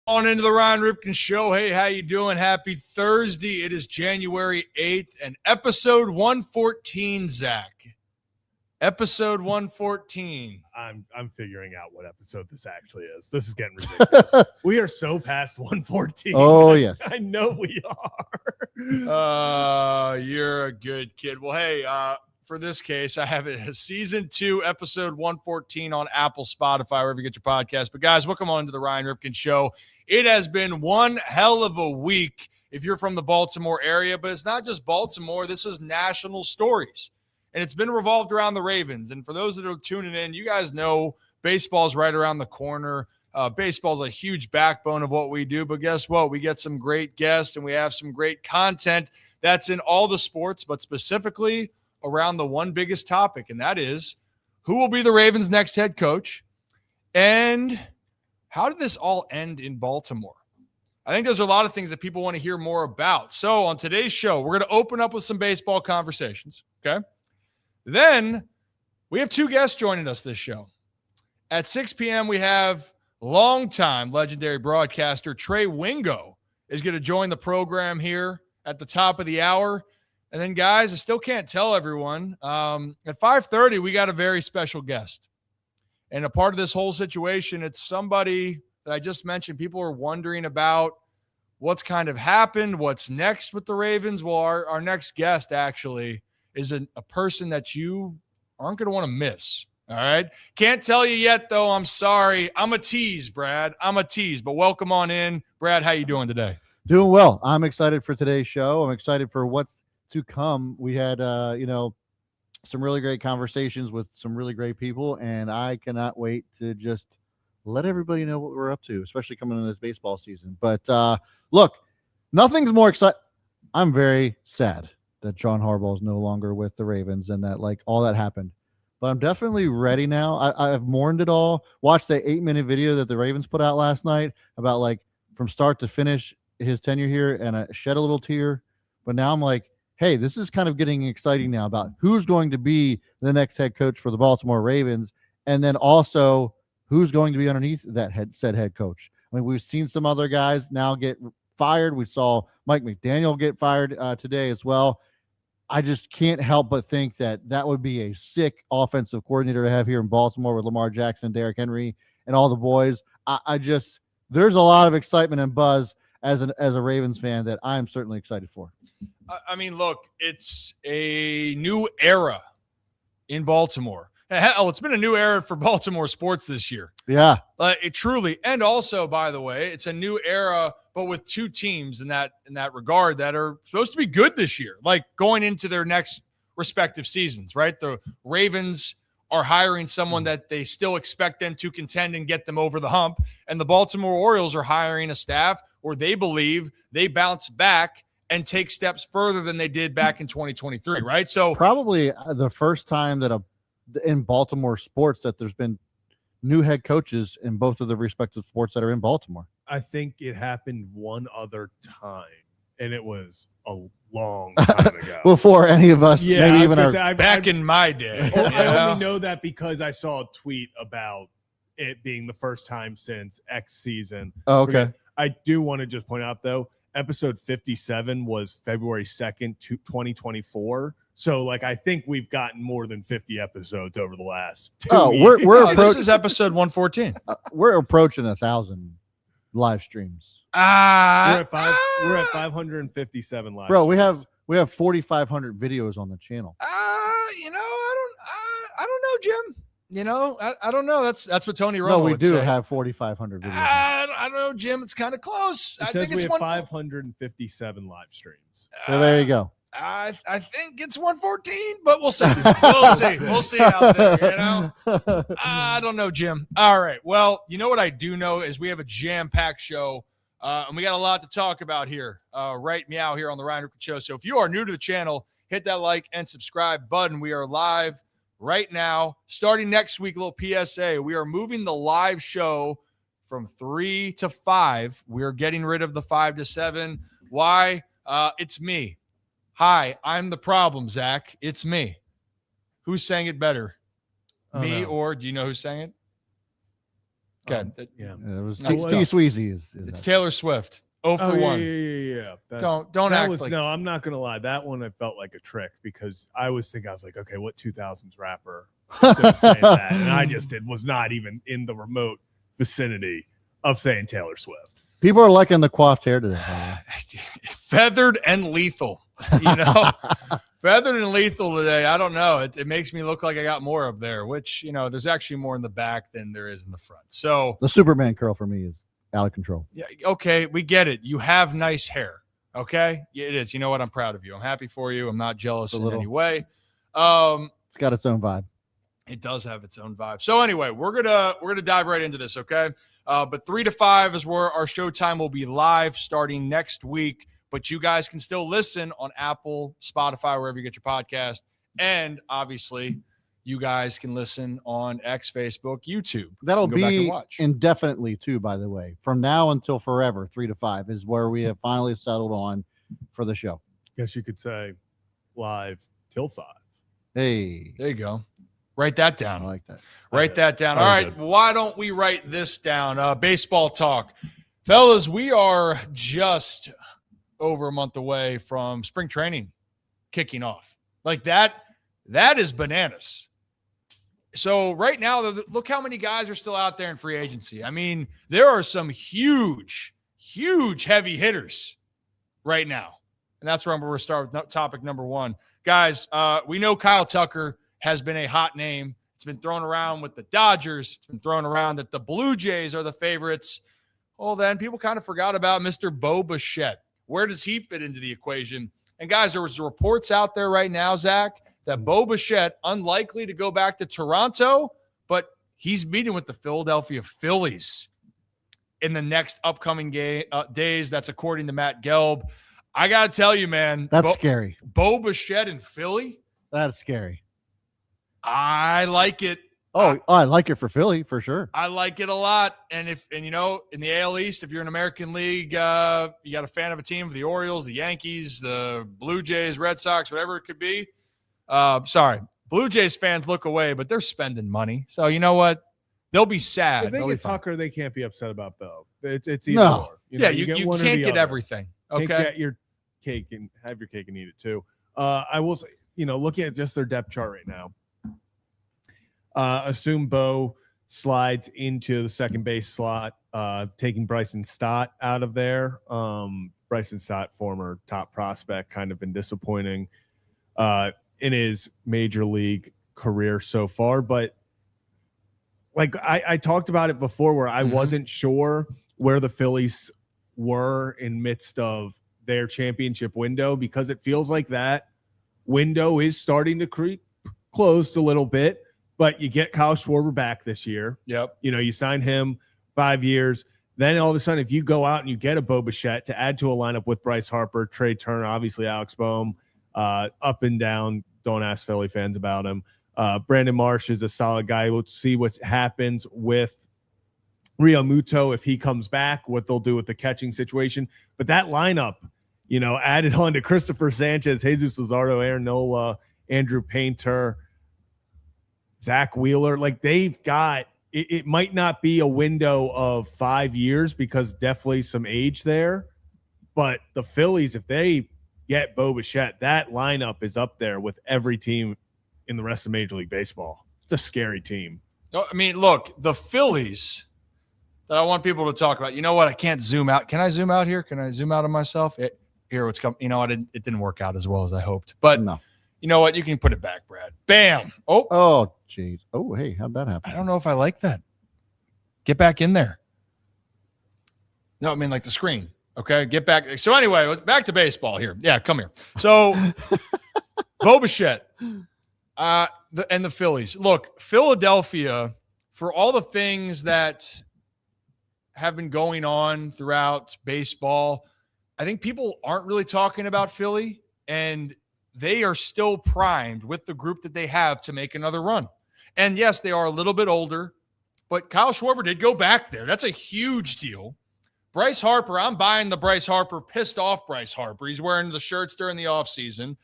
On into the Ryan Ripken Show. Hey, how you doing? Happy Thursday. It is January 8th and episode 114, Zach. Episode 114. I'm figuring out what episode this actually is. This is getting ridiculous. We are so past 114. Oh, yes. I know we are. You're a good kid. Well, hey, for this case, I have a season 2, episode 114 on Apple, Spotify, wherever you get your podcast. But guys, welcome on to the Ryan Ripken Show. It has been one hell of a week if you're from the Baltimore area, but it's not just Baltimore. This is national stories. And it's been revolved around the Ravens. And for those that are tuning in, you guys know baseball's right around the corner. Baseball's a huge backbone of what we do. But guess what? We get some great guests and we have some great content that's in all the sports, but specifically around the one biggest topic, and that is who will be the Ravens' next head coach and how did this all end in Baltimore? I think there's a lot of things that people want to hear more about. So on today's show, we're going to open up with some baseball conversations, okay? Then we have 2 guests joining us this show. At 6 p.m., we have longtime legendary broadcaster Trey Wingo is going to join the program here at the top of the hour. And then, guys, I still can't tell everyone. At 5:30, we got a very special guest. And a part of this whole situation, it's somebody that I just mentioned. People are wondering about what's kind of happened, what's next with the Ravens. Well, our next guest actually is a person that you aren't going to want to miss. All right? Can't tell you yet, though. I'm sorry. I'm a tease, Brad. I'm a tease. But welcome on in. Brad, how you doing today? Doing well. I'm excited for today's show. I'm excited for what's to come. We had some really great conversations with some really great people, and I cannot wait to just let everybody know what we're up to, especially coming into this baseball season. But look, nothing's more exciting. I'm very sad that John Harbaugh is no longer with the Ravens and that all that happened. But I'm definitely ready now. I've mourned it all. Watched that 8-minute video that the Ravens put out last night about from start to finish his tenure here, and I shed a little tear. But now I'm like, hey, this is kind of getting exciting now about who's going to be the next head coach for the Baltimore Ravens, and then also who's going to be underneath that said head coach. I mean, we've seen some other guys now get fired. We saw Mike McDaniel get fired today as well. I just can't help but think that would be a sick offensive coordinator to have here in Baltimore with Lamar Jackson, Derrick Henry, and all the boys. There's a lot of excitement and buzz as a Ravens fan that I'm certainly excited for. I mean, look, it's a new era in Baltimore. Hell, it's been a new era for Baltimore sports this year. Yeah. It truly. And also, by the way, it's a new era, but with 2 teams in that regard that are supposed to be good this year, going into their next respective seasons, right? The Ravens are hiring someone that they still expect them to contend and get them over the hump. And the Baltimore Orioles are hiring a staff where they believe they bounce back and take steps further than they did back in 2023, right? So probably the first time that in Baltimore sports that there's been new head coaches in both of the respective sports that are in Baltimore. I think it happened one other time, and it was a long time ago. Before any of us, maybe even back in my day. I only know that because I saw a tweet about it being the first time since X season. Oh, okay. I do want to just point out, though, episode 57 was February 2nd, 2024. So, I think we've gotten more than 50 episodes over the last 2 years. This is episode 114. We're approaching 1,000 live streams. We're at 557 live. Bro, streams. we have 4,500 videos on the channel. I don't know, Jim. I don't know. That's what Tony Romo we would do say. have 4,500 videos. I don't know, Jim. It's kind of close. I think it's 557 live streams. So there you go. I think it's 114, but we'll see. We'll see out there, I don't know, Jim. All right. Well, you know what I do know is we have a jam-packed show, and we got a lot to talk about here. Right meow here on the Ryan Ripken Show. So if you are new to the channel, hit that like and subscribe button. We are live right now. Starting next week, a little PSA. We are moving the live show from 3 to 5. We're getting rid of the 5 to 7. Why? It's me. Hi, I'm the problem, Zach. It's me. Who sang it better? Me or do you know who sang it? Okay. Yeah. It was No, T it's- Sweezy. It's Taylor Swift. 0 for 1. Yeah. Don't that act was, like no, I'm not gonna lie. That one I felt like a trick because I was like, okay, what 2000s rapper is gonna say that? And I just was not even in the remote vicinity of saying Taylor Swift. People are liking the coiffed hair today. Feathered and lethal. You know, feathered and lethal today. I don't know. It makes me look like I got more up there, which, you know, there's actually more in the back than there is in the front. So The Superman curl for me is out of control. yeah, okay, we get it. You have nice hair. Okay, yeah, it is. You know what? I'm proud of you. I'm happy for you. I'm not jealous in any way. It's got its own vibe. It does have its own vibe. So anyway, we're gonna dive right into this. Okay, but 3 to 5 is where our showtime will be live starting next week. But you guys can still listen on Apple, Spotify, wherever you get your podcast, and obviously, you guys can listen on X, Facebook, YouTube. That'll Go back and be watch. indefinitely too, by the way. From now until forever, 3 to 5 is where we have finally settled on for the show. Guess you could say live till 5. Hey, There you go. Write that I down. like that. Write that down. Oh, All right. good. Why don't we write this down? Baseball talk. Fellas, we are just over a month away from spring training kicking off. Like that is bananas. So right now, look how many guys are still out there in free agency. I mean, there are some huge heavy hitters right now. And that's where I'm going to start with topic number 1. Guys, we know Kyle Tucker has been a hot name. It's been thrown around with the Dodgers. It's been thrown around that the Blue Jays are the favorites. Well, then people kind of forgot about Mr. Bo Bichette. Where does he fit into the equation? And guys, there was reports out there right now, Zach, that Bo Bichette, unlikely to go back to Toronto, but he's meeting with the Philadelphia Phillies in the next upcoming days. That's according to Matt Gelb. I got to tell you, man. That's scary. Bo Bichette in Philly? That's scary. I like it. I like it for Philly for sure. I like it a lot. And you know, in the AL East, if you're an American League, you got a fan of a team, the Orioles, the Yankees, the Blue Jays, Red Sox, whatever it could be. Sorry, Blue Jays fans look away, but they're spending money. So you know what? They'll be sad. If they They'll get be fine. Tucker, they can't be upset about Bo. It's either No. or. You know, You get can't one or get the other. everything. Okay. Can't get your cake and have your cake and eat it too. I will say, you know, looking at just their depth chart right now, assume Bo slides into the second base slot, taking Bryson Stott out of there. Bryson Stott, former top prospect, kind of been disappointing in his major league career so far. But like I talked about it before where I wasn't sure where the Phillies were in midst of their championship window, because it feels like that window is starting to creep closed a little bit. But you get Kyle Schwarber back this year. Yep. You know, you sign him 5 years. Then all of a sudden, if you go out and you get a Bo Bichette to add to a lineup with Bryce Harper, Trey Turner, obviously Alex Boehm, up and down, don't ask Philly fans about him. Brandon Marsh is a solid guy. We'll see what happens with Real Muto if he comes back, what they'll do with the catching situation. But that lineup, you know, added on to Christopher Sanchez, Jesus Luzardo, Aaron Nola, Andrew Painter, Zach Wheeler, like they've got it might not be a window of 5 years because definitely some age there. But the Phillies, if they get Bo Bichette, that lineup is up there with every team in the rest of Major League Baseball. It's a scary team. No, I mean, look, the Phillies that I want people to talk about. You know what? I can't zoom out. Can I zoom out here? Can I zoom out on myself? Here, what's coming. You know what? It didn't work out as well as I hoped. But No. you know what? You can put it back, Brad. Bam. Oh, geez. Oh, hey, how'd that happen? I don't know if I like that. Get back in there. No, I mean like the screen. Okay, get back. So anyway, back to baseball here. Yeah, come here. So Bo Bichette and the Phillies. Look, Philadelphia, for all the things that have been going on throughout baseball, I think people aren't really talking about Philly, and they are still primed with the group that they have to make another run. And yes, they are a little bit older, but Kyle Schwarber did go back there. That's a huge deal. Bryce Harper, I'm buying the Bryce Harper, pissed off Bryce Harper. He's wearing the shirts during the offseason.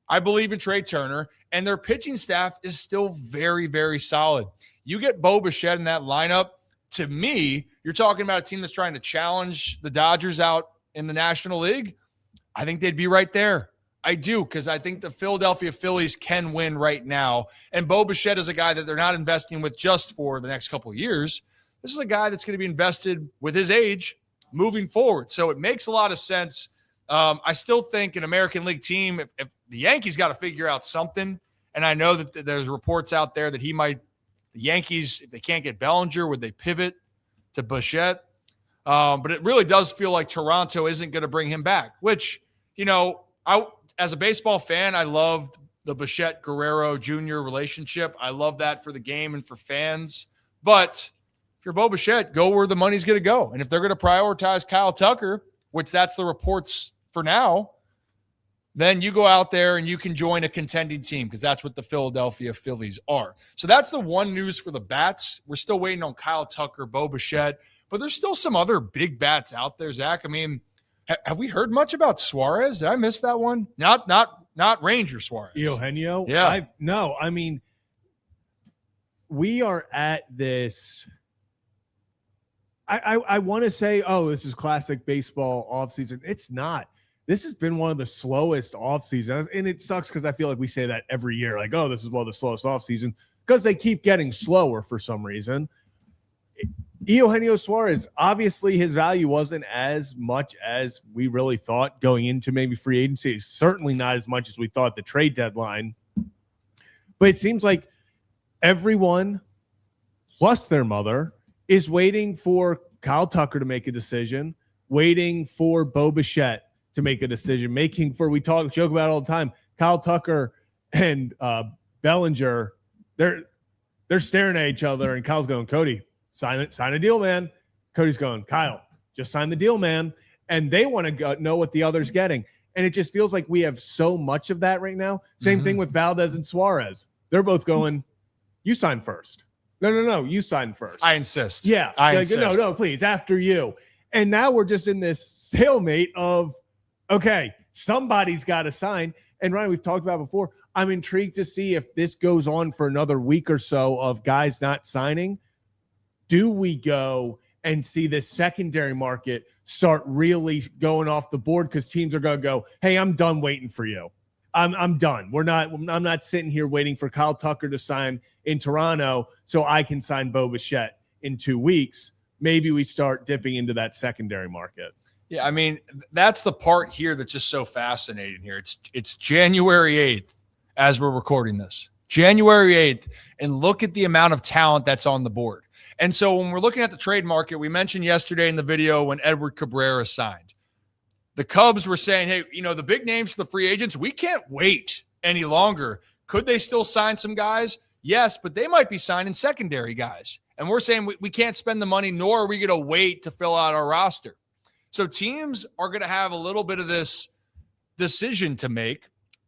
I believe in Trey Turner, and their pitching staff is still very, very solid. You get Bo Bichette in that lineup, to me, you're talking about a team that's trying to challenge the Dodgers out in the National League. I think they'd be right there. I do, because I think the Philadelphia Phillies can win right now. And Bo Bichette is a guy that they're not investing with just for the next couple of years. This is a guy that's going to be invested with his age moving forward. So it makes a lot of sense. I still think an American League team, if the Yankees got to figure out something, and I know that there's reports out there that the Yankees, if they can't get Bellinger, would they pivot to Bichette? But it really does feel like Toronto isn't going to bring him back, which, as a baseball fan, I loved the Bichette-Guerrero Jr. relationship. I love that for the game and for fans. But if you're Bo Bichette, go where the money's going to go. And if they're going to prioritize Kyle Tucker, which that's the reports for now, then you go out there and you can join a contending team, because that's what the Philadelphia Phillies are. So that's the one news for the bats. We're still waiting on Kyle Tucker, Bo Bichette, but there's still some other big bats out there, Zach. I mean, have we heard much about Suarez? Did I miss that one? Not Ranger Suarez. Eugenio? Yeah. No, I mean, we are at this. I want to say, this is classic baseball offseason. It's not. This has been one of the slowest offseasons. And it sucks because I feel like we say that every year. Like, this is one of the slowest offseason, because they keep getting slower for some reason. Eugenio Suarez, obviously his value wasn't as much as we really thought going into maybe free agency. Certainly not as much as we thought the trade deadline. But it seems like everyone, plus their mother, is waiting for Kyle Tucker to make a decision, waiting for Bo Bichette to make a decision, we joke about it all the time. Kyle Tucker and Bellinger, they're staring at each other, and Kyle's going, Cody, sign a deal, man. Cody's going, Kyle, just sign the deal, man. And they want to know what the other's getting. And it just feels like we have so much of that right now. Same thing with Valdez and Suarez. They're both going, you sign first. No, you sign first. I insist. Yeah. I insist. No, please, after you. And now we're just in this stalemate of, okay, somebody's got to sign. And Ryan, we've talked about before, I'm intrigued to see if this goes on for another week or so of guys not signing. Do we go and see this secondary market start really going off the board, because teams are going to go, hey, I'm done waiting for you. I'm done. I'm not sitting here waiting for Kyle Tucker to sign in Toronto so I can sign Bo Bichette in 2 weeks. Maybe we start dipping into that secondary market. Yeah, I mean, that's the part here that's just so fascinating here. It's January 8th as we're recording this. January 8th, and look at the amount of talent that's on the board. And so when we're looking at the trade market, we mentioned yesterday in the video when Edward Cabrera signed. The Cubs were saying, hey, the big names for the free agents, we can't wait any longer. Could they still sign some guys? Yes, but they might be signing secondary guys. And we're saying we can't spend the money, nor are we going to wait to fill out our roster. So teams are going to have a little bit of this decision to make.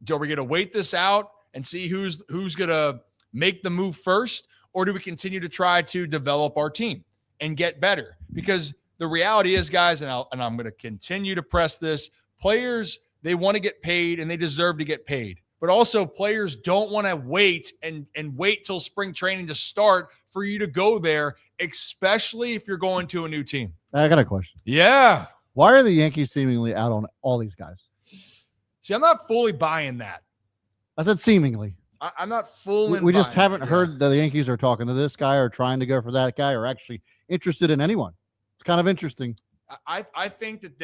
Are we going to wait this out and see who's going to make the move first? Or do we continue to try to develop our team and get better? Because the reality is, guys, and I'm going to continue to press this, players, they want to get paid and they deserve to get paid. But also players don't want to wait and wait till spring training to start for you to go there, especially if you're going to a new team. I got a question. Yeah. Why are the Yankees seemingly out on all these guys? See, I'm not fully buying that. I said seemingly. I'm not fully. We just haven't heard that the Yankees are talking to this guy or trying to go for that guy or actually interested in anyone. It's kind of interesting. I think that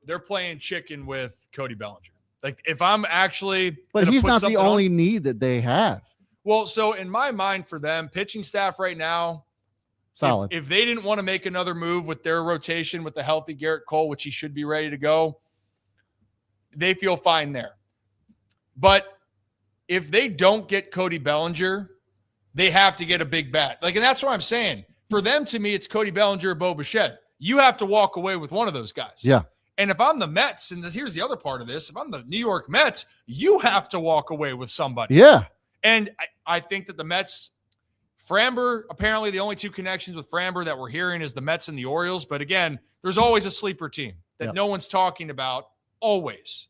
they're playing chicken with Cody Bellinger. Like, if I'm actually, but he's not the only need that they have. Well, so in my mind, for them, pitching staff right now, solid. If they didn't want to make another move with their rotation with the healthy Garrett Cole, which he should be ready to go, they feel fine there. But if they don't get Cody Bellinger, they have to get a big bat. Like, and that's what I'm saying. For them, to me, it's Cody Bellinger or Bo Bichette. You have to walk away with one of those guys. Yeah. And if I'm the Mets, and here's the other part of this, if I'm the New York Mets, you have to walk away with somebody. Yeah. And I think that the Mets, Framber, apparently the only two connections with Framber that we're hearing is the Mets and the Orioles. But again, there's always a sleeper team that no one's talking about, always.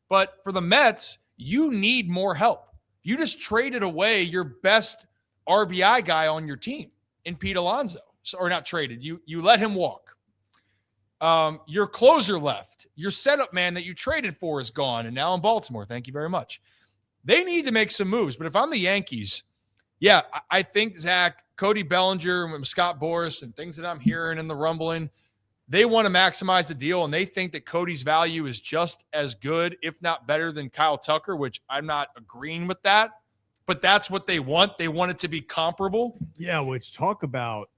But for the Mets, you need more help. You just traded away your best RBI guy on your team. in Pete Alonso, or not traded. You let him walk. Your closer left. Your setup man that you traded for is gone, and now in Baltimore. Thank you very much. They need to make some moves. But if I'm the Yankees, yeah, I think Zach, Cody Bellinger, Scott Boras, and things that I'm hearing in the rumbling, they want to maximize the deal, and they think that Cody's value is just as good, if not better, than Kyle Tucker, which I'm not agreeing with that. But that's what they want. They want it to be comparable. Yeah, which talk about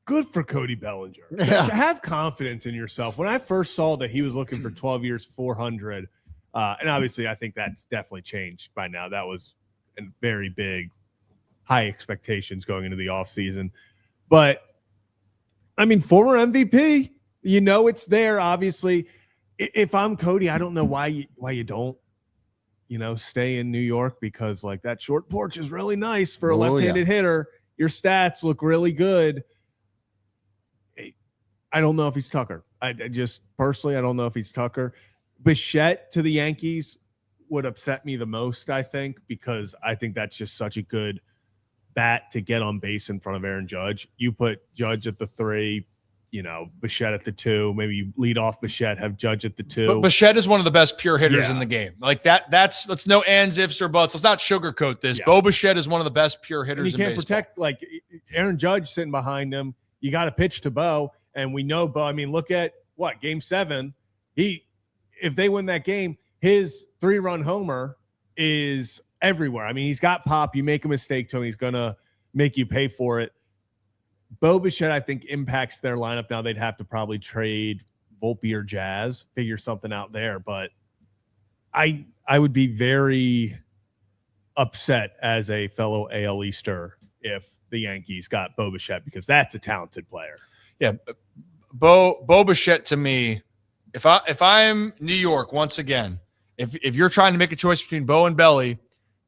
good for Cody Bellinger. Yeah. To have confidence in yourself. When I first saw that he was looking for 12 years, 400, and obviously I think that's definitely changed by now. That was a very big, high expectations going into the offseason. But, I mean, former MVP, it's there, obviously. If I'm Cody, I don't know why you don't, stay in New York, because, like, that short porch is really nice for a left-handed hitter. Your stats look really good. I don't know if he's Tucker. I just personally, I don't know if he's Tucker. Bichette to the Yankees would upset me the most, I think, because I think that's just such a good bat to get on base in front of Aaron Judge. You put Judge at the 3, Bichette at the 2. Maybe you lead off Bichette, have Judge at the 2. But Bichette is one of the best pure hitters in the game. Like that's no ands, ifs, or buts. Let's not sugarcoat this. Yeah. Bo Bichette is one of the best pure hitters in baseball. You can't protect, like, Aaron Judge sitting behind him. You got to pitch to Bo, and we know Bo. I mean, look at Game 7. If they win that game, his 3-run homer is everywhere. I mean, he's got pop. You make a mistake to him, he's going to make you pay for it. Bo Bichette, I think, impacts their lineup. Now they'd have to probably trade Volpe or Jazz, figure something out there. But I would be very upset as a fellow AL Easter if the Yankees got Bo Bichette, because that's a talented player. Yeah, Bo Bichette, to me, if I'm New York, once again, if you're trying to make a choice between Bo and Belly,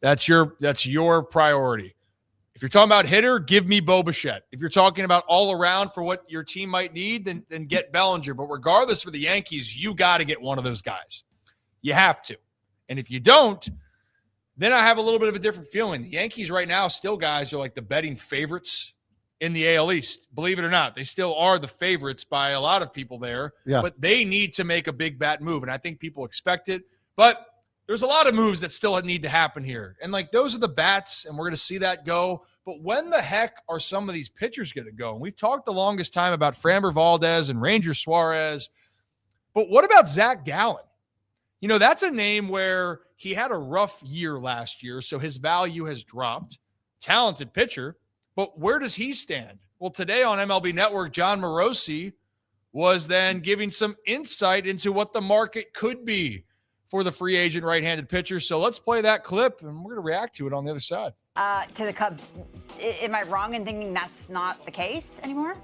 that's your priority. If you're talking about hitter, give me Bo Bichette. If you're talking about all around for what your team might need, then get Bellinger. But regardless, for the Yankees, you got to get one of those guys. You have to. And if you don't, then I have a little bit of a different feeling. The Yankees right now, still, guys, are like the betting favorites in the AL East. Believe it or not, they still are the favorites by a lot of people there. Yeah. But they need to make a big bat move, and I think people expect it. But there's a lot of moves that still need to happen here. And, like, those are the bats, and we're going to see that go. But when the heck are some of these pitchers going to go? And we've talked the longest time about Framber Valdez and Ranger Suarez. But what about Zach Gallen? That's a name where he had a rough year last year, so his value has dropped. Talented pitcher. But where does he stand? Well, today on MLB Network, John Morosi was then giving some insight into what the market could be for the free agent right-handed pitcher. So let's play that clip, and we're going to react to it on the other side. To the Cubs, am I wrong in thinking that's not the case anymore?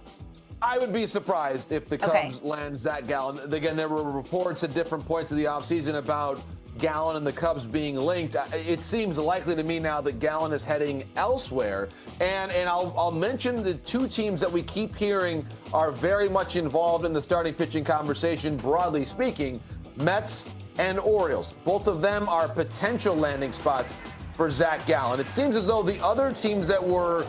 I would be surprised if the Cubs land Zach Gallen. Again, there were reports at different points of the offseason about Gallen and the Cubs being linked. It seems likely to me now that Gallen is heading elsewhere. And I'll mention the two teams that we keep hearing are very much involved in the starting pitching conversation, broadly speaking, Mets and Orioles. Both of them are potential landing spots for Zach Gallen. It seems as though the other teams that were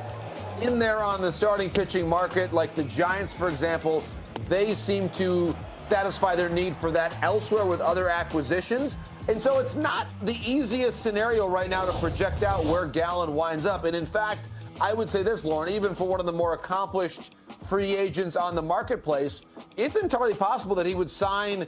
in there on the starting pitching market, like the Giants, for example, they seem to satisfy their need for that elsewhere with other acquisitions. And so it's not the easiest scenario right now to project out where Gallen winds up. And in fact, I would say this, Lauren, even for one of the more accomplished free agents on the marketplace, it's entirely possible that he would sign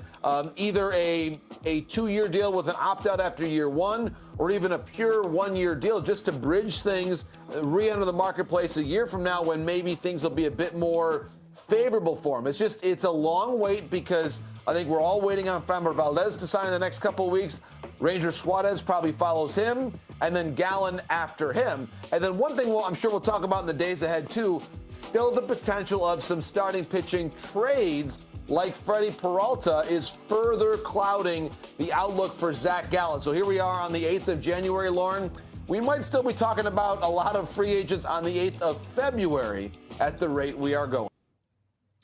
either a 2-year deal with an opt-out after year 1, or even a pure 1-year deal just to bridge things, re-enter the marketplace a year from now when maybe things will be a bit more favorable for him. It's a long wait, because I think we're all waiting on Framber Valdez to sign in the next couple of weeks. Ranger Suarez probably follows him, and then Gallen after him. And then one thing I'm sure we'll talk about in the days ahead too, still the potential of some starting pitching trades like Freddie Peralta is further clouding the outlook for Zach Gallen. So here we are on the 8th of January, Lauren. We might still be talking about a lot of free agents on the 8th of February at the rate we are going.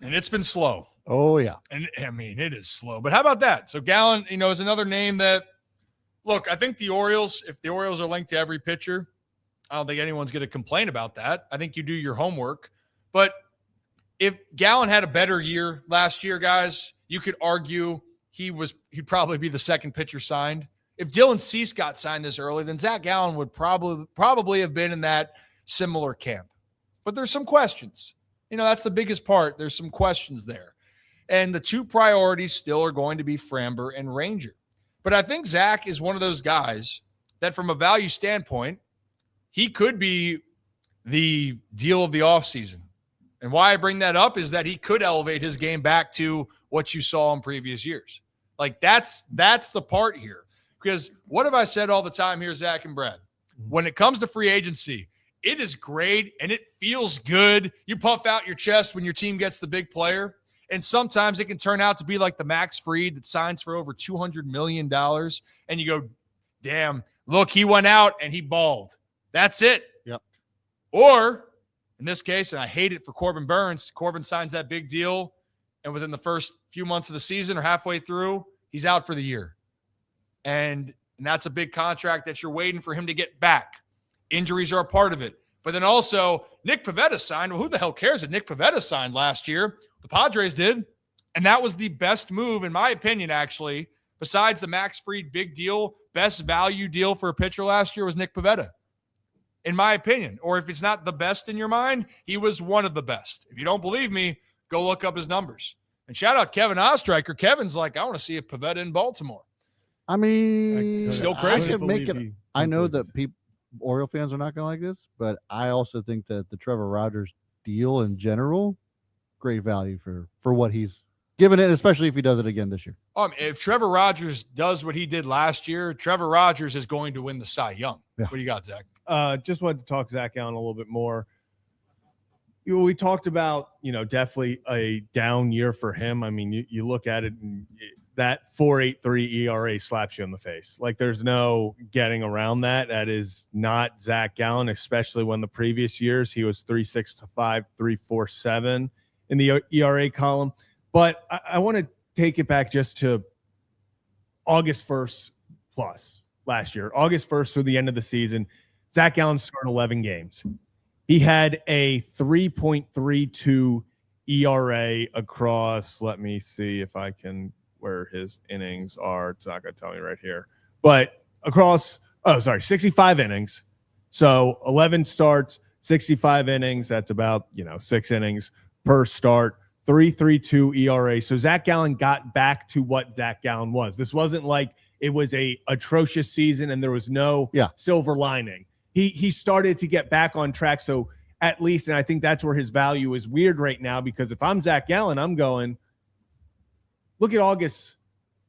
And it's been slow. Oh, yeah. And I mean, it is slow. But how about that? So Gallen, is another name that, look, I think the Orioles, if the Orioles are linked to every pitcher, I don't think anyone's going to complain about that. I think you do your homework. But if Gallen had a better year last year, guys, you could argue he'd probably be the second pitcher signed. If Dylan Cease got signed this early, then Zach Gallen would probably have been in that similar camp. But there's some questions. That's the biggest part. There's some questions there. And the two priorities still are going to be Framber and Ranger. But I think Zach is one of those guys that from a value standpoint, he could be the deal of the offseason. And why I bring that up is that he could elevate his game back to what you saw in previous years. Like that's the part here. Because what have I said all the time here, Zach and Brad? When it comes to free agency, it is great and it feels good. You puff out your chest when your team gets the big player. And sometimes it can turn out to be like the Max Fried that signs for over $200 million. And you go, damn, look, he went out and he balled. That's it. Yep. Or in this case, and I hate it for Corbin Burns, Corbin signs that big deal. And within the first few months of the season or halfway through, he's out for the year. And that's a big contract that you're waiting for him to get back. Injuries are a part of it. But then also, Nick Pivetta signed. Well, who the hell cares that Nick Pivetta signed last year? The Padres did. And that was the best move, in my opinion, actually. Besides the Max Fried big deal, best value deal for a pitcher last year was Nick Pivetta, in my opinion. Or if it's not the best in your mind, he was one of the best. If you don't believe me, go look up his numbers. And shout out Kevin Ostreicher. Kevin's like, I want to see a Pivetta in Baltimore. I mean, Still crazy. I know that Oriole fans are not going to like this, but I also think that the Trevor Rogers deal in general, great value for what he's given it, especially if he does it again this year. If Trevor Rogers does what he did last year, Trevor Rogers is going to win the Cy Young. Yeah. What do you got, Zach? Just wanted to talk Zach Gallen a little bit more. We talked about, definitely a down year for him. I mean, you look at it and that 4.83 ERA slaps you in the face. Like there's no getting around that. That is not Zach Gallen, especially when the previous years he was 3.65, 3.47 in the ERA column. But I want to take it back just to August 1st plus last year. August 1st through the end of the season, Zach Gallen started 11 games. He had a 3.32 ERA across, let me see if I can, where his innings are. It's not going to tell me right here. But across, 65 innings. So 11 starts, 65 innings. That's about, 6 innings per start. 3.32 ERA. So Zach Gallen got back to what Zach Gallen was. This wasn't like it was a atrocious season and there was no silver lining. He started to get back on track. So at least, and I think that's where his value is weird right now, because if I'm Zach Gallen, I'm going, look at August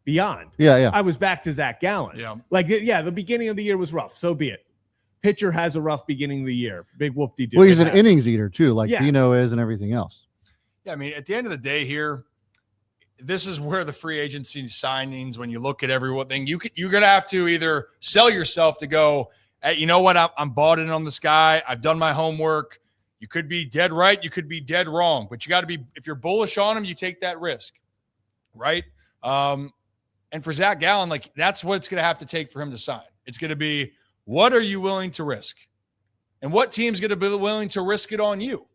beyond. Yeah. I was back to Zach Gallen. Yeah. The beginning of the year was rough. So be it. Pitcher has a rough beginning of the year. Big whoop-de-doo. Well, he's an innings eater too, like Dino is and everything else. Yeah, I mean, at the end of the day here, this is where the free agency signings, when you look at everything, you're going to have to either sell yourself to go, hey, you know what, I'm bought in on this guy. I've done my homework. You could be dead right. You could be dead wrong. But you got to be, if you're bullish on him, you take that risk, right? And for Zach Gallen, like that's what it's going to have to take for him to sign. It's going to be, what are you willing to risk? And what team's going to be willing to risk it on you?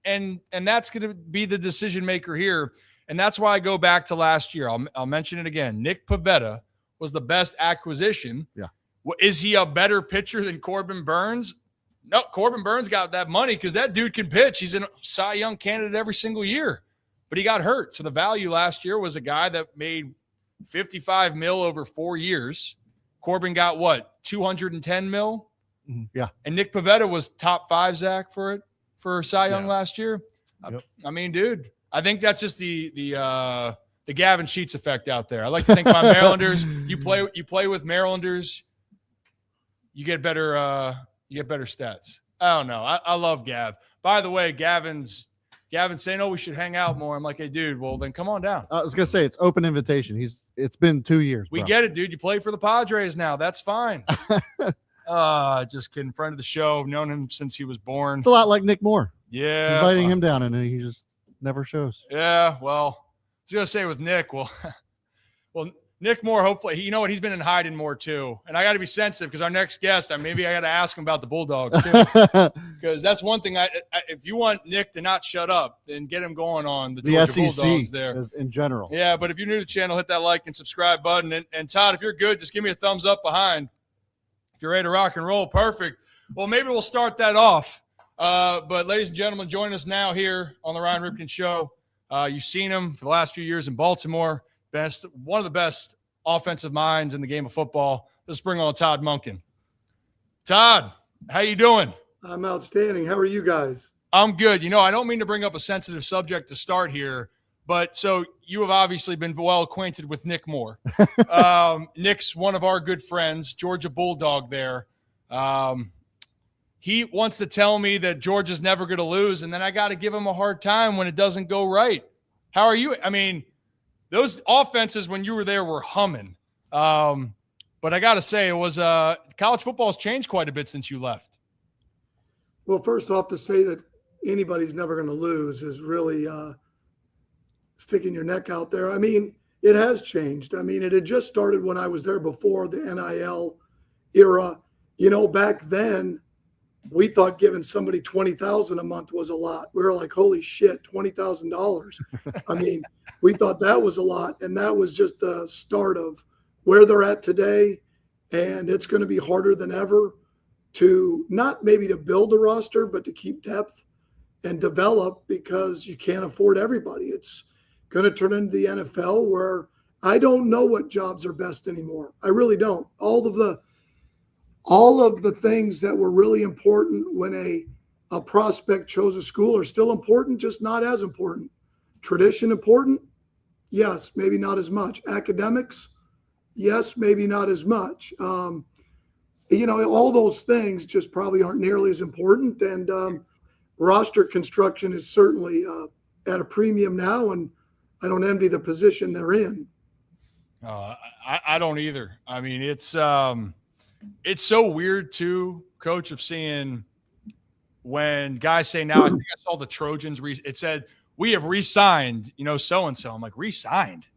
And that's going to be the decision maker here. And that's why I go back to last year. I'll mention it again. Nick Pivetta was the best acquisition. Yeah. Is he a better pitcher than Corbin Burns? No, Corbin Burns got that money because that dude can pitch. He's a Cy Young candidate every single year, but he got hurt. So the value last year was a guy that made $55 million over 4 years. Corbin got what, $210 million? Yeah. And Nick Pivetta was top 5, Zach, for Cy Young last year. Yep. I mean, dude, I think that's just the Gavin Sheets effect out there. I like to think my Marylanders, you play with Marylanders, you get better stats. I don't know. I love Gav. By the way, Gavin's saying, "Oh, we should hang out more." I'm like, "Hey, dude, well then come on down." I was gonna say it's open invitation. It's been 2 years. We get it, dude. You play for the Padres now. That's fine. Just kidding. Friend of the show. I've known him since he was born. It's a lot like Nick Moore. Yeah. Inviting him down and he just never shows. Yeah. Well, I was gonna say with Nick, well, Nick Moore, hopefully, you know what? He's been in hiding more too. And I got to be sensitive because our next guest, maybe I got to ask him about the Bulldogs too. Because that's one thing. If you want Nick to not shut up, then get him going on the Georgia SEC Bulldogs there. in general. Yeah, but if you're new to the channel, hit that like and subscribe button. And Todd, if you're good, just give me a thumbs up behind. If you're ready to rock and roll, perfect. Well, maybe we'll start that off. But ladies and gentlemen, join us now here on the Ryan Ripken Show. You've seen him for the last few years in Baltimore. One of the best offensive minds in the game of football. Let's bring on Todd Monken. Todd, how you doing? I'm outstanding. How are you guys? I'm good. I don't mean to bring up a sensitive subject to start here, but so you have obviously been well acquainted with Nick Moore. Nick's one of our good friends, Georgia Bulldog there. He wants to tell me that Georgia's never going to lose, and then I got to give him a hard time when it doesn't go right. How are you? Those offenses when you were there were humming. But I got to say, it was college football has changed quite a bit since you left. Well, first off, to say that anybody's never going to lose is really sticking your neck out there. It has changed. It had just started when I was there before the NIL era. Back then, we thought giving somebody $20,000 a month was a lot. We were like, holy shit, $20,000. We thought that was a lot. And that was just the start of where they're at today. And it's going to be harder than ever to not maybe to build a roster, but to keep depth and develop because you can't afford everybody. It's going to turn into the NFL where I don't know what jobs are best anymore. I really don't. All of the things that were really important when a prospect chose a school are still important, just not as important. Tradition important? Yes, maybe not as much. Academics? Yes, maybe not as much. All those things just probably aren't nearly as important. And roster construction is certainly at a premium now, and I don't envy the position they're in. I don't either. It's so weird too, Coach, of seeing when guys say now, I think I saw the Trojans, it said, we have re-signed, so-and-so. I'm like, re-signed?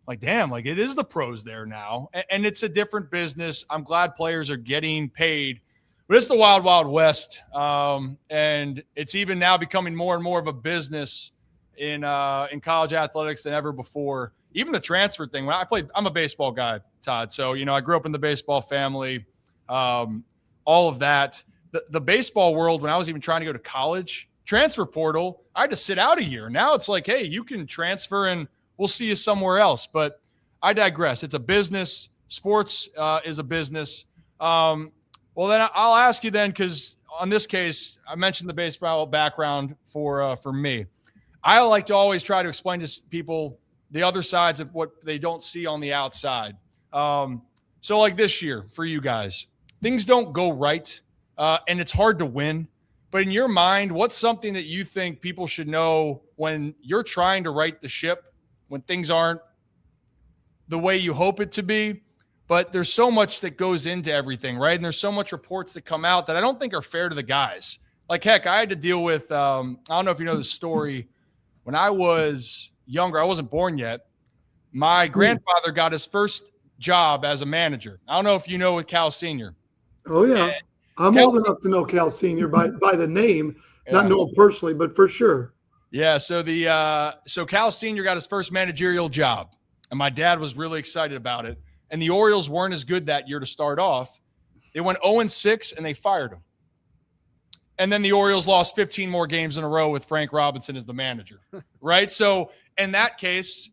Like, damn, like it is the pros there now. And it's a different business. I'm glad players are getting paid, but it's the wild, wild west. And it's even now becoming more and more of a business in college athletics than ever before. Even the transfer thing. When I'm a baseball guy, Todd. So, I grew up in the baseball family, all of that. The baseball world, when I was even trying to go to college, transfer portal, I had to sit out a year. Now it's like, hey, you can transfer and we'll see you somewhere else. But I digress. It's a business. Sports is a business. Well, then I'll ask you then, because on this case, I mentioned the baseball background for me. I like to always try to explain to people the other sides of what they don't see on the outside. So like this year for you guys, things don't go right, and it's hard to win. But in your mind, what's something that you think people should know when you're trying to right the ship, when things aren't the way you hope it to be? But there's so much that goes into everything, right? And there's so much reports that come out that I don't think are fair to the guys. Like, heck, I had to deal with, I don't know if you know the story. When I was younger, I wasn't born yet. My grandfather got his first job as a manager. I don't know if you know with Cal Sr. Oh, yeah. I'm old enough to know Cal Sr. by the name, not know him personally, but for sure. Yeah, so Cal Sr. got his first managerial job, and my dad was really excited about it. And the Orioles weren't as good that year to start off. They went 0-6, and they fired him. And then the Orioles lost 15 more games in a row with Frank Robinson as the manager, right? So in that case,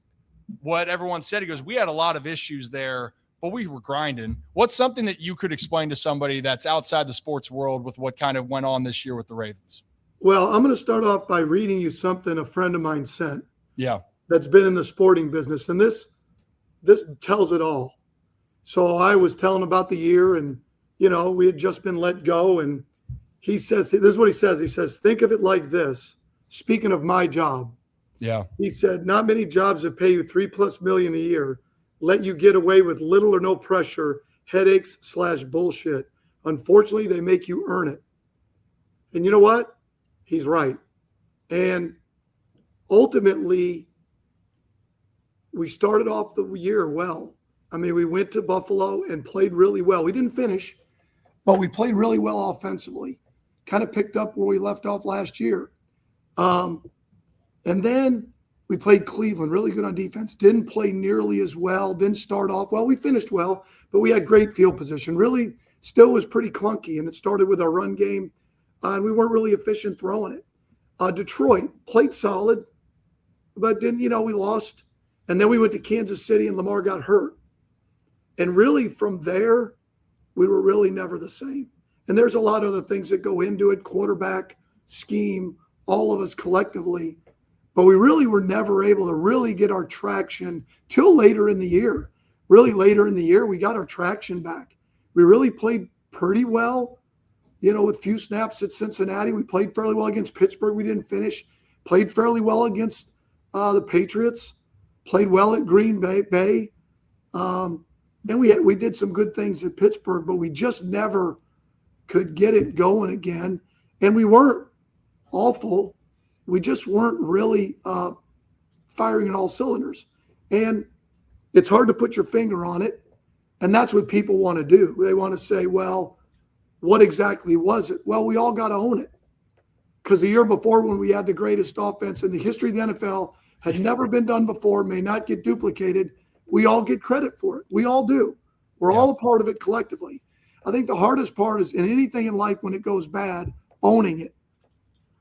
what everyone said, he goes, we had a lot of issues there, but we were grinding. What's something that you could explain to somebody that's outside the sports world with what kind of went on this year with the Ravens? Well, I'm going to start off by reading you something a friend of mine sent. Yeah. That's been in the sporting business. And this tells it all. So I was telling about the year and, we had just been let go. And he says, this is what he says. He says, think of it like this. Speaking of my job. Yeah. He said, not many jobs that pay you $3+ million a year let you get away with little or no pressure, headaches / bullshit. Unfortunately, they make you earn it. And you know what? He's right. And ultimately, we started off the year well. I mean, we went to Buffalo and played really well. We didn't finish, but we played really well offensively. Kind of picked up where we left off last year. And then we played Cleveland, really good on defense. Didn't play nearly as well. Didn't start off well. We finished well, but we had great field position. Really still was pretty clunky, and it started with our run game. And we weren't really efficient throwing it. Detroit played solid, but then, we lost. And then we went to Kansas City and Lamar got hurt. And really from there, we were really never the same. And there's a lot of other things that go into it, quarterback, scheme, all of us collectively. But we really were never able to really get our traction till later in the year. Really later in the year, we got our traction back. We really played pretty well, with few snaps at Cincinnati. We played fairly well against Pittsburgh. We didn't finish. Played fairly well against the Patriots. Played well at Green Bay. And we did some good things at Pittsburgh, but we just never could get it going again. And we weren't awful. We just weren't really firing in all cylinders. And it's hard to put your finger on it. And that's what people want to do. They want to say, well, what exactly was it? Well, we all got to own it. Because the year before, when we had the greatest offense in the history of the NFL, had never been done before, may not get duplicated, we all get credit for it. We all do. We're all a part of it collectively. I think the hardest part is in anything in life when it goes bad, owning it.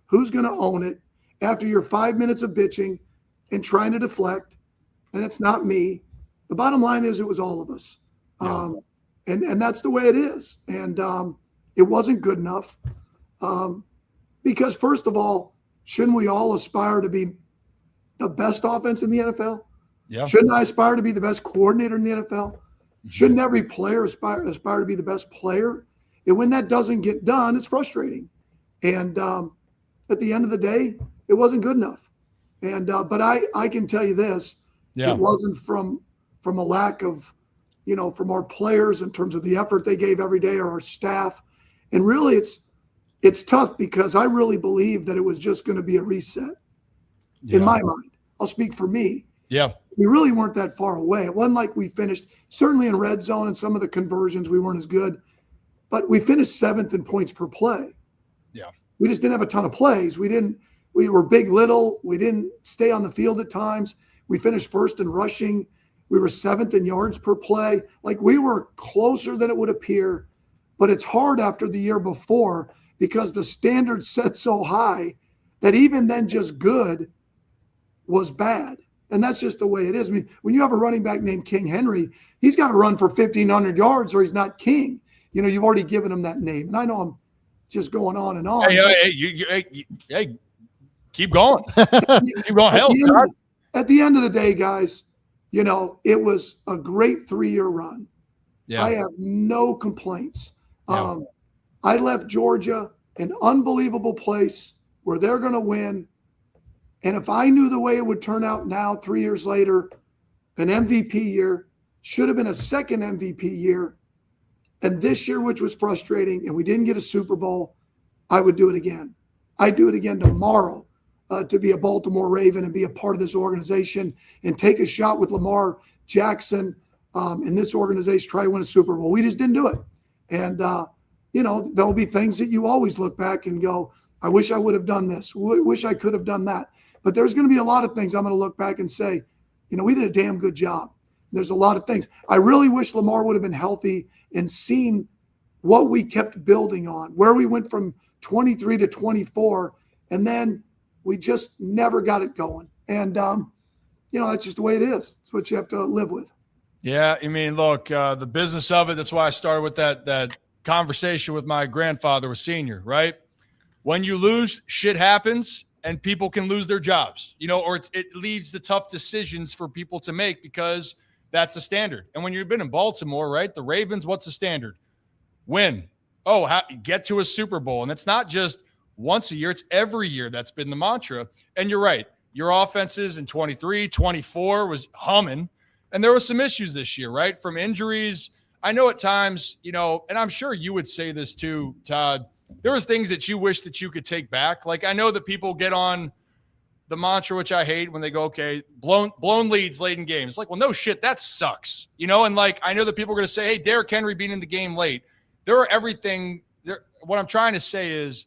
Who's going to own it after your 5 minutes of bitching and trying to deflect? And it's not me. The bottom line is it was all of us. Yeah. And that's the way it is. And it wasn't good enough. Because first of all, shouldn't we all aspire to be the best offense in the NFL? Yeah. Shouldn't I aspire to be the best coordinator in the NFL? Mm-hmm. Shouldn't every player aspire to be the best player? And when that doesn't get done, it's frustrating. And at the end of the day, it wasn't good enough. And but I can tell you this: it wasn't from a lack of, from our players in terms of the effort they gave every day, or our staff. And really, it's tough because I really believe that it was just going to be a reset. In my mind, I'll speak for me. Yeah. We really weren't that far away. It wasn't like we finished, certainly in red zone and some of the conversions, we weren't as good, but we finished 7th in points per play. Yeah. We just didn't have a ton of plays. We were big, little. We didn't stay on the field at times. We finished 1st in rushing. We were 7th in yards per play. Like, we were closer than it would appear, but it's hard after the year before because the standard set so high that even then just good was bad. And that's just the way it is. I mean, when you have a running back named King Henry, he's got to run for 1,500 yards or he's not king. You've already given him that name. And I know I'm just going on and on. Hey, keep going. Keep going. Hell, at the end of the day, guys, it was a great 3-year run. Yeah. I have no complaints. Yeah. I left Georgia, an unbelievable place where they're going to win. And if I knew the way it would turn out now, 3 years later, an MVP year, should have been a second MVP year, and this year, which was frustrating, and we didn't get a Super Bowl, I would do it again. I'd do it again tomorrow to be a Baltimore Raven and be a part of this organization and take a shot with Lamar Jackson in this organization, try to win a Super Bowl. We just didn't do it. And, there'll be things that you always look back and go, I wish I would have done this. Wish I could have done that. But there's going to be a lot of things I'm going to look back and say, we did a damn good job. There's a lot of things. I really wish Lamar would have been healthy and seen what we kept building on, where we went from 23 to 24, and then we just never got it going. And, that's just the way it is. It's what you have to live with. Yeah, I mean, look, the business of it, that's why I started with that conversation with my grandfather, was senior, right? When you lose, shit happens. And people can lose their jobs, or it leaves the tough decisions for people to make because that's the standard. And when you've been in Baltimore, right, the Ravens, what's the standard? Win. Get to a Super Bowl. And it's not just once a year, it's every year. That's been the mantra. And you're right. Your offenses in 23, 24 was humming. And there were some issues this year, right? From injuries. I know at times, and I'm sure you would say this too, Todd, there was things that you wish that you could take back. Like, I know that people get on the mantra, which I hate, when they go, okay, blown leads late in games. Like, well, no shit, that sucks. You know, and like, I know that people are going to say, hey, Derrick Henry being in the game late. There are everything there. What I'm trying to say is,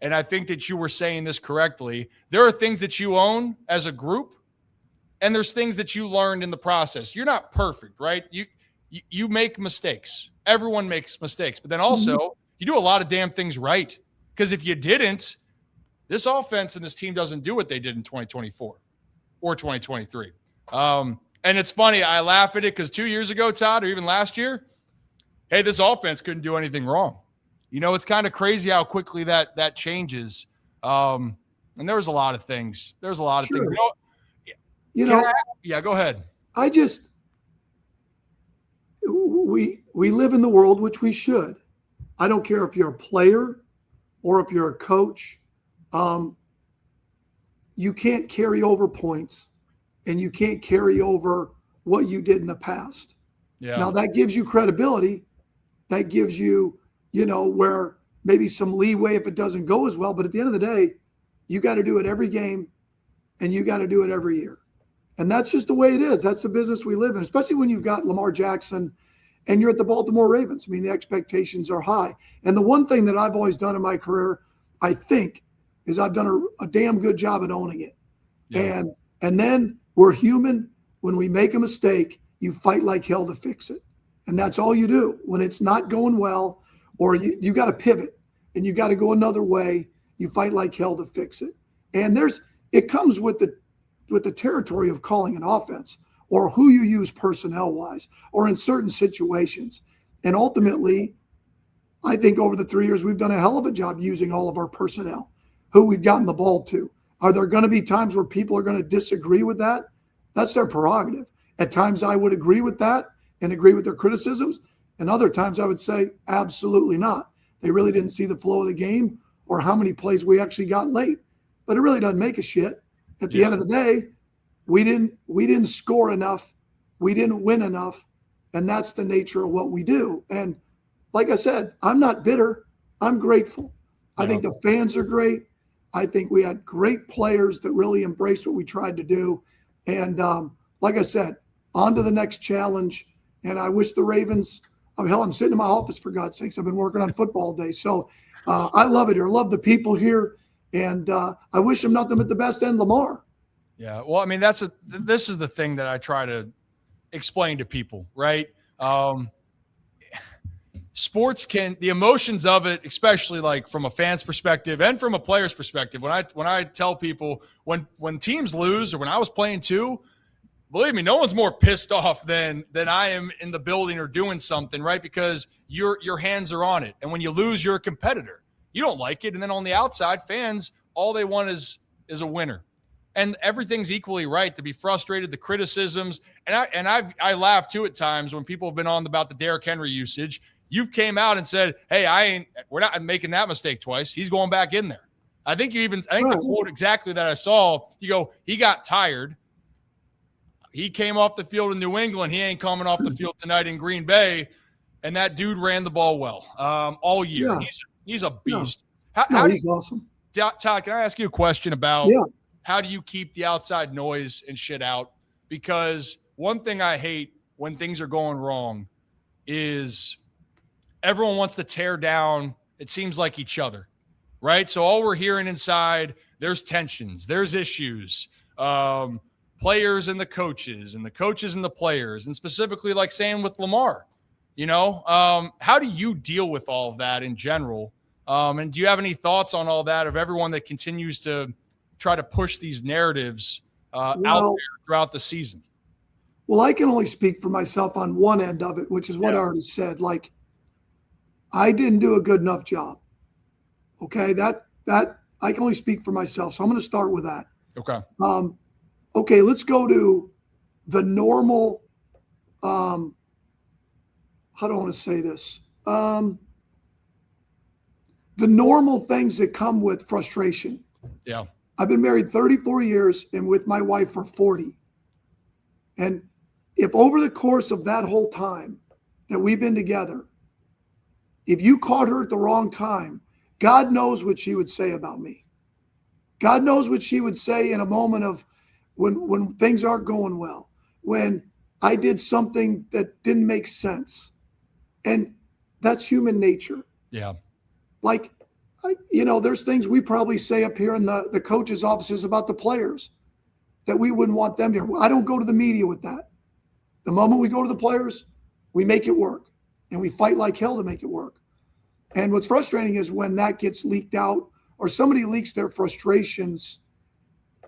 and I think that you were saying this correctly, there are things that you own as a group, and there's things that you learned in the process. You're not perfect, right? You make mistakes. Everyone makes mistakes. But then also, you do a lot of damn things right. Because if you didn't, this offense and this team doesn't do what they did in 2024 or 2023. And it's funny, I laugh at it because 2 years ago, Todd, or even last year, hey, this offense couldn't do anything wrong. You know, it's kind of crazy how quickly that changes. And there was a lot of things. There's a lot of things. Yeah, go ahead. We live in the world, which we should. I don't care if you're a player or if you're a coach. You can't carry over points, and you can't carry over what you did in the past. Yeah. Now that gives you credibility. That gives you, where maybe some leeway if it doesn't go as well. But at the end of the day, you got to do it every game, and you got to do it every year. And that's just the way it is. That's the business we live in, especially when you've got Lamar Jackson and you're at the Baltimore Ravens. I mean, the expectations are high. And the one thing that I've always done in my career, I think, is I've done a damn good job at owning it. Yeah. And then we're human. When we make a mistake, you fight like hell to fix it. And that's all you do. When it's not going well, or you got to pivot and you got to go another way, you fight like hell to fix it. And it comes with the territory of calling an offense, or who you use personnel-wise, or in certain situations. And ultimately, I think over the 3 years, we've done a hell of a job using all of our personnel, who we've gotten the ball to. Are there going to be times where people are going to disagree with that? That's their prerogative. At times, I would agree with that and agree with their criticisms. And other times, I would say, absolutely not. They really didn't see the flow of the game or how many plays we actually got late. But it really doesn't make a shit. At the end of the day, we didn't score enough. We didn't win enough. And that's the nature of what we do. And like I said, I'm not bitter. I'm grateful. I think the fans are great. I think we had great players that really embraced what we tried to do. And like I said, on to the next challenge. And I wish the Ravens, I'm sitting in my office, for God's sakes. I've been working on football all day. So I love it here. I love the people here. And I wish them nothing but the best, and Lamar. Yeah. Well, I mean, this is the thing that I try to explain to people, right? Sports the emotions of it, especially like from a fan's perspective and from a player's perspective. When I tell people when teams lose, or when I was playing too, believe me, no one's more pissed off than I am in the building or doing something, right? Because your hands are on it. And when you lose, you're a competitor. You don't like it. And then on the outside, fans, all they want is a winner. And everything's equally right to be frustrated, the criticisms. And I laugh too at times when people have been on about the Derrick Henry usage. You've came out and said, hey, we're not making that mistake twice. He's going back in there. I think the quote exactly that I saw, you go, he got tired. He came off the field in New England. He ain't coming off the field tonight in Green Bay. And that dude ran the ball well all year. Yeah. He's a beast. Yeah. He's awesome. Todd, can I ask you a question about how do you keep the outside noise and shit out? Because one thing I hate when things are going wrong is everyone wants to tear down, it seems like, each other, right? So all we're hearing inside, there's tensions, there's issues, players and the coaches and the players, and specifically like saying with Lamar, how do you deal with all of that in general? And do you have any thoughts on all that, of everyone that continues to try to push these narratives out there throughout the season? Well, I can only speak for myself on one end of it, which is what I already said. Like, I didn't do a good enough job. Okay, that I can only speak for myself. So I'm going to start with that. Okay. Okay, let's go to the normal. How do I want to say this? The normal things that come with frustration. Yeah. I've been married 34 years and with my wife for 40. And if over the course of that whole time that we've been together, if you caught her at the wrong time, God knows what she would say about me. God knows what she would say in a moment of when things aren't going well, when I did something that didn't make sense. And that's human nature. Yeah. Like, there's things we probably say up here in the coaches' offices about the players that we wouldn't want them to hear. I don't go to the media with that. The moment we go to the players, we make it work. And we fight like hell to make it work. And what's frustrating is when that gets leaked out or somebody leaks their frustrations.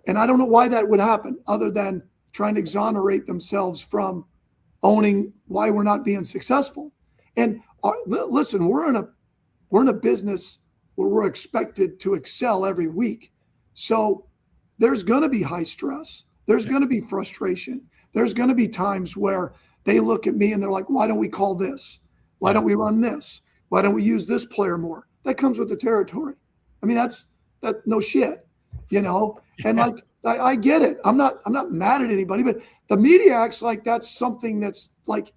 And I don't know why that would happen other than trying to exonerate themselves from owning why we're not being successful. And listen, we're in a business where we're expected to excel every week. So there's going to be high stress. There's going to be frustration. There's going to be times where they look at me and they're like, why don't we call this? Why don't we run this? Why don't we use this player more? That comes with the territory. I mean, that's no shit, and like, I get it. I'm not mad at anybody, but the media acts like that's something that's like,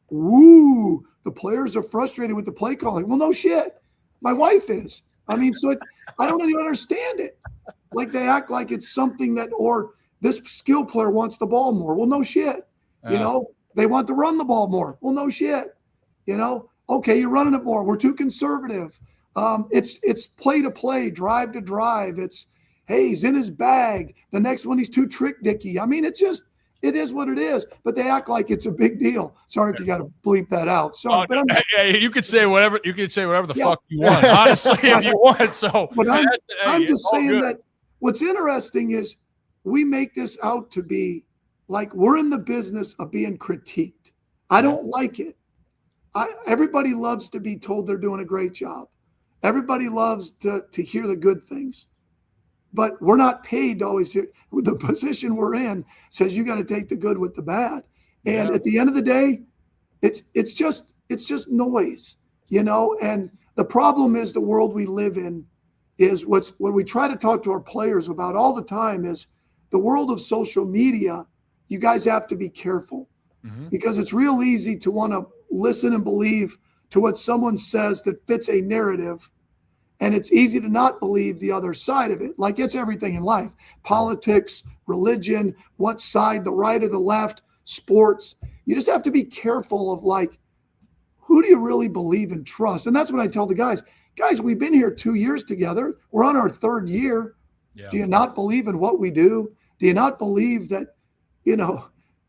woo, the players are frustrated with the play calling. Well, no shit. My wife is. I mean, so I don't even understand it. Like they act like it's something that, or this skill player wants the ball more. Well, no shit. They want to run the ball more. Well, no shit. Okay, you're running it more. We're too conservative. It's play to play, drive to drive. It's, hey, he's in his bag. The next one, he's too trick dicky. I mean, it is what it is. But they act like it's a big deal. Sorry if you got to bleep that out. So, you could say whatever. You could say whatever the fuck you want, honestly, if you want. So, but I'm just saying that what's interesting is we make this out to be like we're in the business of being critiqued. I don't like it. Everybody loves to be told they're doing a great job. Everybody loves to hear the good things. But we're not paid to always hear. The position we're in says you got to take the good with the bad. And at the end of the day, it's just noise, and the problem is the world we live in is what we try to talk to our players about all the time is the world of social media. You guys have to be careful because it's real easy to want to listen and believe to what someone says that fits a narrative. And it's easy to not believe the other side of it. Like it's everything in life, politics, religion, what side, the right or the left, sports. You just have to be careful of like, who do you really believe and trust? And that's what I tell the guys. Guys, we've been here 2 years together. We're on our third year. Yeah. Do you not believe in what we do? Do you not believe that,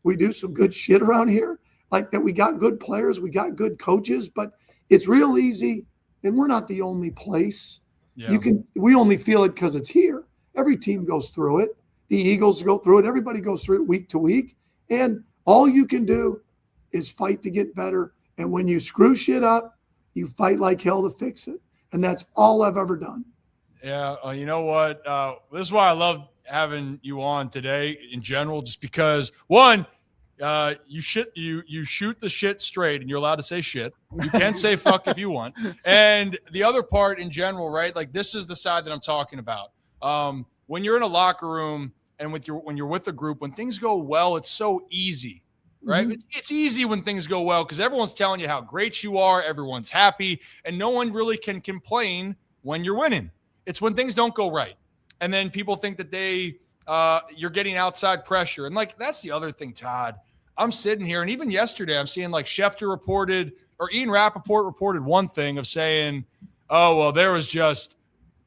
we do some good shit around here? Like that we got good players, we got good coaches, but it's real easy. And we're not the only place. Yeah. We only feel it because it's here. Every team goes through it. The Eagles go through it. Everybody goes through it week to week. And all you can do is fight to get better. And when you screw shit up, you fight like hell to fix it. And that's all I've ever done. Yeah. You know what? This is why I love having you on today in general, just because one, you shoot the shit straight and you're allowed to say shit. You can say fuck if you want. And the other part in general, right? Like this is the side that I'm talking about. When you're in a locker room and when you're with a group, when things go well, it's so easy, right? Mm-hmm. It's easy when things go well because everyone's telling you how great you are. Everyone's happy and no one really can complain when you're winning. It's when things don't go right. And then people think that you're getting outside pressure. And like, that's the other thing, Todd. I'm sitting here, and even yesterday, I'm seeing like Schefter reported, or Ian Rappaport reported one thing of saying, oh, well, there was just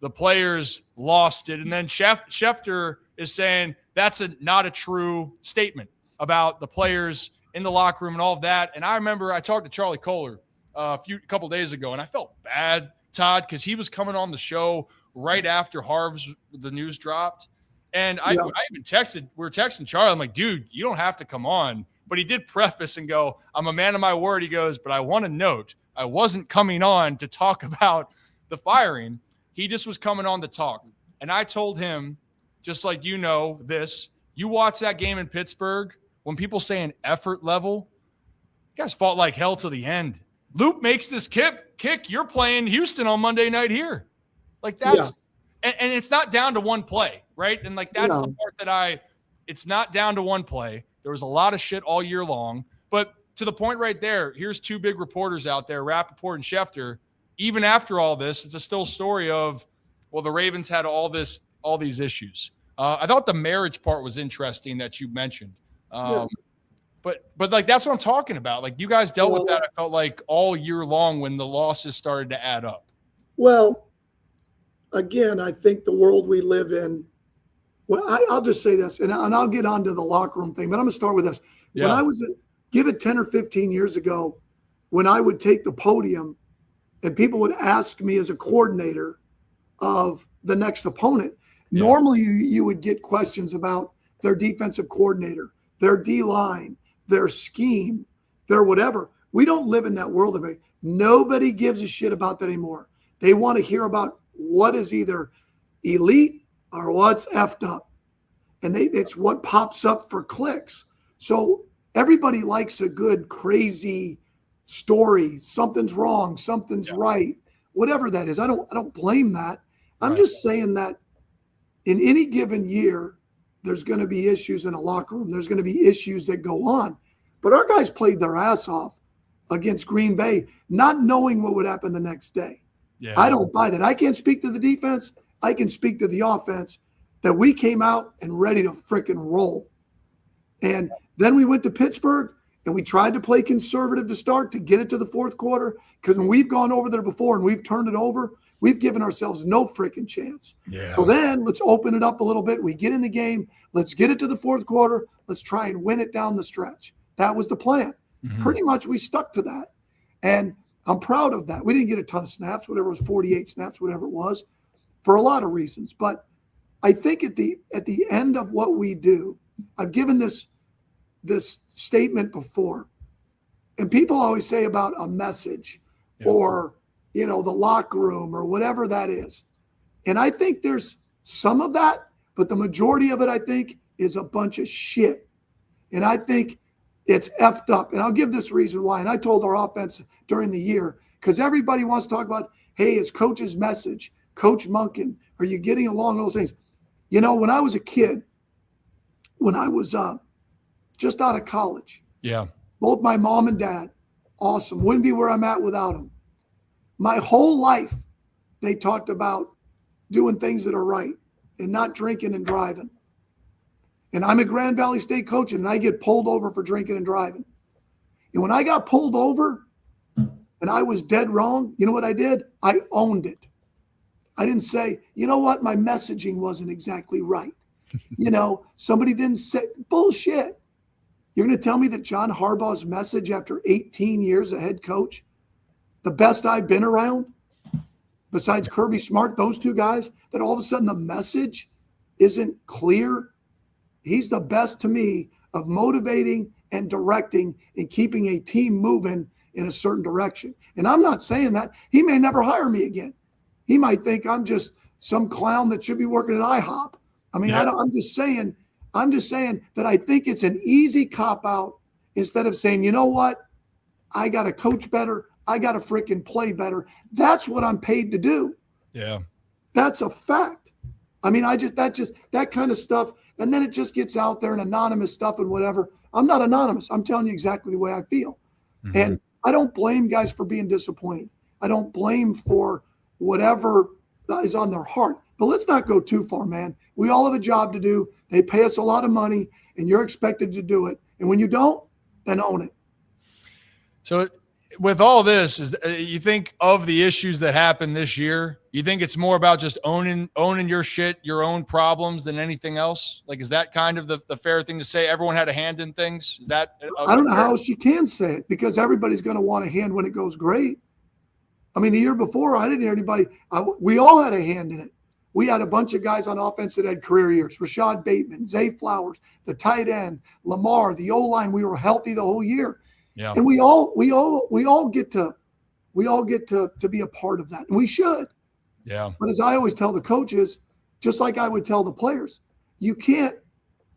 the players lost it. And then Schefter is saying that's not a true statement about the players in the locker room and all of that. And I remember I talked to Charlie Kohler a couple days ago, and I felt bad, Todd, because he was coming on the show right after the news dropped. And I even we were texting Charlie. I'm like, dude, you don't have to come on. But he did preface and go, I'm a man of my word. He goes, but I want to note, I wasn't coming on to talk about the firing. He just was coming on to talk. And I told him, just like you watch that game in Pittsburgh, when people say an effort level, you guys fought like hell to the end. Luke makes this kick. You're playing Houston on Monday night here. Like that's and it's not down to one play, right? And like that's the part it's not down to one play. There was a lot of shit all year long. But to the point right there, here's two big reporters out there, Rappaport and Schefter. Even after all this, it's a still story of, well, the Ravens had all this all these issues. I thought the marriage part was interesting that you mentioned. But like, that's what I'm talking about. Like, you guys dealt with that, I felt like, all year long when the losses started to add up. Well, again, I think the world we live in, well, I'll just say this, and I'll get on to the locker room thing, but I'm going to start with this. Yeah. When I was, give it 10 or 15 years ago, when I would take the podium and people would ask me as a coordinator of the next opponent, normally you would get questions about their defensive coordinator, their D-line, their scheme, their whatever. We don't live in that world anymore. Nobody gives a shit about that anymore. They want to hear about what is either elite or what's effed up. And it's what pops up for clicks. So everybody likes a good, crazy story. Something's wrong, something's right, whatever that is. I don't blame that. I'm just saying that in any given year, there's going to be issues in a locker room. There's going to be issues that go on. But our guys played their ass off against Green Bay, not knowing what would happen the next day. Yeah. I don't buy that. I can't speak to the defense. I can speak to the offense, that we came out and ready to frickin' roll. And then we went to Pittsburgh and we tried to play conservative to start to get it to the fourth quarter, because when we've gone over there before and we've turned it over, we've given ourselves no freaking chance. Yeah. So then let's open it up a little bit. We get in the game. Let's get it to the fourth quarter. Let's try and win it down the stretch. That was the plan. Mm-hmm. Pretty much we stuck to that. And I'm proud of that. We didn't get a ton of snaps, whatever it was, 48 snaps, whatever it was, for a lot of reasons. But I think at the end of what we do, I've given this statement before, and people always say about a message or, the locker room or whatever that is. And I think there's some of that, but the majority of it, I think, is a bunch of shit. And I think it's effed up. And I'll give this reason why. And I told our offense during the year, because everybody wants to talk about, hey, is coach's message, Coach Monken, are you getting along, those things? When I was a kid, when I was just out of college, both my mom and dad, awesome. Wouldn't be where I'm at without them. My whole life, they talked about doing things that are right and not drinking and driving. And I'm a Grand Valley State coach, and I get pulled over for drinking and driving. And when I got pulled over and I was dead wrong, you know what I did? I owned it. I didn't say, you know what, my messaging wasn't exactly right. Somebody didn't say, bullshit. You're going to tell me that John Harbaugh's message after 18 years as head coach, the best I've been around, besides Kirby Smart, those two guys, that all of a sudden the message isn't clear? He's the best to me of motivating and directing and keeping a team moving in a certain direction. And I'm not saying that. He may never hire me again. He might think I'm just some clown that should be working at IHOP. I mean, I'm just saying that I think it's an easy cop-out instead of saying, you know what, I got to coach better. I got to freaking play better. That's what I'm paid to do. Yeah. That's a fact. I mean, that kind of stuff. And then it just gets out there and anonymous stuff and whatever. I'm not anonymous. I'm telling you exactly the way I feel. Mm-hmm. And I don't blame guys for being disappointed. I don't blame for whatever is on their heart. But let's not go too far, man. We all have a job to do. They pay us a lot of money, and you're expected to do it. And when you don't, then own it. So with all this, you think of the issues that happened this year, you think it's more about just owning your shit, your own problems than anything else? Like, is that kind of the fair thing to say? Everyone had a hand in things? Is that? I don't know how else you can say it, because everybody's going to want a hand when it goes great. I mean, the year before, I didn't hear anybody. We all had a hand in it. We had a bunch of guys on offense that had career years. Rashad Bateman, Zay Flowers, the tight end, Lamar, the O-line. We were healthy the whole year. Yeah. And we all get to be a part of that. And we should. Yeah. But as I always tell the coaches, just like I would tell the players, you can't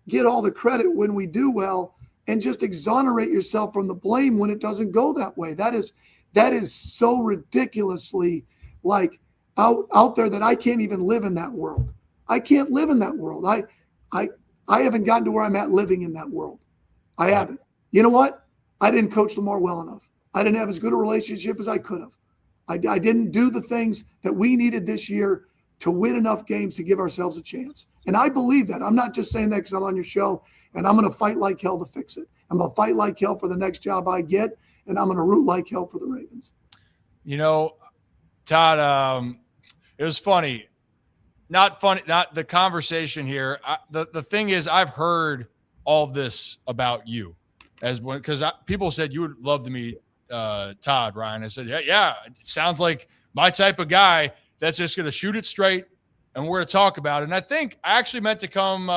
get all the credit when we do well and just exonerate yourself from the blame when it doesn't go that way. That is so ridiculously like out there that I can't even live in that world. I can't live in that world. I haven't gotten to where I'm at living in that world. I haven't. You know what? I didn't coach Lamar well enough. I didn't have as good a relationship as I could have. I didn't do the things that we needed this year to win enough games to give ourselves a chance. And I believe that. I'm not just saying that because I'm on your show, and I'm going to fight like hell to fix it. I'm going to fight like hell for the next job I get, and I'm going to root like hell for the Ravens. You know, Todd, it was funny. Not funny, not the conversation here. The thing is, I've heard all of this about you because people said you would love to meet Todd, Ryan. I said, yeah, it sounds like my type of guy that's just going to shoot it straight and we're going to talk about it. And I think I actually meant to come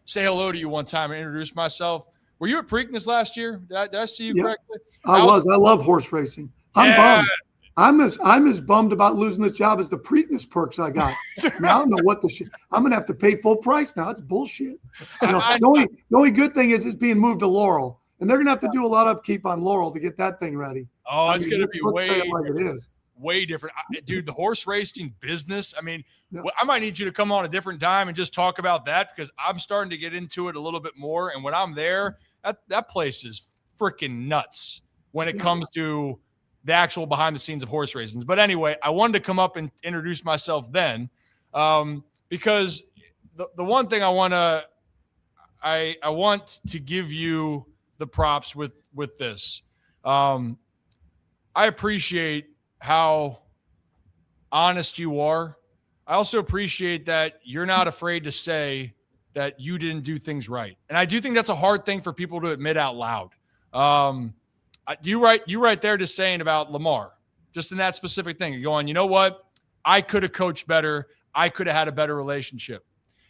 say hello to you one time and introduce myself. Were you at Preakness last year? Did I see you correctly? I was. I love horse racing. I'm bummed. I'm as bummed about losing this job as the Preakness perks I got. Now I don't know what the shit. I'm gonna have to pay full price now. It's bullshit. The only good thing is it's being moved to Laurel, and they're gonna have to do a lot of upkeep on Laurel to get that thing ready. Oh, it's gonna be way different, dude. The horse racing business. I mean, I might need you to come on a different time and just talk about that because I'm starting to get into it a little bit more. And when I'm there, that place is freaking nuts when it comes to the actual behind the scenes of horse racing. But anyway, I wanted to come up and introduce myself then because the one thing I want to give you the props with this. I appreciate how honest you are. I also appreciate that you're not afraid to say that you didn't do things right. And I do think that's a hard thing for people to admit out loud. You right there just saying about Lamar, just in that specific thing. You're going, you know what? I could have coached better. I could have had a better relationship.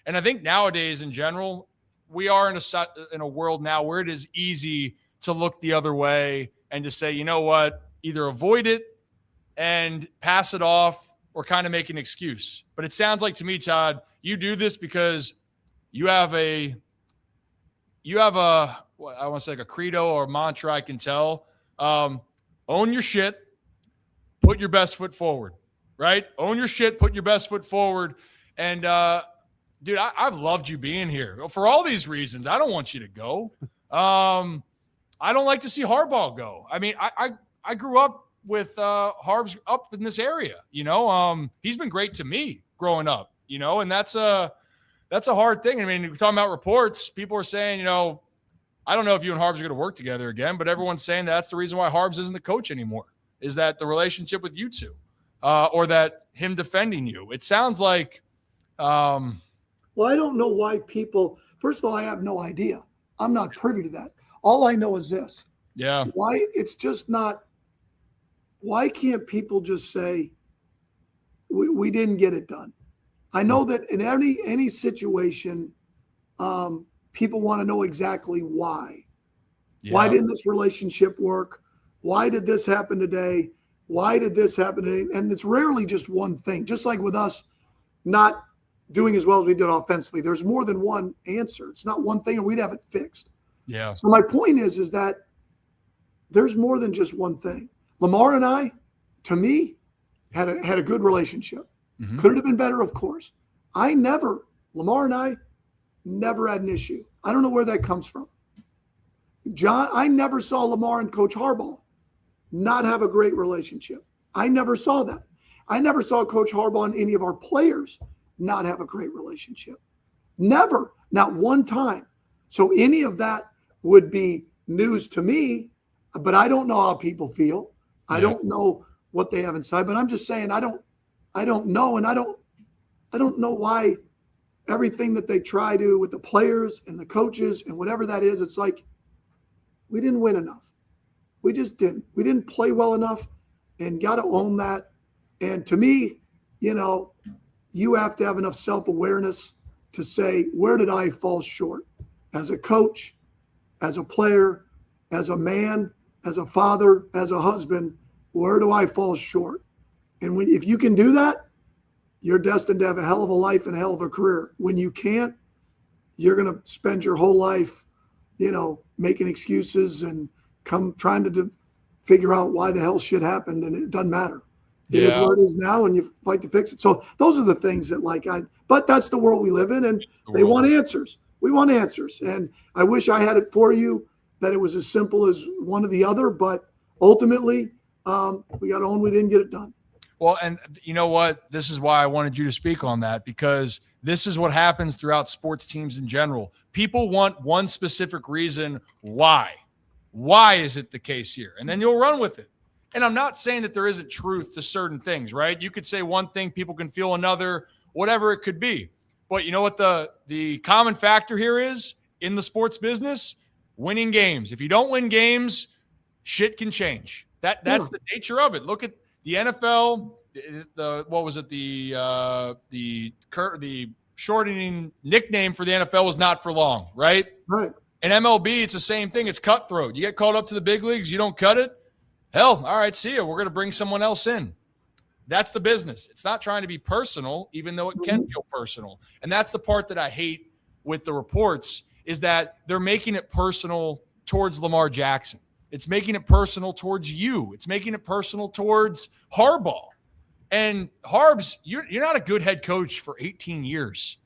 And I think nowadays in general, we are in a world now where it is easy to look the other way and to say, you know what? Either avoid it and pass it off or kind of make an excuse. But it sounds like to me, Todd, you do this because you have a I want to say like a credo or a mantra I can tell. Own your shit, put your best foot forward, right? Own your shit, put your best foot forward. And, dude, I've loved you being here. For all these reasons, I don't want you to go. I don't like to see Harbaugh go. I mean, I grew up with Harbs up in this area, you know. He's been great to me growing up, you know, and that's a hard thing. I mean, we're talking about reports. People are saying, you know, I don't know if you and Harbs are going to work together again, but everyone's saying that's the reason why Harbs isn't the coach anymore, is that the relationship with you two or that him defending you. It sounds like well, I don't know why people – first of all, I have no idea. I'm not privy to that. All I know is this. Yeah. Why it's just not – why can't people just say we didn't get it done? I know that in any situation people want to know exactly why. Yeah. Why didn't this relationship work? Why did this happen today? Why did this happen today? And it's rarely just one thing. Just like with us not doing as well as we did offensively, there's more than one answer. It's not one thing, or we'd have it fixed. Yeah. So my point is that there's more than just one thing. Lamar and I, to me, had a good relationship. Mm-hmm. Could it have been better? Of course. Lamar and I never had an issue. I don't know where that comes from. John, I never saw Lamar and Coach Harbaugh not have a great relationship. I never saw that. I never saw Coach Harbaugh and any of our players not have a great relationship. Never. Not one time. So any of that would be news to me, but I don't know how people feel. I don't know what they have inside, but I'm just saying I don't know, and I don't know why everything that they try to with the players and the coaches and whatever that is, it's like we didn't win enough. We just didn't. We didn't play well enough, and got to own that. And to me, you know, you have to have enough self-awareness to say, where did I fall short as a coach, as a player, as a man, as a father, as a husband? Where do I fall short? And if you can do that, you're destined to have a hell of a life and a hell of a career. When you can't, you're going to spend your whole life, you know, making excuses and trying to figure out why the hell shit happened, and it doesn't matter. It is what it is now, and you fight to fix it. So those are the things that but that's the world we live in, and they want answers. We want answers. And I wish I had it for you, that it was as simple as one or the other, but ultimately we got to own we didn't get it done. Well, and you know what? This is why I wanted you to speak on that, because this is what happens throughout sports teams in general. People want one specific reason why. Why is it the case here? And then you'll run with it. And I'm not saying that there isn't truth to certain things, right? You could say one thing, people can feel another, whatever it could be. But you know what the common factor here is in the sports business? Winning games. If you don't win games, shit can change. That's the nature of it. Look at the NFL. The shortening nickname for the NFL was not for long, right? Right. In MLB, it's the same thing. It's cutthroat. You get called up to the big leagues, you don't cut it. Hell, all right, see ya. We're going to bring someone else in. That's the business. It's not trying to be personal, even though it can feel personal. And that's the part that I hate with the reports, is that they're making it personal towards Lamar Jackson. It's making it personal towards you. It's making it personal towards Harbaugh. And Harbs, you're not a good head coach for 18 years.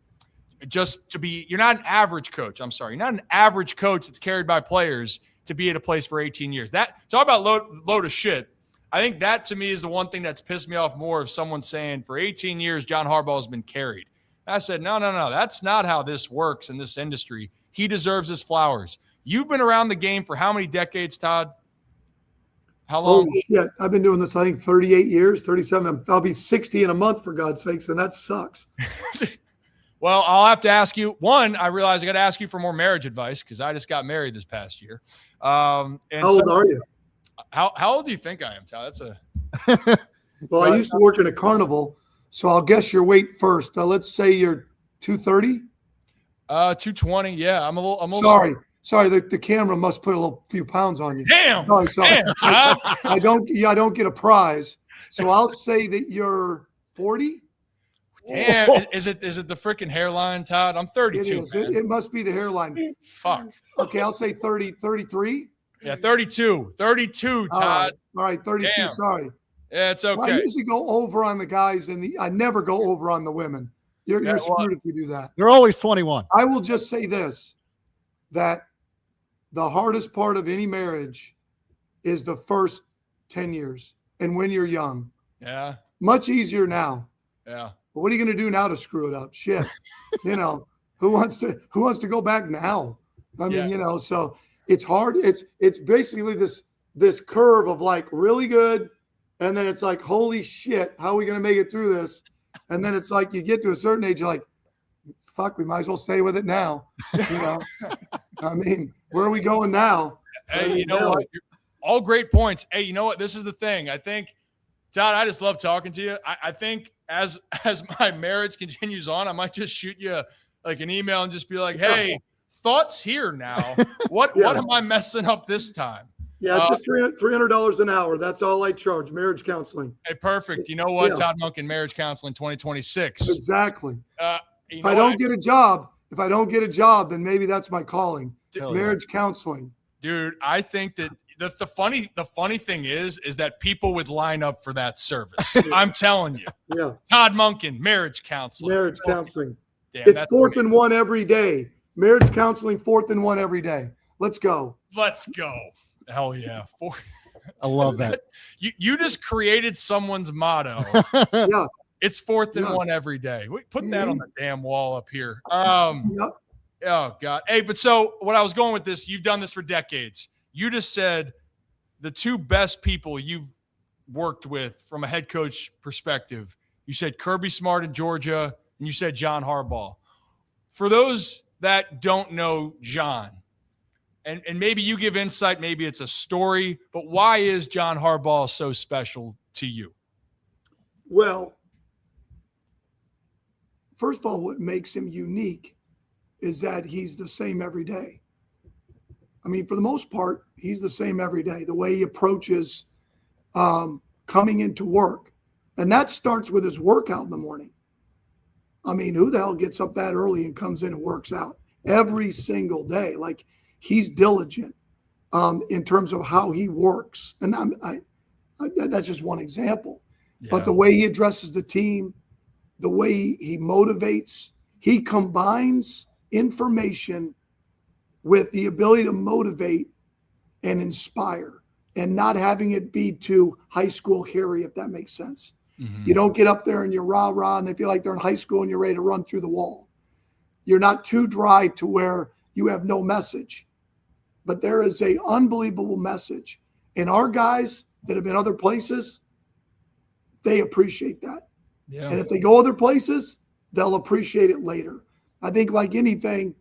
You're not an average coach. I'm sorry. You're not an average coach that's carried by players to be at a place for 18 years. Talk about load of shit. I think that to me is the one thing that's pissed me off more, of someone saying for 18 years, John Harbaugh has been carried. I said, no. That's not how this works in this industry. He deserves his flowers. You've been around the game for how many decades, Todd? How long? Holy shit. I've been doing this, I think, 38 years, 37. I'll be 60 in a month, for God's sakes, and that sucks. Well, I'll have to ask you. One, I realize I got to ask you for more marriage advice, because I just got married this past year. How old are you? How old do you think I am, Todd? Well, I used to work in a carnival, so I'll guess your weight first. Let's say you're 230. 220. Yeah, I'm a little. Sorry. The camera must put a few pounds on you. Damn. Sorry. Damn, Todd. I don't get a prize, so I'll say that you're 40. Damn. Is it the freaking hairline, Todd? I'm 32. It is. It must be the hairline. Fuck. Okay, I'll say 30, 33. Yeah, 32. 32, Todd. All right, 32. Damn. Sorry. Yeah, it's okay. Well, I usually go over on the guys, and I never go over on the women. You're screwed if you do that. They're always 21. I will just say this, that the hardest part of any marriage is the first 10 years and when you're young. Yeah. Much easier now. Yeah. But what are you going to do now to screw it up? Shit. Who wants to go back now? I mean, so it's hard. It's basically this curve of like really good, and then it's like, holy shit, how are we going to make it through this? And then it's like you get to a certain age, you're like, fuck, we might as well stay with it now. I mean, where are we going now? Hey, you know what? All great points. Hey, you know what? This is the thing. I think, Todd, I just love talking to you. I think as my marriage continues on, I might just shoot you like an email and just be like, hey, thoughts here now. What am I messing up this time? Yeah, it's just $300 an hour. That's all I charge, marriage counseling. Hey, perfect. You know what? Yeah. Todd Monken, marriage counseling 2026. Exactly. If I don't get a job, then maybe that's my calling. Marriage counseling. Dude, I think that the funny thing is that people would line up for that service. I'm telling you. Yeah. Todd Monken, marriage counseling. Marriage counseling. Damn, it's 4th and 1 every day. Marriage counseling, 4th and 1 every day. Let's go. Let's go. Hell yeah. I love that. You just created someone's motto. Yeah. It's 4th and 1 every day. We put that on the damn wall up here. Oh God. Hey, but so what I was going with this, you've done this for decades. You just said the two best people you've worked with from a head coach perspective. You said Kirby Smart in Georgia, and you said John Harbaugh. For those that don't know John, and maybe you give insight, maybe it's a story, but why is John Harbaugh so special to you? Well, first of all, what makes him unique is that he's the same every day. I mean, for the most part, he's the same every day, the way he approaches coming into work. And that starts with his workout in the morning. I mean, who the hell gets up that early and comes in and works out every single day? Like, he's diligent in terms of how he works. And that's just one example. Yeah. But the way he addresses the team, the way he motivates, he combines information with the ability to motivate and inspire, and not having it be too high school Harry, if that makes sense. You don't get up there and you're rah-rah and they feel like they're in high school and you're ready to run through the wall. You're not too dry to where you have no message. But there is a unbelievable message. And our guys that have been other places, they appreciate that. Yeah. And if they go other places, they'll appreciate it later. I think like anything,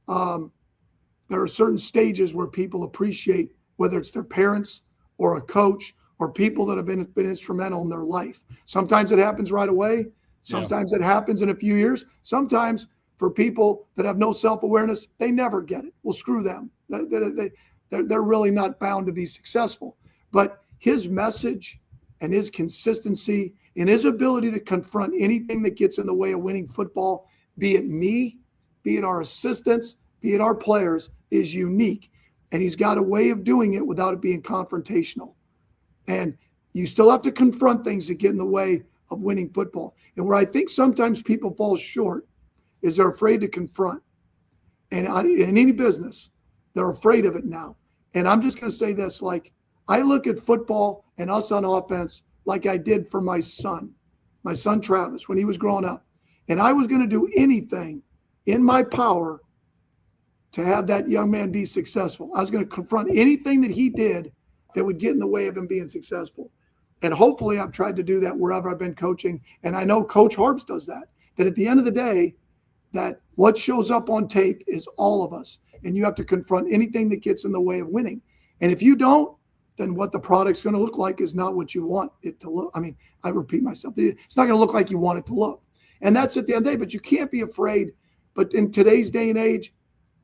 there are certain stages where people appreciate, whether it's their parents or a coach or people that have been instrumental in their life. Sometimes it happens right away. Sometimes it happens in a few years. Sometimes for people that have no self-awareness, they never get it. Well, screw them. They're really not bound to be successful. But his message and his consistency and his ability to confront anything that gets in the way of winning football, be it me, be it our assistants, be it our players, is unique. And he's got a way of doing it without it being confrontational. And you still have to confront things that get in the way of winning football. And where I think sometimes people fall short is they're afraid to confront. And in any business, they're afraid of it now. And I'm just going to say this, like, I look at football and us on offense like I did for my son Travis, when he was growing up. And I was going to do anything in my power to have that young man be successful. I was going to confront anything that he did that would get in the way of him being successful. And hopefully I've tried to do that wherever I've been coaching. And I know Coach Harbs does that at the end of the day, that what shows up on tape is all of us. And you have to confront anything that gets in the way of winning. And if you don't, then what the product's going to look like is not what you want it to look. I mean, I repeat myself. It's not going to look like you want it to look. And that's at the end of the day, but you can't be afraid. But in today's day and age,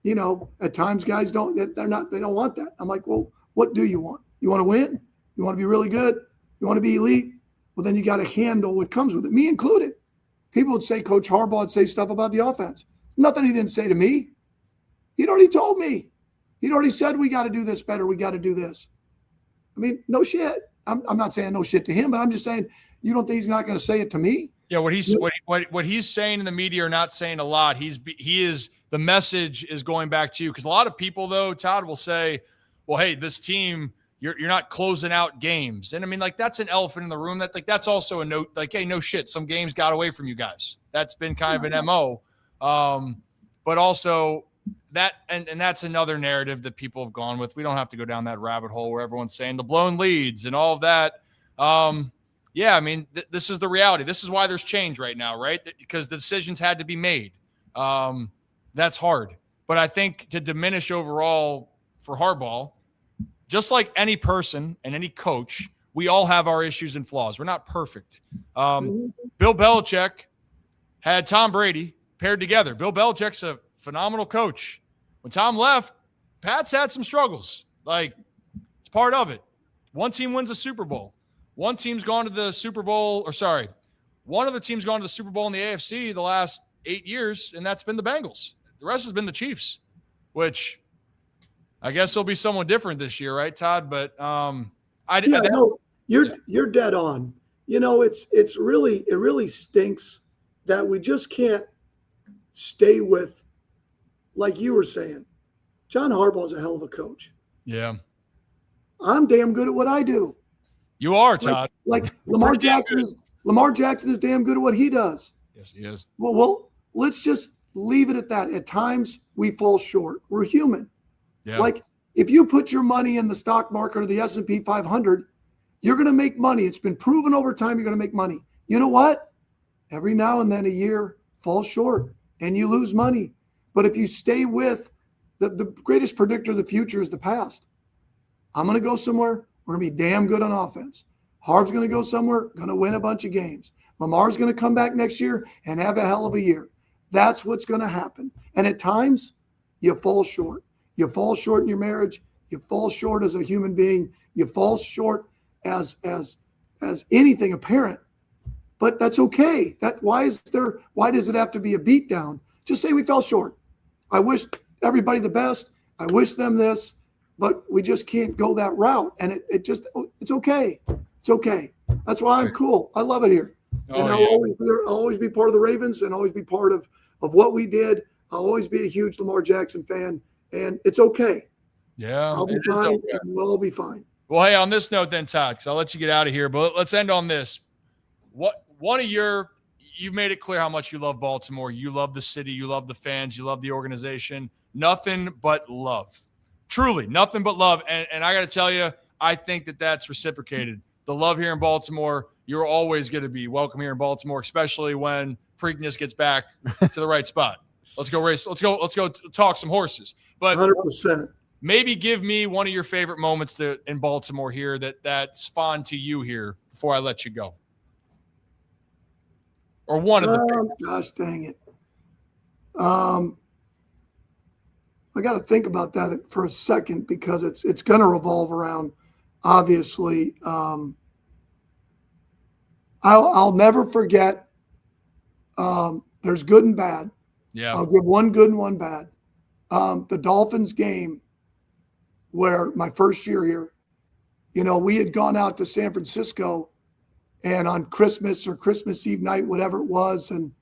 you know, at times guys they don't want that. I'm like, well, what do you want? You want to win? You want to be really good? You want to be elite? Well, then you got to handle what comes with it, me included. People would say Coach Harbaugh would say stuff about the offense. Nothing he didn't say to me. He'd already told me. He'd already said, we got to do this better. We got to do this. I mean, no shit. I'm not saying no shit to him, but I'm just saying, you don't think he's not going to say it to me? Yeah, what he's saying in the media or not saying a lot. The message is going back to you, because a lot of people though, Todd, will say, well, hey, this team, you're not closing out games. And I mean, like, that's an elephant in the room. That's also a note, like, hey, no shit, some games got away from you guys. That's been kind of an MO. But also that, and that's another narrative that people have gone with. We don't have to go down that rabbit hole where everyone's saying the blown leads and all of that. Yeah, I mean, this is the reality. This is why there's change right now, right? Because the decisions had to be made. That's hard. But I think to diminish overall for Harbaugh, just like any person and any coach, we all have our issues and flaws. We're not perfect. Bill Belichick had Tom Brady paired together. Bill Belichick's a phenomenal coach. When Tom left, Pat's had some struggles. Like, it's part of it. One team wins a Super Bowl. One team's gone to the Super Bowl, one of the teams gone to the Super Bowl in the AFC the last 8 years, and that's been the Bengals. The rest has been the Chiefs, which I guess will be somewhat different this year, right, Todd? But you're dead on. You know, it really stinks that we just can't stay with, like you were saying, John Harbaugh's a hell of a coach. Yeah. I'm damn good at what I do. You are, Todd. Like Lamar Jackson is damn good at what he does. Yes, he is. Well, let's just leave it at that. At times we fall short. We're human. Yeah. Like, if you put your money in the stock market or the S&P 500, you're going to make money. It's been proven over time you're going to make money. You know what? Every now and then a year falls short and you lose money. But if you stay with the greatest predictor of the future is the past. I'm going to go somewhere. We're going to be damn good on offense. Harb's going to go somewhere, going to win a bunch of games. Lamar's going to come back next year and have a hell of a year. That's what's going to happen. And at times, you fall short. You fall short in your marriage. You fall short as a human being. You fall short as anything, a parent. But that's okay. Why does it have to be a beatdown? Just say we fell short. I wish everybody the best. I wish them this. But we just can't go that route. And it's okay. It's okay. That's why I'm cool. I love it here. And I'll always be part of the Ravens and always be part of what we did. I'll always be a huge Lamar Jackson fan. And it's okay. Yeah. I'll be fine. Okay. And we'll all be fine. Well, hey, on this note then, Todd, because I'll let you get out of here, but let's end on this. you've made it clear how much you love Baltimore. You love the city. You love the fans. You love the organization. Nothing but love. Truly, nothing but love. And I got to tell you, I think that that's reciprocated. The love here in Baltimore, you're always going to be welcome here in Baltimore, especially when Preakness gets back to the right spot. Let's go race. Let's go talk some horses. But 100%. Maybe give me one of your favorite moments in Baltimore here that's fond to you here before I let you go. Or one of the gosh dang it. I got to think about that for a second because it's going to revolve around, obviously. I'll never forget. There's good and bad. Yeah. I'll give one good and one bad. The Dolphins game where my first year here, we had gone out to San Francisco and on Christmas or Christmas Eve night, whatever it was. And,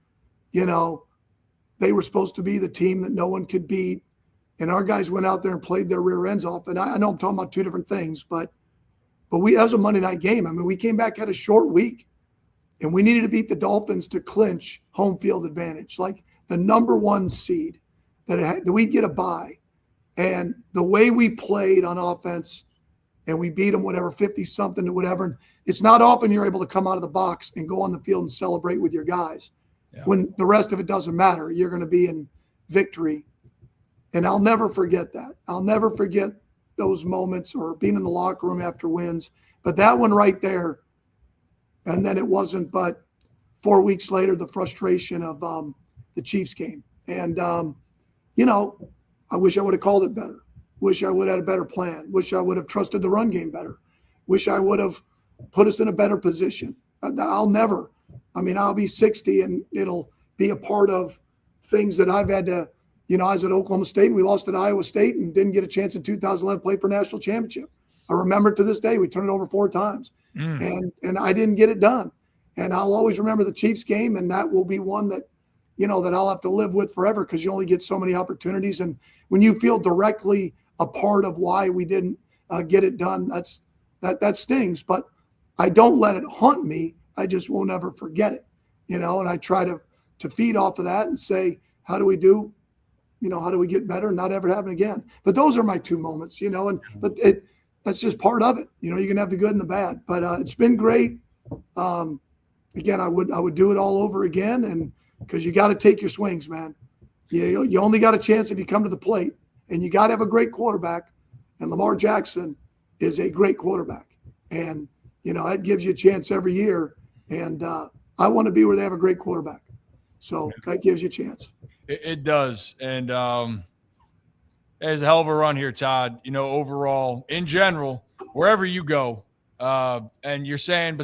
they were supposed to be the team that no one could beat. And our guys went out there and played their rear ends off. And I know I'm talking about two different things, but that was a Monday night game. I mean, we came back, had a short week, and we needed to beat the Dolphins to clinch home field advantage, like the number one seed that we'd get a bye. And the way we played on offense and we beat them, whatever, 50-something to whatever. And it's not often you're able to come out of the box and go on the field and celebrate with your guys. Yeah. When the rest of it doesn't matter, you're going to be in victory. And I'll never forget that. I'll never forget those moments or being in the locker room after wins. But that one right there, and then it wasn't but 4 weeks later, the frustration of the Chiefs game. And, I wish I would have called it better. Wish I would have had a better plan. Wish I would have trusted the run game better. Wish I would have put us in a better position. I'll be 60 and it'll be a part of things that I've had to, I was at Oklahoma State and we lost at Iowa State and didn't get a chance in 2011 to play for national championship. I remember to this day, we turned it over 4 times and I didn't get it done. And I'll always remember the Chiefs game. And that will be one that, that I'll have to live with forever because you only get so many opportunities. And when you feel directly a part of why we didn't get it done, that stings. But I don't let it haunt me. I just won't ever forget it, and I try to feed off of that and say, how do we do? How do we get better and not ever happen again? But those are my 2 moments, but that's just part of it. You can have the good and the bad, but it's been great. Again, I would do it all over again. And because you got to take your swings, man. You only got a chance if you come to the plate, and you got to have a great quarterback. And Lamar Jackson is a great quarterback. And, that gives you a chance every year. And I want to be where they have a great quarterback. So that gives you a chance. It does. And it's a hell of a run here, Todd. Overall, in general, wherever you go, and you're saying,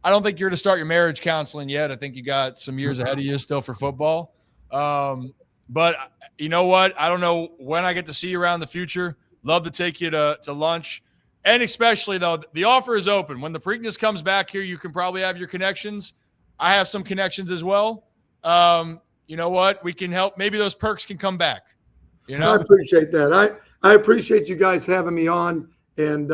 I don't think you're to start your marriage counseling yet. I think you got some years ahead of you still for football. But you know what? I don't know when I get to see you around the future. Love to take you to lunch. And especially, though, the offer is open. When the Preakness comes back here, you can probably have your connections. I have some connections as well. You know what? We can help. Maybe those perks can come back. I appreciate that. I appreciate you guys having me on, and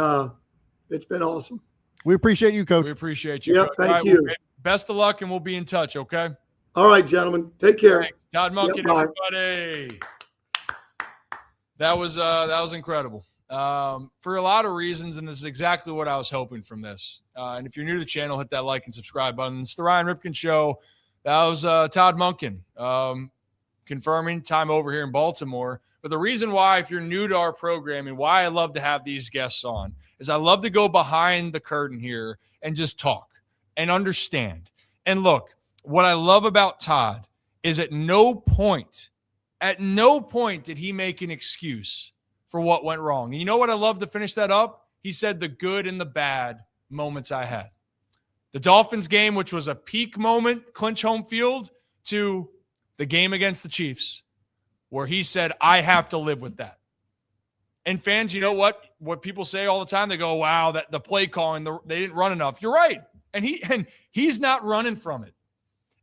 it's been awesome. We appreciate you, Coach. We appreciate you. Yep, thank you. Best of luck, and we'll be in touch, okay? All right, gentlemen. Take care. Thanks. Todd Monken, everybody. That was incredible. For a lot of reasons, and this is exactly what I was hoping from this. And if you're new to the channel, hit that like and subscribe button. It's the Ryan Ripken Show. That was Todd Monken confirming time over here in Baltimore. But the reason why, if you're new to our program and why I love to have these guests on, is I love to go behind the curtain here and just talk and understand. And look, what I love about Todd is at no point did he make an excuse for what went wrong. And you know what I love to finish that up? He said the good and the bad moments I had. The Dolphins game, which was a peak moment, clinch home field, to the game against the Chiefs, where he said, I have to live with that. And fans, you know what people say all the time? They go, wow, that the play calling, they didn't run enough. You're right. And he's not running from it.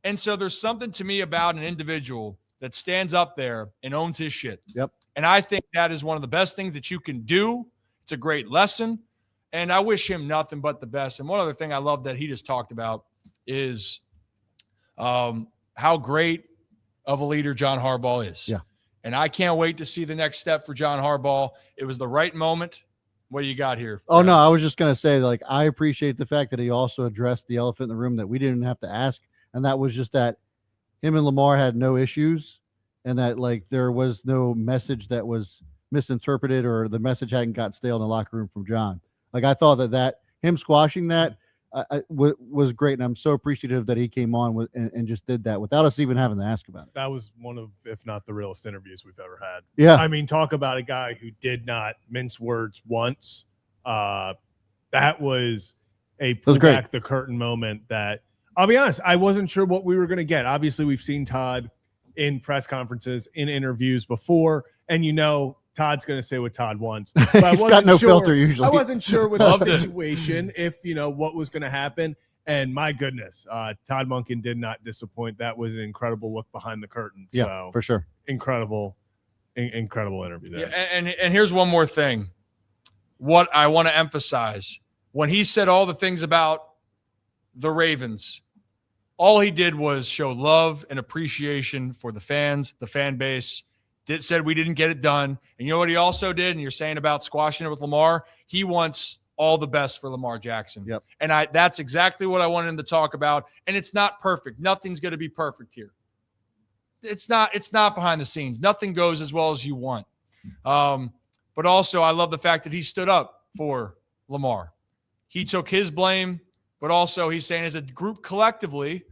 And so there's something to me about an individual that stands up there and owns his shit. Yep. And I think that is one of the best things that you can do. It's a great lesson. And I wish him nothing but the best. And one other thing I love that he just talked about is how great of a leader John Harbaugh is. Yeah. And I can't wait to see the next step for John Harbaugh. It was the right moment. What do you got here? Oh, no, I was just going to say, like, I appreciate the fact that he also addressed the elephant in the room that we didn't have to ask. And that was just that him and Lamar had no issues and that, like, there was no message that was misinterpreted or the message hadn't got stale in the locker room from John. Like, I thought that him squashing that was great. And I'm so appreciative that he came on with and just did that without us even having to ask about it. That was one of, if not the realest interviews we've ever had. Yeah. I mean, talk about a guy who did not mince words once. That was a pull back the curtain moment that, I'll be honest, I wasn't sure what we were going to get. Obviously, we've seen Todd in press conferences, in interviews before, and Todd's going to say what Todd wants. But He's got no filter usually. I wasn't sure with the situation if, what was going to happen. And my goodness, Todd Monken did not disappoint. That was an incredible look behind the curtain. Yeah, so for sure. Incredible interview there. Yeah, and here's one more thing. What I want to emphasize, when he said all the things about the Ravens, all he did was show love and appreciation for the fans, the fan base. Said we didn't get it done. And you know what he also did? And you're saying about squashing it with Lamar, he wants all the best for Lamar Jackson. Yep. And that's exactly what I wanted him to talk about. And it's not perfect. Nothing's going to be perfect here. It's not behind the scenes. Nothing goes as well as you want. But also I love the fact that he stood up for Lamar. He took his blame, but also he's saying as a group collectively,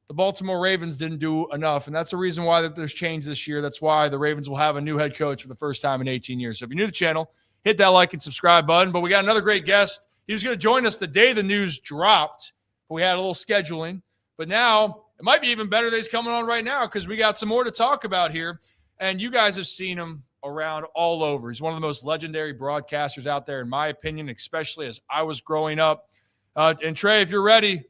the Baltimore Ravens didn't do enough, and that's the reason why there's change this year. That's why the Ravens will have a new head coach for the first time in 18 years. So if you're new to the channel, hit that like and subscribe button. But we got another great guest. He was going to join us the day the news dropped. We had a little scheduling. But now it might be even better that he's coming on right now because we got some more to talk about here. And you guys have seen him around all over. He's one of the most legendary broadcasters out there, in my opinion, especially as I was growing up. And Trey, if you're ready,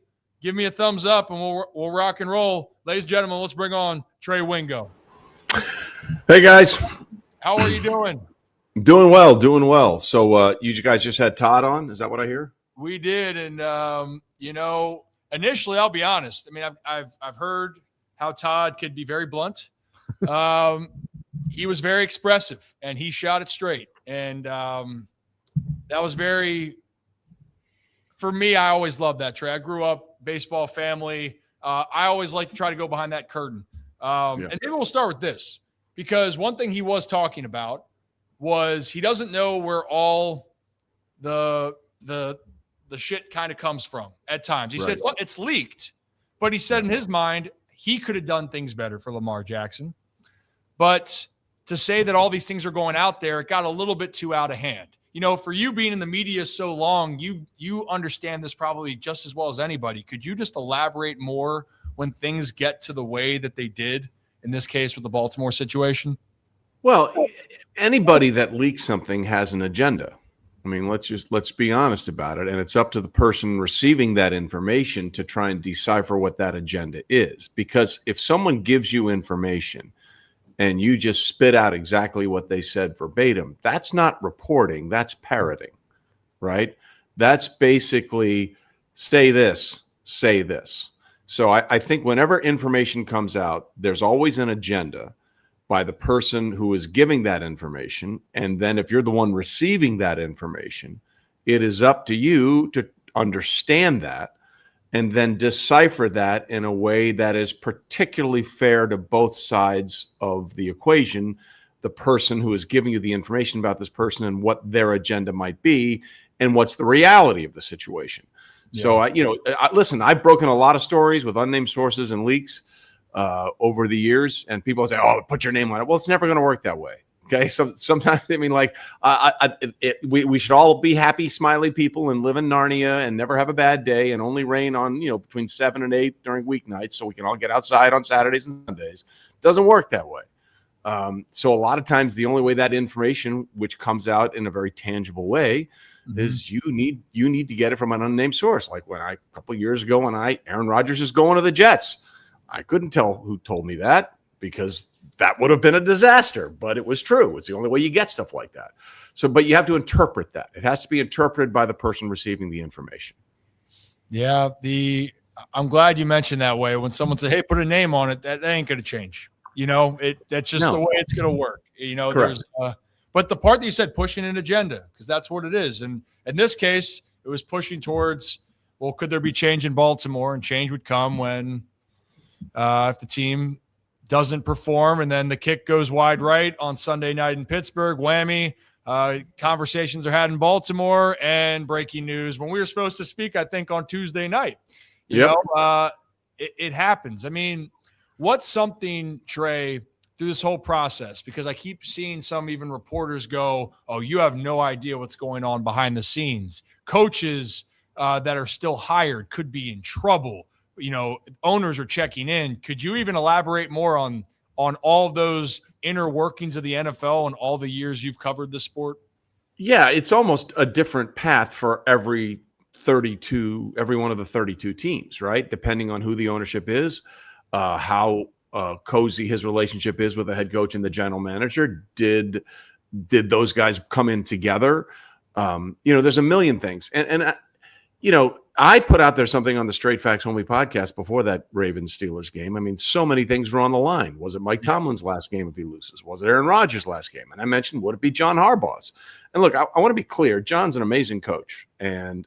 give me a thumbs up and we'll rock and roll. Ladies and gentlemen, let's bring on Trey Wingo. Hey, guys. How are you doing? Doing well. So you guys just had Todd on? Is that what I hear? We did. And, initially, I'll be honest. I mean, I've heard how Todd could be very blunt. He was very expressive, and he shot it straight. And that was very – for me, I always loved that, Trey. I grew up baseball family. I always like to try to go behind that curtain. And maybe we'll start with this, because one thing he was talking about was he doesn't know where all the shit kind of comes from at times. He said it's leaked, but he said in his mind he could have done things better for Lamar Jackson. But to say that all these things are going out there, it got a little bit too out of hand. For you being in the media so long, you understand this probably just as well as anybody. Could you just elaborate more when things get to the way that they did in this case with the Baltimore situation? Well, anybody that leaks something has an agenda. I mean, let's be honest about it. And it's up to the person receiving that information to try and decipher what that agenda is. Because if someone gives you information and you just spit out exactly what they said verbatim, that's not reporting, that's parroting, right? That's basically say this. So I think whenever information comes out, there's always an agenda by the person who is giving that information. And then if you're the one receiving that information, it is up to you to understand that and then decipher that in a way that is particularly fair to both sides of the equation, the person who is giving you the information about this person and what their agenda might be and what's the reality of the situation. Yeah. So, listen, I've broken a lot of stories with unnamed sources and leaks over the years, and people say, oh, put your name on it. Well, it's never going to work that way. Okay. So sometimes, I mean, like we should all be happy, smiley people and live in Narnia and never have a bad day and only rain on, between 7 and 8 during weeknights. So we can all get outside on Saturdays and Sundays. Doesn't work that way. So a lot of times the only way that information, which comes out in a very tangible way, is you need to get it from an unnamed source. Like a couple of years ago, Aaron Rodgers is going to the Jets. I couldn't tell who told me that, because that would have been a disaster, but it was true. It's the only way you get stuff like that. So, but you have to interpret that. It has to be interpreted by the person receiving the information. Yeah. I'm glad you mentioned that way. When someone said, "Hey, put a name on it," that ain't going to change. That's just the way it's going to work. Correct. But the part that you said, pushing an agenda, because that's what it is. And in this case, it was pushing towards, well, could there be change in Baltimore? And change would come when if the team doesn't perform, and then the kick goes wide right on Sunday night in Pittsburgh, whammy. Conversations are had in Baltimore, and breaking news when we were supposed to speak, I think, on Tuesday night. It happens. I mean, what's something, Trey, through this whole process? Because I keep seeing some even reporters go, "Oh, you have no idea what's going on behind the scenes." Coaches that are still hired could be in trouble. Owners are checking in. Could you even elaborate more on all of those inner workings of the NFL and all the years you've covered the sport? Yeah, it's almost a different path for every one of the 32 teams, right? Depending on who the ownership is, how cozy his relationship is with the head coach and the general manager. Did those guys come in together? There's a million things. And I put out there something on the Straight Facts Only podcast before that Ravens-Steelers game. I mean, so many things were on the line. Was it Mike Tomlin's last game if he loses? Was it Aaron Rodgers' last game? And I mentioned, would it be John Harbaugh's? And look, I want to be clear. John's an amazing coach. And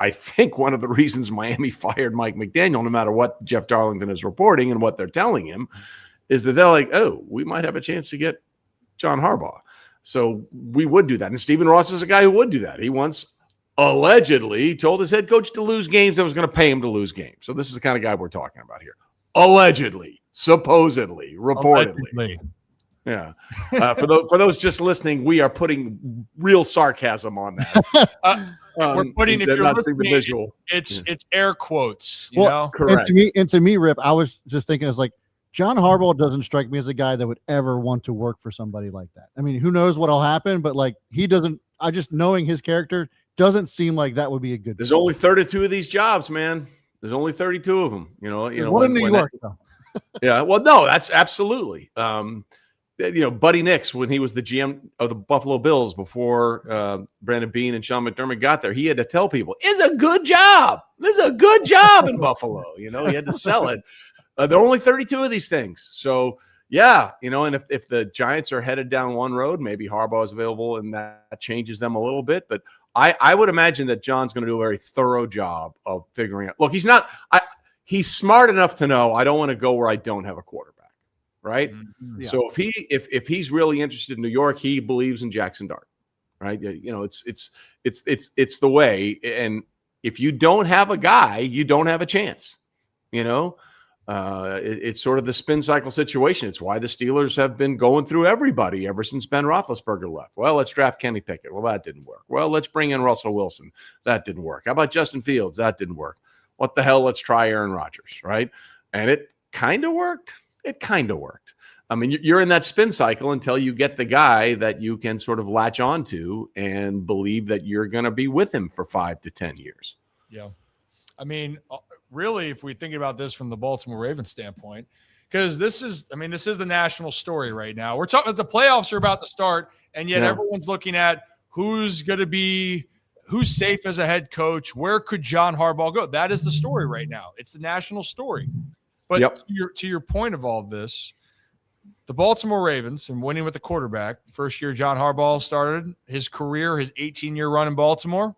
I think one of the reasons Miami fired Mike McDaniel, no matter what Jeff Darlington is reporting and what they're telling him, is that they're like, oh, we might have a chance to get John Harbaugh. So we would do that. And Stephen Ross is a guy who would do that. He once allegedly told his head coach to lose games and was going to pay him to lose games. So this is the kind of guy we're talking about here. Allegedly, supposedly, reportedly. Allegedly. Yeah. For those just listening, we are putting real sarcasm on that. We're putting, if you're not listening, the visual. It's air quotes, you know? Correct. And to me, Rip, I was just thinking, it's like, John Harbaugh doesn't strike me as a guy that would ever want to work for somebody like that. I mean, who knows what'll happen, but like, he doesn't, I just, knowing his character, doesn't seem like that would be a good There's fit. only 32 of these jobs, man. There's only 32 of them. One in New York, though. Yeah, well, no, that's absolutely. Buddy Nix, when he was the GM of the Buffalo Bills before Brandon Beane and Sean McDermott got there, he had to tell people, it's a good job. This is a good job in Buffalo. He had to sell it. There are only 32 of these things. So, yeah, and if the Giants are headed down one road, maybe Harbaugh is available and that changes them a little bit. But I would imagine that John's going to do a very thorough job of figuring out. Look, he's smart enough to know I don't want to go where I don't have a quarterback, right? Mm-hmm. Yeah. So if he's really interested in New York, he believes in Jackson Dart, right? It's the way. And if you don't have a guy, you don't have a chance. It's sort of the spin cycle situation. It's why the Steelers have been going through everybody ever since Ben Roethlisberger left. Well, let's draft Kenny Pickett. Well, that didn't work. Well, let's bring in Russell Wilson. That didn't work. How about Justin Fields? That didn't work. What the hell? Let's try Aaron Rodgers, right? And it kind of worked. It kind of worked. I mean, you're in that spin cycle until you get the guy that you can sort of latch onto and believe that you're going to be with him for 5 to 10 years. Yeah. I mean, really, if we think about this from the Baltimore Ravens standpoint, because this is the national story right now. We're talking the playoffs are about to start, and yet everyone's looking at who's safe as a head coach. Where could John Harbaugh go? That is the story right now. It's the national story. But to your point of all of this, the Baltimore Ravens and winning with the quarterback, the first year John Harbaugh started his career, his 18-year run in Baltimore,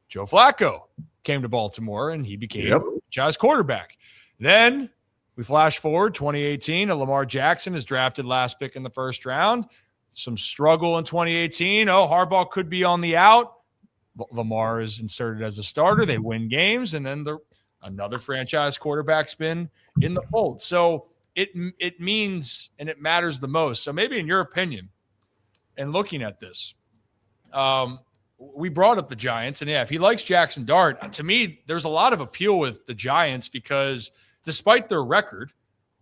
Joe Flacco came to Baltimore and he became a franchise quarterback. Then we flash forward 2018, and Lamar Jackson is drafted last pick in the first round. Some struggle in 2018. Harbaugh could be on the out. Lamar is inserted as a starter. They win games, and then another franchise quarterback's been in the fold. So it means, and it matters the most. So maybe in your opinion, and looking at this, we brought up the Giants, and if he likes Jackson Dart, to me, there's a lot of appeal with the Giants because despite their record,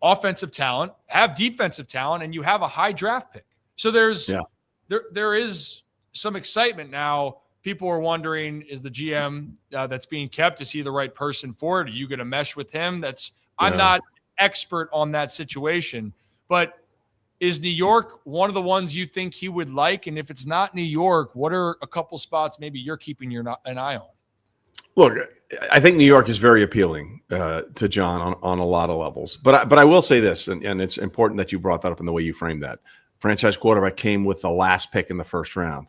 offensive talent, have defensive talent, and you have a high draft pick. So there is some excitement now. People are wondering, is the GM that's being kept, is he the right person for it? Are you going to mesh with him? I'm not expert on that situation, but is New York one of the ones you think he would like? And if it's not New York, what are a couple spots maybe you're keeping an eye on? Look, I think New York is very appealing to John on a lot of levels. But I will say this, and it's important that you brought that up in the way you framed that. Franchise quarterback came with the last pick in the first round.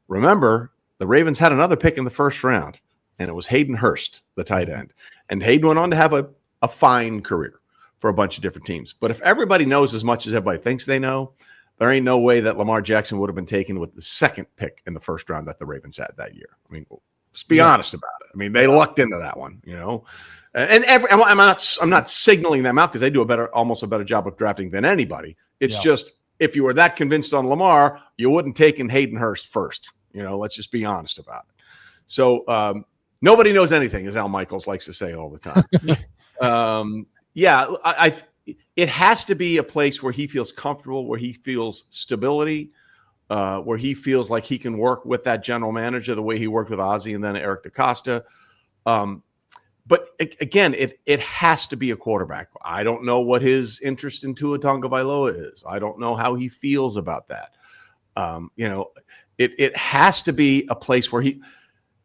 Remember, the Ravens had another pick in the first round, and it was Hayden Hurst, the tight end. And Hayden went on to have a fine career for a bunch of different teams. But if everybody knows as much as everybody thinks they know, there ain't no way that Lamar Jackson would have been taken with the second pick in the first round that the Ravens had that year. I mean, let's be honest about it. I mean, they lucked into that one, you know. And I'm not signaling them out because they do almost a better job of drafting than anybody. It's just if you were that convinced on Lamar, you wouldn't take in Hayden Hurst first. You know, let's just be honest about it. So nobody knows anything, as Al Michaels likes to say all the time. It has to be a place where he feels comfortable, where he feels stability, where he feels like he can work with that general manager the way he worked with Ozzie and then Eric DaCosta. But again, it has to be a quarterback. I don't know what his interest in Tua Tagovailoa is. I don't know how he feels about that. It has to be a place where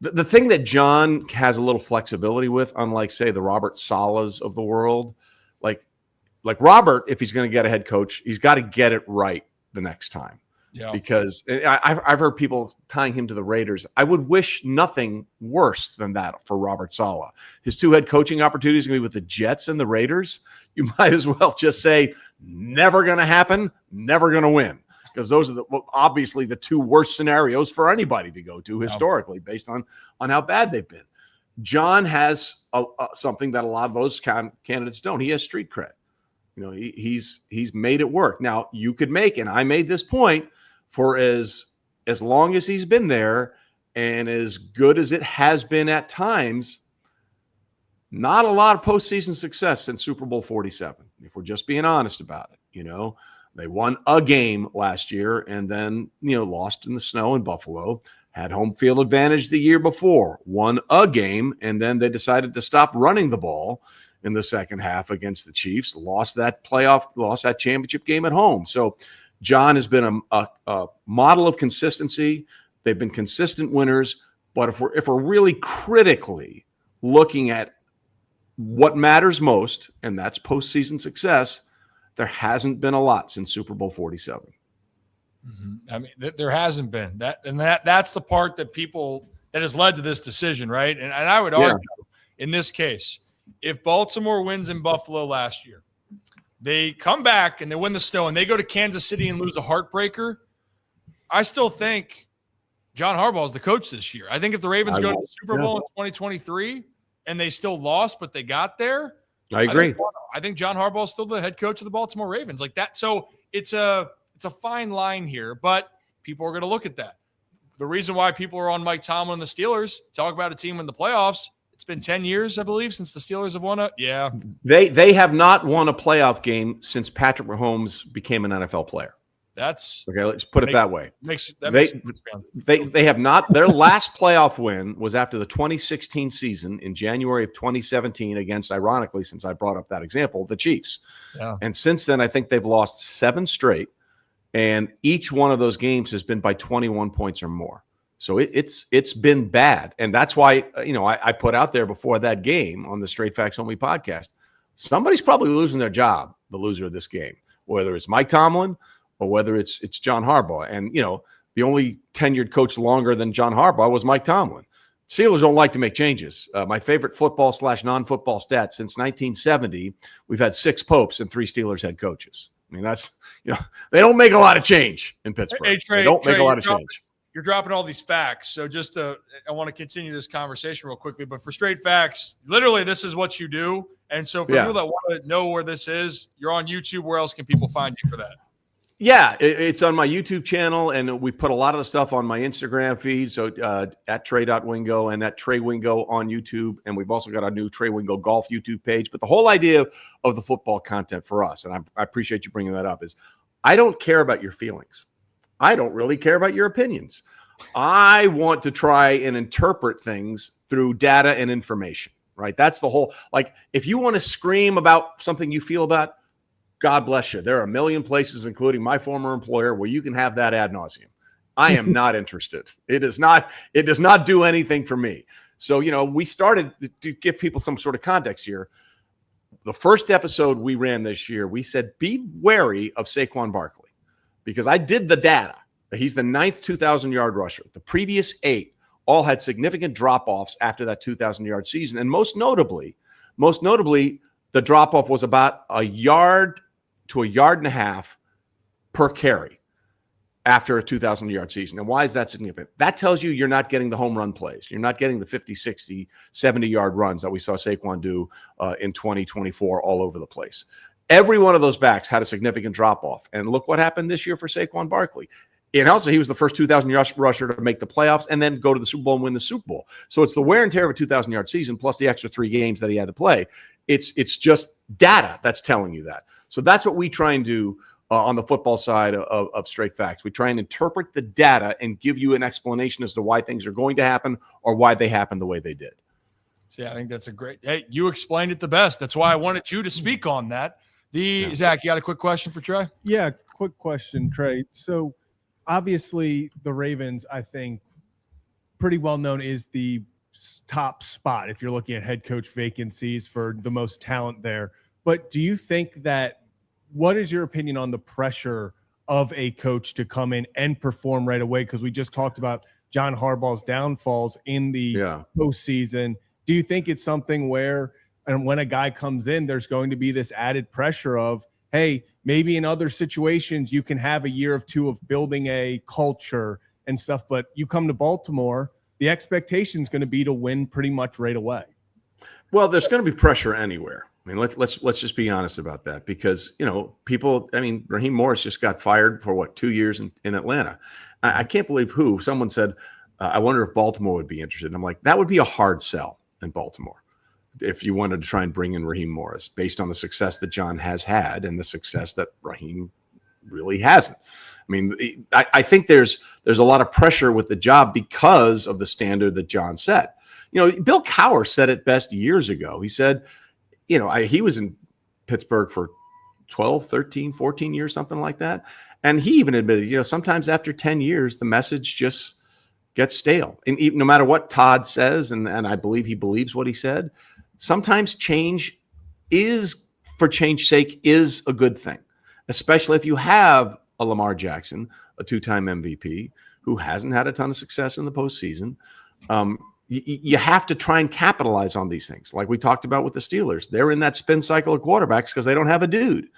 the thing that John has a little flexibility with, unlike, say, the Robert Salehs of the world, like Robert, if he's going to get a head coach, he's got to get it right the next time. Yeah. Because I've heard people tying him to the Raiders. I would wish nothing worse than that for Robert Saleh. His two head coaching opportunities are going to be with the Jets and the Raiders. You might as well just say, never going to happen, never going to win. Because those are obviously the two worst scenarios for anybody to go to historically, based on how bad they've been. John has something that a lot of those candidates don't. He has street cred. You know, he's made it work. Now, you could make, and I made this point, for as long as he's been there and as good as it has been at times, not a lot of postseason success since Super Bowl 47, if we're just being honest about it. You know, they won a game last year and then, lost in the snow in Buffalo, had home field advantage the year before, won a game, and then they decided to stop running the ball in the second half against the Chiefs, lost that championship game at home. So John has been a model of consistency. They've been consistent winners. But if we're really critically looking at what matters most, and that's postseason success, there hasn't been a lot since Super Bowl 47. Mm-hmm. I mean, there hasn't been that's the part that has led to this decision, right? And I would argue in this case, if Baltimore wins in Buffalo last year, they come back and they win the snow and they go to Kansas City and lose a heartbreaker, I still think John Harbaugh is the coach this year. I think if the Ravens go to the Super Bowl in 2023 and they still lost, but they got there, I agree. I think John Harbaugh is still the head coach of the Baltimore Ravens. Like that. So it's a fine line here, but people are going to look at that. The reason why people are on Mike Tomlin and the Steelers, talk about a team in the playoffs. It's been 10 years, I believe, since the Steelers have won it. Yeah. They have not won a playoff game since Patrick Mahomes became an NFL player. That's okay. Let's put it that way. They have not. Their last playoff win was after the 2016 season in January of 2017 against, ironically, since I brought up that example, the Chiefs. Yeah. And since then, I think they've lost 7 straight, and each one of those games has been by 21 points or more. So it's been bad. And that's why, I put out there before that game on the Straight Facts Only podcast, somebody's probably losing their job, the loser of this game, whether it's Mike Tomlin or whether it's John Harbaugh. And, the only tenured coach longer than John Harbaugh was Mike Tomlin. Steelers don't like to make changes. My favorite football/non-football stat, since 1970, we've had 6 popes and 3 Steelers head coaches. I mean, that's, they don't make a lot of change in Pittsburgh. Hey, Trey, they don't make a lot of change. You're dropping all these facts. So I want to continue this conversation real quickly, but for straight facts, literally this is what you do. And so for people that want to know where this is, you're on YouTube. Where else can people find you for that? Yeah, it's on my YouTube channel, and we put a lot of the stuff on my Instagram feed. So at Trey.Wingo and at Trey Wingo on YouTube. And we've also got our new Trey Wingo Golf YouTube page. But the whole idea of the football content for us, and I appreciate you bringing that up, is I don't care about your feelings. I don't really care about your opinions. I want to try and interpret things through data and information, right? That's the whole, if you want to scream about something you feel about, God bless you. There are a million places, including my former employer, where you can have that ad nauseum. I am not interested. It does not do anything for me. So, we started to give people some sort of context here. The first episode we ran this year, we said, be wary of Saquon Barkley, because I did the data. He's the 9th 2,000-yard rusher. The previous 8 all had significant drop-offs after that 2,000-yard season. And most notably, the drop-off was about a yard to a yard and a half per carry after a 2,000-yard season. And why is that significant? That tells you you're not getting the home run plays. You're not getting the 50, 60, 70-yard runs that we saw Saquon do in 2024 all over the place. Every one of those backs had a significant drop-off. And look what happened this year for Saquon Barkley. And also, he was the first 2,000-yard rusher to make the playoffs and then go to the Super Bowl and win the Super Bowl. So it's the wear and tear of a 2,000-yard season plus the extra 3 games that he had to play. It's just data that's telling you that. So that's what we try and do on the football side of Straight Facts. We try and interpret the data and give you an explanation as to why things are going to happen or why they happen the way they did. See, I think that's a great – hey, you explained it the best. That's why I wanted you to speak on that. Zach, you got a quick question for Trey? Yeah, quick question, Trey. So – obviously, the Ravens, I think, pretty well known is the top spot if you're looking at head coach vacancies for the most talent there. But do you think that what is your opinion on the pressure of a coach to come in and perform right away? Because we just talked about John Harbaugh's downfalls in the postseason. Do you think it's something where, and when a guy comes in, there's going to be this added pressure of, hey, maybe in other situations you can have a year or 2 of building a culture and stuff, but you come to Baltimore, the expectation is going to be to win pretty much right away. Well, there's going to be pressure anywhere. I mean, let's just be honest about that, because people. I mean, Raheem Morris just got fired for 2 years in Atlanta. I can't believe someone said, I wonder if Baltimore would be interested. And I'm like, that would be a hard sell in Baltimore if you wanted to try and bring in Raheem Morris based on the success that John has had and the success that Raheem really hasn't. I mean, I think there's a lot of pressure with the job because of the standard that John set. Bill Cowher said it best years ago. He said, he was in Pittsburgh for 12, 13, 14 years, something like that. And he even admitted, sometimes after 10 years, the message just gets stale. And no matter what Todd says, and I believe he believes what he said, sometimes change is, for change's sake, is a good thing, especially if you have a Lamar Jackson, a 2-time MVP, who hasn't had a ton of success in the postseason. You have to try and capitalize on these things. Like we talked about with the Steelers, they're in that spin cycle of quarterbacks because they don't have a dude.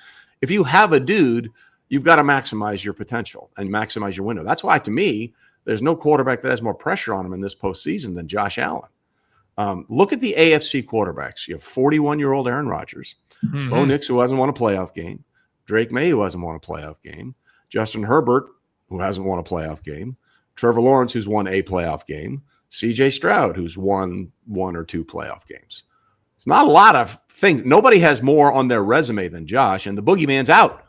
If you have a dude, you've got to maximize your potential and maximize your window. That's why, to me, there's no quarterback that has more pressure on him in this postseason than Josh Allen. Look at the AFC quarterbacks. You have 41-year-old Aaron Rodgers, Bo Nix, who hasn't won a playoff game, Drake May, who hasn't won a playoff game, Justin Herbert, who hasn't won a playoff game, Trevor Lawrence, who's won a playoff game, CJ Stroud, who's won 1 or 2 playoff games. It's not a lot of things. Nobody has more on their resume than Josh, and the boogeyman's out.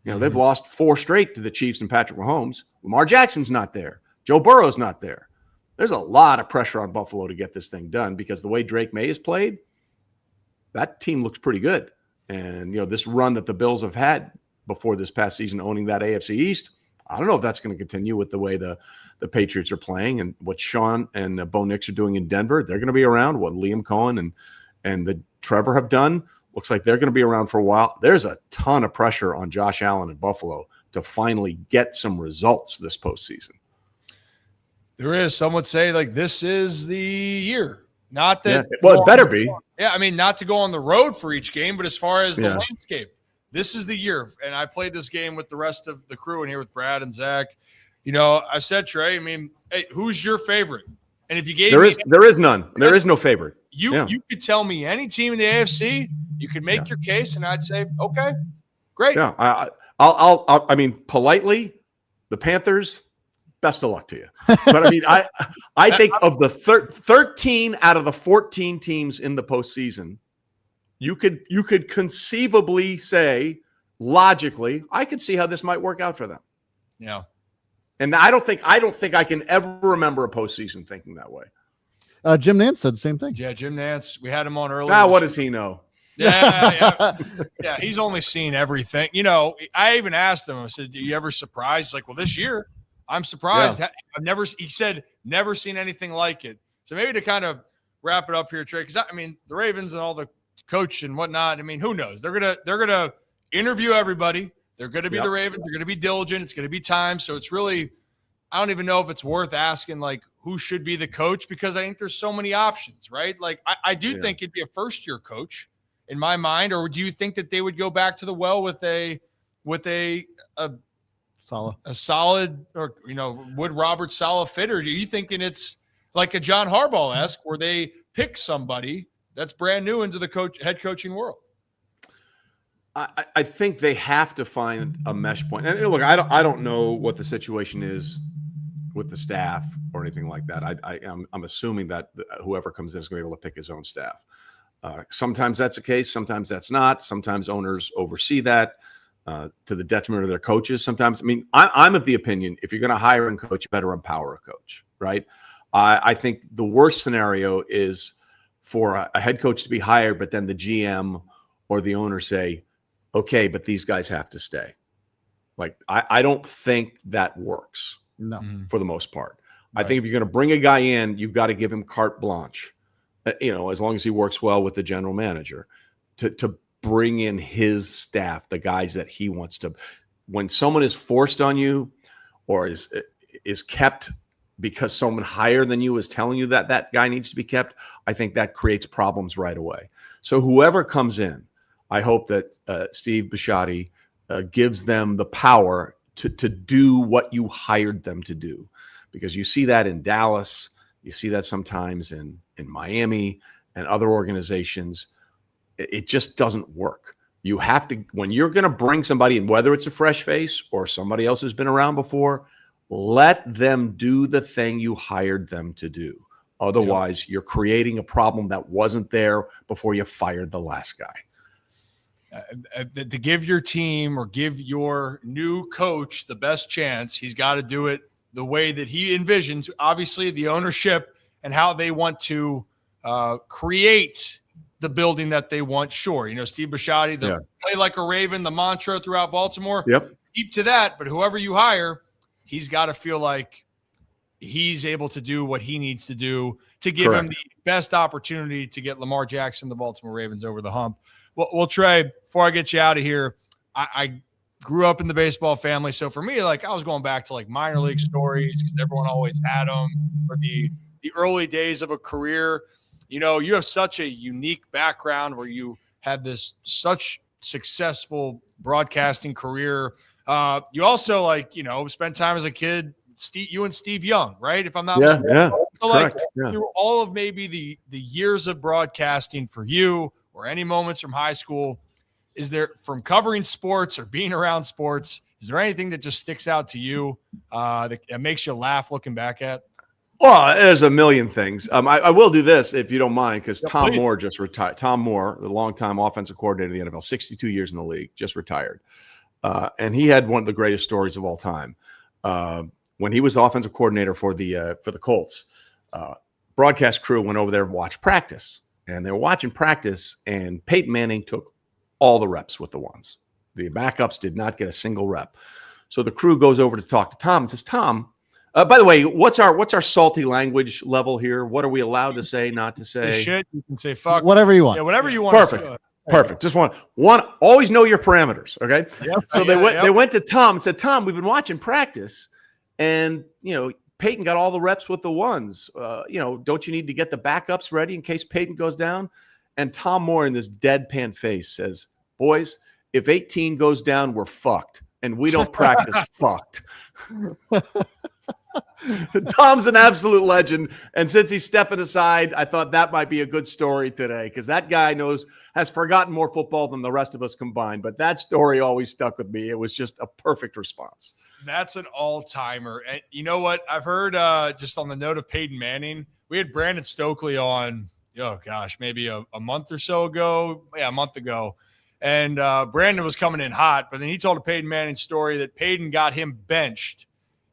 They've lost 4 straight to the Chiefs and Patrick Mahomes. Lamar Jackson's not there. Joe Burrow's not there. There's a lot of pressure on Buffalo to get this thing done because the way Drake May has played, that team looks pretty good. And, this run that the Bills have had before this past season owning that AFC East, I don't know if that's going to continue with the way the Patriots are playing and what Sean and Bo Nix are doing in Denver. They're going to be around. What Liam Cohen and the Trevor have done, looks like they're going to be around for a while. There's a ton of pressure on Josh Allen in Buffalo to finally get some results this postseason. There is. Some would say this is the year. Not that. Yeah. Well, it better be. Yeah, I mean, not to go on the road for each game, but as far as the landscape, this is the year. And I played this game with the rest of the crew in here with Brad and Zach. I said, Trey, I mean, hey, who's your favorite? And if you gave there is none. There is no favorite. You could tell me any team in the AFC. You could make your case, and I'd say, okay, great. Yeah, I mean, politely, the Panthers. Best of luck to you. But I mean, I think of the 13 out of the 14 teams in the postseason, you could conceivably say, logically, I could see how this might work out for them. Yeah. And I don't think I can ever remember a postseason thinking that way. Jim Nantz said the same thing. Yeah, Jim Nantz. We had him on earlier. What does he know? Yeah. He's only seen everything. I even asked him, I said, "Do you ever surprised?" He's like, well, this year, I'm surprised. Yeah. He said, never seen anything like it. So maybe to kind of wrap it up here, Trey, because I mean the Ravens and all the coach and whatnot. I mean, who knows? They're gonna interview everybody. They're gonna be the Ravens. They're gonna be diligent. It's gonna be time. So it's really, I don't even know if it's worth asking like who should be the coach, because I think there's so many options, right? Like I do think it'd be a first-year coach in my mind, or do you think that they would go back to the well with a solid, or would Robert Saleh fit, or are you thinking it's like a John Harbaugh-esque where they pick somebody that's brand new into the head coaching world? I think they have to find a mesh point. And look, I don't know what the situation is with the staff or anything like that. I'm assuming that whoever comes in is going to be able to pick his own staff. Sometimes that's the case. Sometimes that's not. Sometimes owners oversee that to the detriment of their coaches. Sometimes, I mean, I'm of the opinion, if you're going to hire a coach, you better empower a coach, right? I think the worst scenario is for a head coach to be hired, but then the GM or the owner say, okay, but these guys have to stay. Like, I don't think that works. No, for the most part. Right. I think if you're going to bring a guy in, you've got to give him carte blanche, as long as he works well with the general manager, to bring in his staff, the guys that he wants to. When someone is forced on you or is kept because someone higher than you is telling you that guy needs to be kept, I think that creates problems right away. So whoever comes in, I hope that Steve Bisciotti gives them the power to do what you hired them to do, because you see that in Dallas, you see that sometimes in Miami and other organizations. It just doesn't work. You have to, when you're going to bring somebody in, whether it's a fresh face or somebody else who's been around before, let them do the thing you hired them to do. Otherwise, you're creating a problem that wasn't there before you fired the last guy. To give your team or give your new coach the best chance, he's got to do it the way that he envisions, obviously, the ownership and how they want to create the building that they want. Sure, Steve Bisciotti, play like a Raven, the mantra throughout Baltimore. Keep to that, but whoever you hire, he's got to feel like he's able to do what he needs to do to give him the best opportunity to get Lamar Jackson, the Baltimore Ravens, over the hump. Well, Trey, before I get you out of here, I grew up in the baseball family. So for me, like, I was going back to like minor league stories because everyone always had them, or the early days of a career. You have such a unique background where you had such successful broadcasting career. You also spent time as a kid, you and Steve Young, right? If I'm not mistaken. Yeah. So through all of maybe the years of broadcasting for you, or any moments from high school, is there, from covering sports or being around sports, is there anything that just sticks out to you that makes you laugh looking back at? Well, there's a million things. I will do this if you don't mind, because Tom Moore just retired. Tom Moore, the longtime offensive coordinator of the NFL, 62 years in the league, just retired. And he had one of the greatest stories of all time. When he was the offensive coordinator for the Colts, broadcast crew went over there and watched practice. And they were watching practice, and Peyton Manning took all the reps with the ones. The backups did not get a single rep. So the crew goes over to talk to Tom and says, Tom, by the way, what's our salty language level here? What are we allowed to say, not to say? Shit, you can say fuck. Whatever you want. Yeah, whatever you want. Perfect. Perfect. Just one. Always know your parameters. Okay. Yep. So they went to Tom and said, Tom, we've been watching practice, and Peyton got all the reps with the ones. Don't you need to get the backups ready in case Peyton goes down? And Tom Moore, in this deadpan face, says, boys, if 18 goes down, we're fucked. And we don't practice fucked. Tom's an absolute legend. And since he's stepping aside, I thought that might be a good story today, because that guy has forgotten more football than the rest of us combined. But that story always stuck with me. It was just a perfect response. That's an all-timer. And you know what? I've heard, just on the note of Peyton Manning, we had Brandon Stokely on, maybe a month or so ago. Yeah, a month ago. And Brandon was coming in hot, but then he told a Peyton Manning story that Peyton got him benched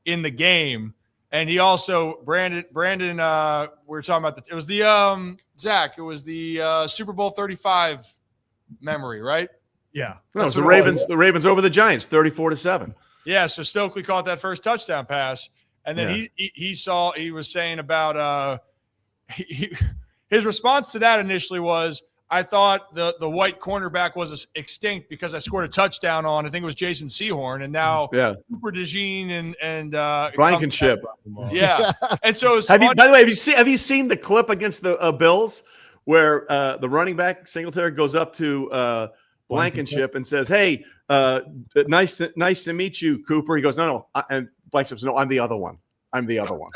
in the game. And he also, Brandon, we were talking about it was the, Zach, it was the Super Bowl 35 memory, right? Yeah. No, it was the Ravens over the Giants, 34-7. Yeah, so Stokely caught that first touchdown pass, and then he was saying about his response to that initially was, I thought the white cornerback was extinct because I scored a touchdown on, I think it was Jason Sehorn, and now Cooper DeJean and Blankenship. Yeah. And so by the way, have you seen the clip against the Bills where the running back Singletary goes up to Blankenship and says, "Hey, nice to meet you, Cooper." He goes, "No," and Blankenship says, "No, I'm the other one. I'm the other one."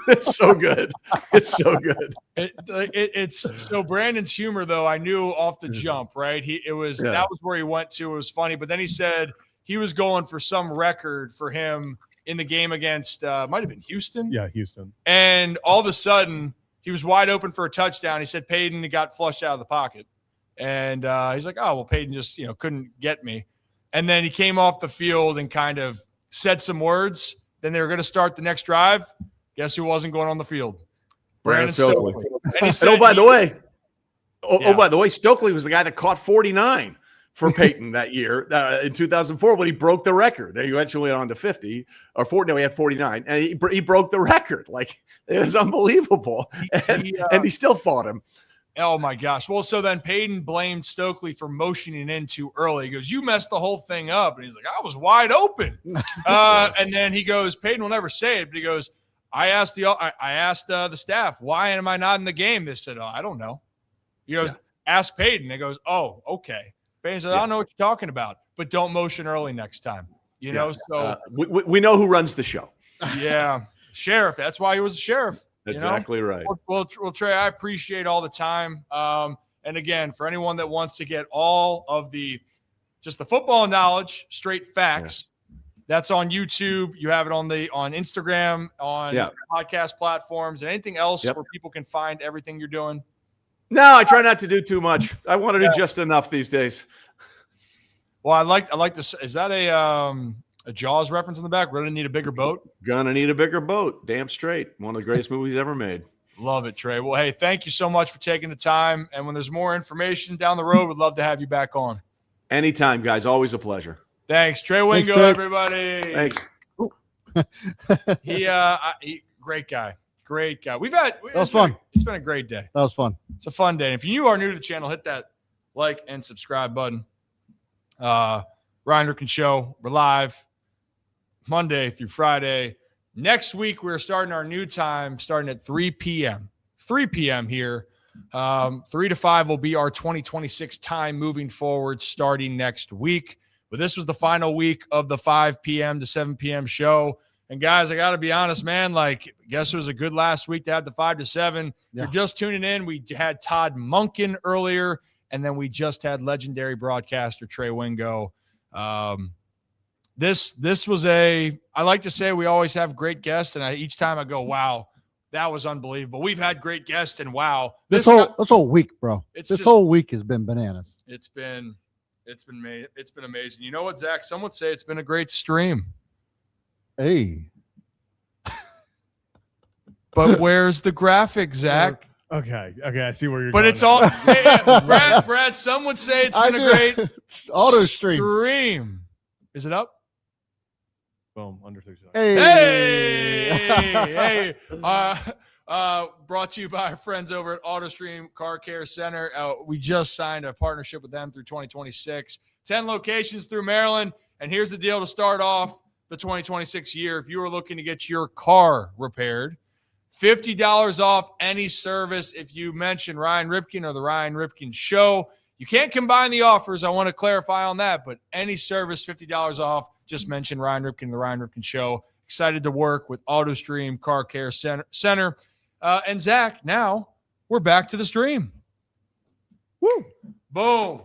It's so good. It's so good. It's so Brandon's humor, though, I knew off the jump, right? That was where he went to. It was funny, but then he said he was going for some record for him in the game against might have been Houston. Yeah, Houston. And all of a sudden, he was wide open for a touchdown. He said Peyton got flushed out of the pocket, and he's like, "Oh well, Peyton just couldn't get me." And then he came off the field and kind of said some words. Then they were going to start the next drive. Guess who wasn't going on the field? Brandon Stokely. And he said, by the way, Stokely was the guy that caught 49 for Peyton that year in 2004 when he broke the record. He eventually went on to 50 or 40. No, he had 49, and he broke the record. Like, it was unbelievable, and he still fought him. Oh my gosh. Well, so then Peyton blamed Stokely for motioning in too early. He goes, "You messed the whole thing up." And he's like, "I was wide open." And then he goes, Peyton will never say it, but he goes, I asked the staff, "Why am I not in the game?" They said, "Oh, I don't know." He goes, "Ask Peyton." He goes, "Oh, okay." Peyton said, "I don't know what you're talking about, but don't motion early next time." So we know who runs the show. Yeah. Sheriff. That's why he was a sheriff. Exactly right. Well, Trey, I appreciate all the time. And again, for anyone that wants to get all of the football knowledge, straight facts, that's on YouTube. You have it on Instagram, on podcast platforms, and anything else where people can find everything you're doing. No, I try not to do too much. I want to do just enough these days. Well, I like this. Is that a Jaws reference in the back? We're going to need a bigger boat. Gonna need a bigger boat. Damn straight. One of the greatest movies ever made. Love it, Trey. Well, hey, thank you so much for taking the time. And when there's more information down the road, we'd love to have you back on. Anytime, guys. Always a pleasure. Thanks. Trey Wingo, everybody. Thanks. He great guy. Great guy. That was fun. It's been a great day. That was fun. It's a fun day. If you are new to the channel, hit that like and subscribe button. Ryan Ripken Show. We're live Monday through Friday. Next week, we're starting our new time, starting at 3 p.m. 3 p.m. here. 3 to 5 will be our 2026 time moving forward, starting next week. But this was the final week of the 5 p.m. to 7 p.m. show. And guys, I got to be honest, man, guess it was a good last week to have the 5 to 7. Yeah. If you're just tuning in, we had Todd Monken earlier, and then we just had legendary broadcaster Trey Wingo. This was I like to say we always have great guests, and each time I go, wow, that was unbelievable. We've had great guests, and wow. This whole week, bro. This whole week has been bananas. It's been amazing. You know what, Zach? Some would say it's been a great stream. Hey. But where's the graphic, Zach? Okay, I see where you're going. But it's all Brad, some would say it's been a great auto stream. Is it up? Boom, under 6 seconds. Hey. Brought to you by our friends over at AutoStream Car Care Center. We just signed a partnership with them through 2026. 10 locations through Maryland. And here's the deal to start off the 2026 year. If you are looking to get your car repaired, $50 off any service if you mention Ryan Ripken or the Ryan Ripken Show. You can't combine the offers. I want to clarify on that, but any service, $50 off. Just mention Ryan Ripken, the Ryan Ripken Show. Excited to work with AutoStream Car Care Center. And Zach, now we're back to the stream. Woo! Boom!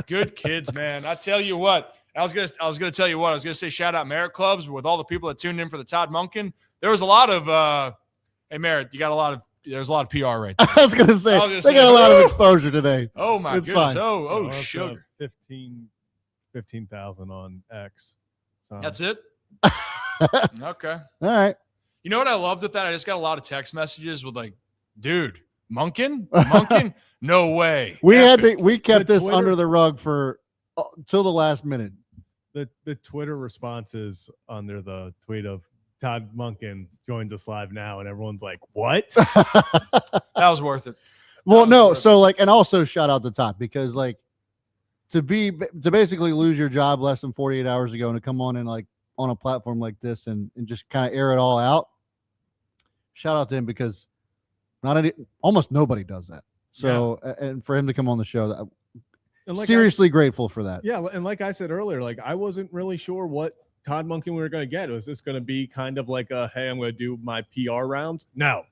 Good kids, man. I tell you what. I was gonna tell you what. I was gonna say shout out Merit Clubs, but with all the people that tuned in for the Todd Monken, there was a lot of hey Merritt, there's a lot of PR right there. I was gonna say they got a lot of exposure today. Oh my goodness. Fine. Oh sugar. 15,000 on X. That's it? Okay. All right. You know what I loved with that? I just got a lot of text messages with dude, Monken? No way. We kept this Twitter, under the rug for till the last minute. The Twitter responses under the tweet of Todd Monken joins us live now, and everyone's like, "What?" That was worth it. Well, no. So like, and also shout out to Todd, because like to basically lose your job less than 48 hours ago and to come on and like on a platform like this and just kind of air it all out. Shout out to him, because almost nobody does that. So, and for him to come on the show, seriously grateful for that. Yeah. And like I said earlier, like I wasn't really sure what Todd Monken we were going to get. Was this going to be kind of like hey, I'm going to do my PR rounds? No.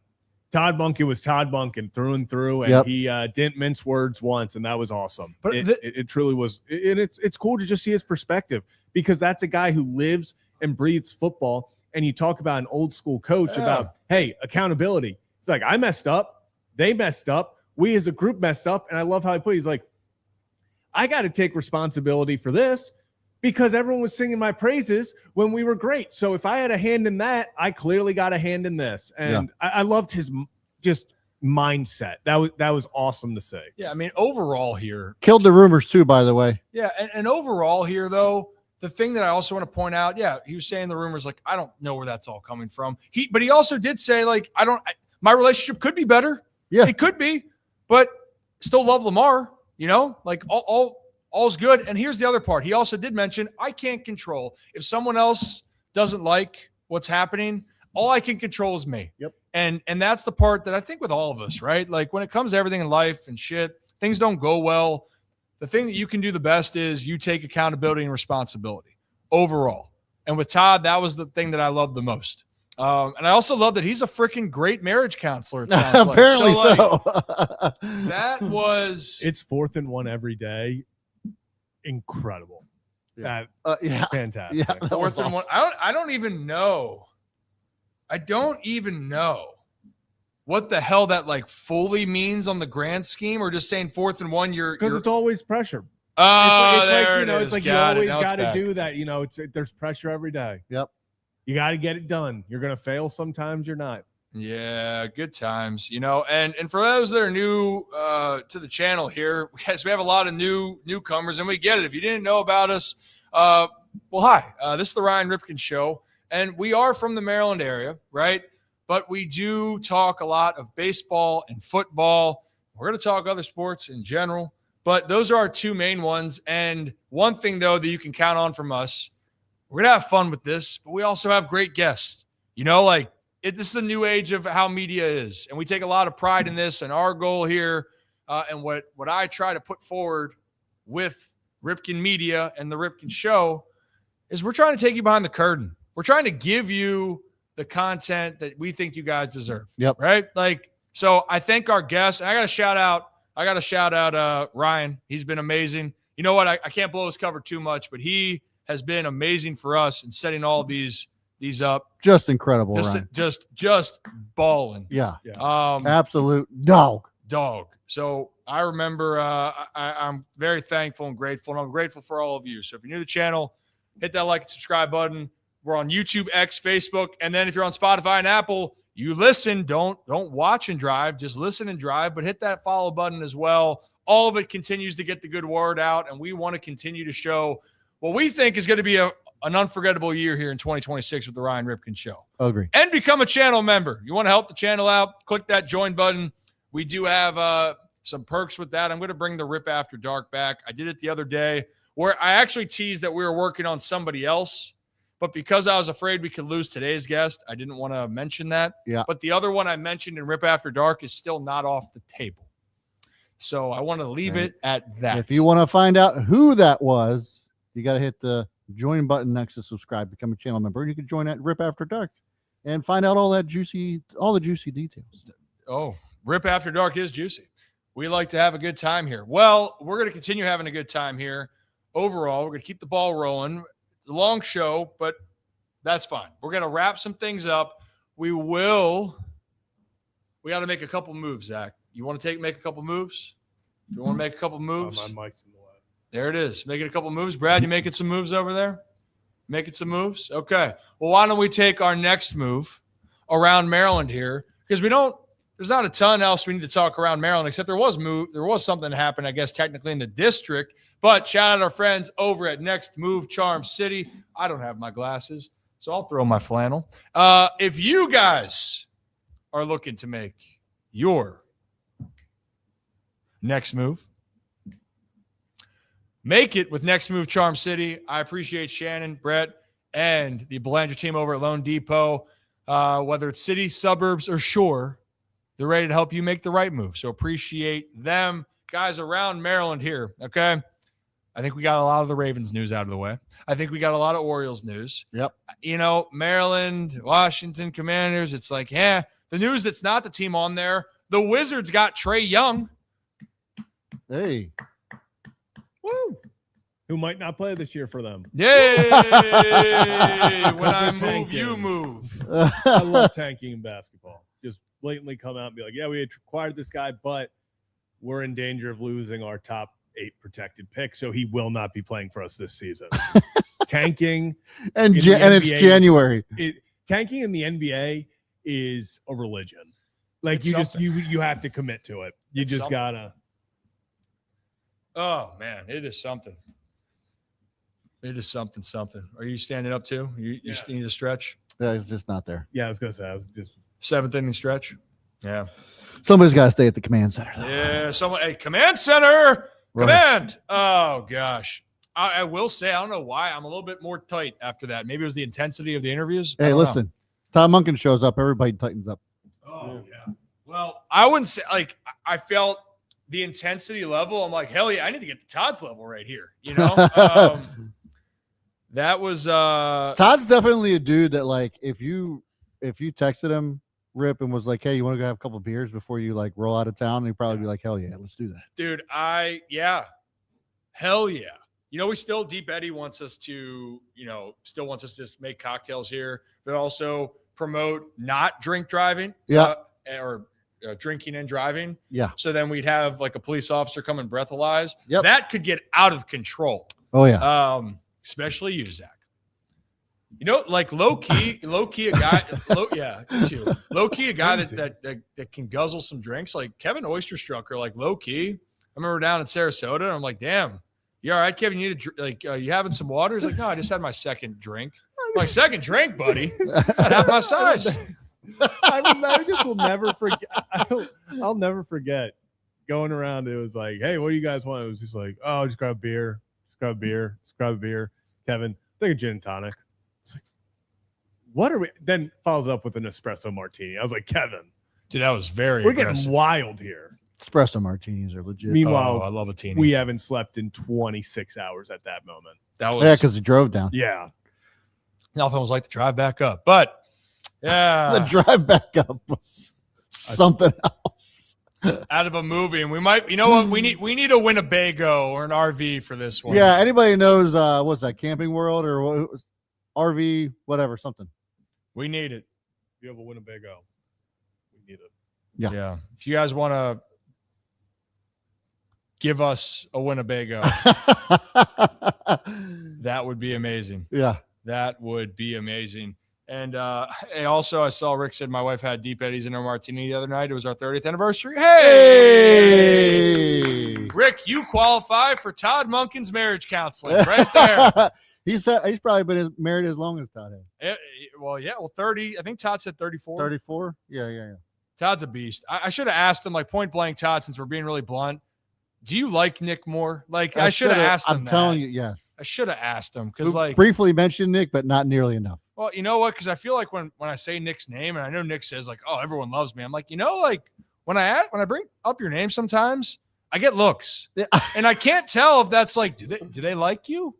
Todd Monken was Todd Monken through and through, and he didn't mince words once, and that was awesome. But it truly was. And it's cool to just see his perspective, because that's a guy who lives and breathes football. And you talk about an old school coach about, hey, accountability. He's like, I messed up. They messed up. We as a group messed up. And I love how he put it. He's like, I got to take responsibility for this, because everyone was singing my praises when we were great. So if I had a hand in that, I clearly got a hand in this. And I loved his just mindset. That was awesome to say. Yeah, I mean, overall here. Killed the rumors too, by the way. Yeah, and overall here, though, the thing that I also want to point out, he was saying the rumors, like, I don't know where that's all coming from. But he also did say, like, my relationship could be better. Yeah. It could be, but still love Lamar, like all's good. And here's the other part. He also did mention, I can't control if someone else doesn't like what's happening. All I can control is me. Yep. And that's the part that I think with all of us, right? Like when it comes to everything in life and shit, things don't go well. The thing that you can do the best is you take accountability and responsibility overall. And with Todd, that was the thing that I loved the most. And I also love that he's a freaking great marriage counselor. It sounds Apparently so. That was. It's 4th and 1 every day. Incredible. Fantastic. Yeah, 4th and 1. I don't even know. I don't even know what the hell that like fully means on the grand scheme, or just saying 4th and 1. Because it's always pressure. Oh, it's like you always got to do that. There's pressure every day. Yep. You got to get it done. You're going to fail sometimes. You're not. Yeah, good times. And for those that are new to the channel here, guys, we have a lot of newcomers, and we get it. If you didn't know about us, well, hi. This is the Ryan Ripken Show, and we are from the Maryland area, right? But we do talk a lot of baseball and football. We're going to talk other sports in general, but those are our two main ones. And one thing, though, that you can count on from us, we're going to have fun with this, but we also have great guests. This is the new age of how media is, and we take a lot of pride in this. And our goal here, and what I try to put forward with Ripken Media and the Ripken Show, is we're trying to take you behind the curtain. We're trying to give you the content that we think you guys deserve. Yep. Right. So I thank our guests, and I got to shout out Ryan. He's been amazing. You know what? I can't blow his cover too much, but he has been amazing for us in setting all these up. Just incredible. Ryan. Just balling. Yeah. Absolute dog. So I remember I'm very thankful and grateful, and I'm grateful for all of you. So if you're new to the channel, hit that like and subscribe button. We're on YouTube, X, Facebook, and then if you're on Spotify and Apple, you listen. Don't watch and drive. Just listen and drive, but hit that follow button as well. All of it continues to get the good word out, and we want to continue to show what we think is going to be an unforgettable year here in 2026 with the Ryan Ripken Show. Agree. And become a channel member. You want to help the channel out, click that join button. We do have some perks with that. I'm going to bring the Rip After Dark back. I did it the other day where I actually teased that we were working on somebody else. But because I was afraid we could lose today's guest, I didn't want to mention that. Yeah. But the other one I mentioned in Rip After Dark is still not off the table. So I want to leave it at that. If you want to find out who that was, you got to hit the join button next to subscribe, become a channel member. You can join at Rip After Dark and find out all the juicy details. Oh, Rip After Dark is juicy. We like to have a good time here. Well, we're going to continue having a good time here. Overall, we're going to keep the ball rolling. It's a long show, but that's fine. We're going to wrap some things up. We got to make a couple moves, Zach. You want to make a couple moves? You want to make a couple moves? My mic's in the way. There it is. Making a couple moves. Brad, you making some moves over there? Making some moves? Okay. Well, why don't we take our next move around Maryland here? Because there's not a ton else we need to talk around Maryland, except there was something that happened, I guess, technically in the district. But shout out our friends over at Next Move Charm City. I don't have my glasses. So I'll throw my flannel. If you guys are looking to make your next move, make it with Next Move Charm City. I appreciate Shannon, Brett, and the Belanger team over at Lone Depot. Whether it's city, suburbs, or shore, they're ready to help you make the right move. So appreciate them. Guys around Maryland here, okay? I think we got a lot of the Ravens news out of the way. I think we got a lot of Orioles news. Yep. You know, Maryland, Washington Commanders, it's like, the news that's not the team on there. The Wizards got Trey Young. Hey. Woo! Who might not play this year for them. Yay! When I they're move, tanking. you move. I love tanking in basketball. Just blatantly come out and be like, yeah, we acquired this guy, but we're in danger of losing our top 8 protected pick, so he will not be playing for us this season. Tanking and it's January. Tanking in the NBA is a religion. Like It's you have to commit to it. You It's just something. gotta. Oh man, it is something. It is something. Are you standing up too? You need to stretch. Yeah, it's just not there. Yeah, I was gonna say I was just 7th inning stretch. Yeah. Somebody's got to stay at the command center. Though. Yeah. Someone. Hey, command center. Right. Command. Oh gosh. I will say I don't know why I'm a little bit more tight after that. Maybe it was the intensity of the interviews. Hey, listen. Todd Monken shows up. Everybody tightens up. Oh yeah. Well, I wouldn't say like I felt the intensity level. I'm like, hell yeah, I need to get to Todd's level right here. You know. That was Todd's definitely a dude that like if you texted him, Rip, and was like, hey, you want to go have a couple of beers before you like roll out of town, he'd probably be like, hell yeah, let's do that. dude. Hell yeah. You know, Deep Eddie wants us to, still wants us to just make cocktails here, but also promote not drink driving. Yeah. Or drinking and driving. Yeah. So then we'd have like a police officer come and breathalyze. Yep. That could get out of control. Oh yeah. Especially you, Zach. You know, like low key, a guy, you too. Low key, a guy that can guzzle some drinks, like Kevin Oysterstrucker, like low key. I remember down in Sarasota, and I'm like, damn, you all right, Kevin? You need you having some water? He's like, no, I just had my second drink. I'm like, second drink, buddy? Not half my size. I just will never forget. I'll never forget going around. It was like, hey, what do you guys want? It was just like, oh, just grab a beer. Just grab a beer. Kevin, take a gin and tonic. It's like, what are we? Then follows up with an espresso martini. I was like, Kevin, Dude, that was very we're aggressive. getting wild here. Espresso martinis are legit. Meanwhile, I love a teeny. we haven't slept in 26 hours at that moment. That was because he drove down. Yeah. nothing was like the drive back up, but yeah, The drive back up was something else. out of a movie, and we might, you know what, we need a Winnebago or an RV for this one. Yeah, anybody knows what's that, Camping World or what, RV, whatever, something. We need it. You have a Winnebago. We need it. Yeah. If you guys want to give us a Winnebago, that would be amazing. Yeah. That would be amazing. And also, I saw Rick said my wife had Deep Eddies in her martini the other night. It was our 30th anniversary. Hey! Rick, you qualify for Todd Monken's marriage counseling right there. He's probably been married as long as Todd has. 30. I think Todd said 34. 34? Yeah. Todd's a beast. I should have asked him, like, point blank, Todd, since we're being really blunt. Do you like Nick more? Like, I should have asked him. I'm telling you, yes. I should have asked him because, like, briefly mentioned Nick, but not nearly enough. well, you know what? Because I feel like when I say Nick's name, and I know Nick says like, "Oh, everyone loves me," I'm like, like when I bring up your name, sometimes I get looks, and I can't tell if that's like, do they like you?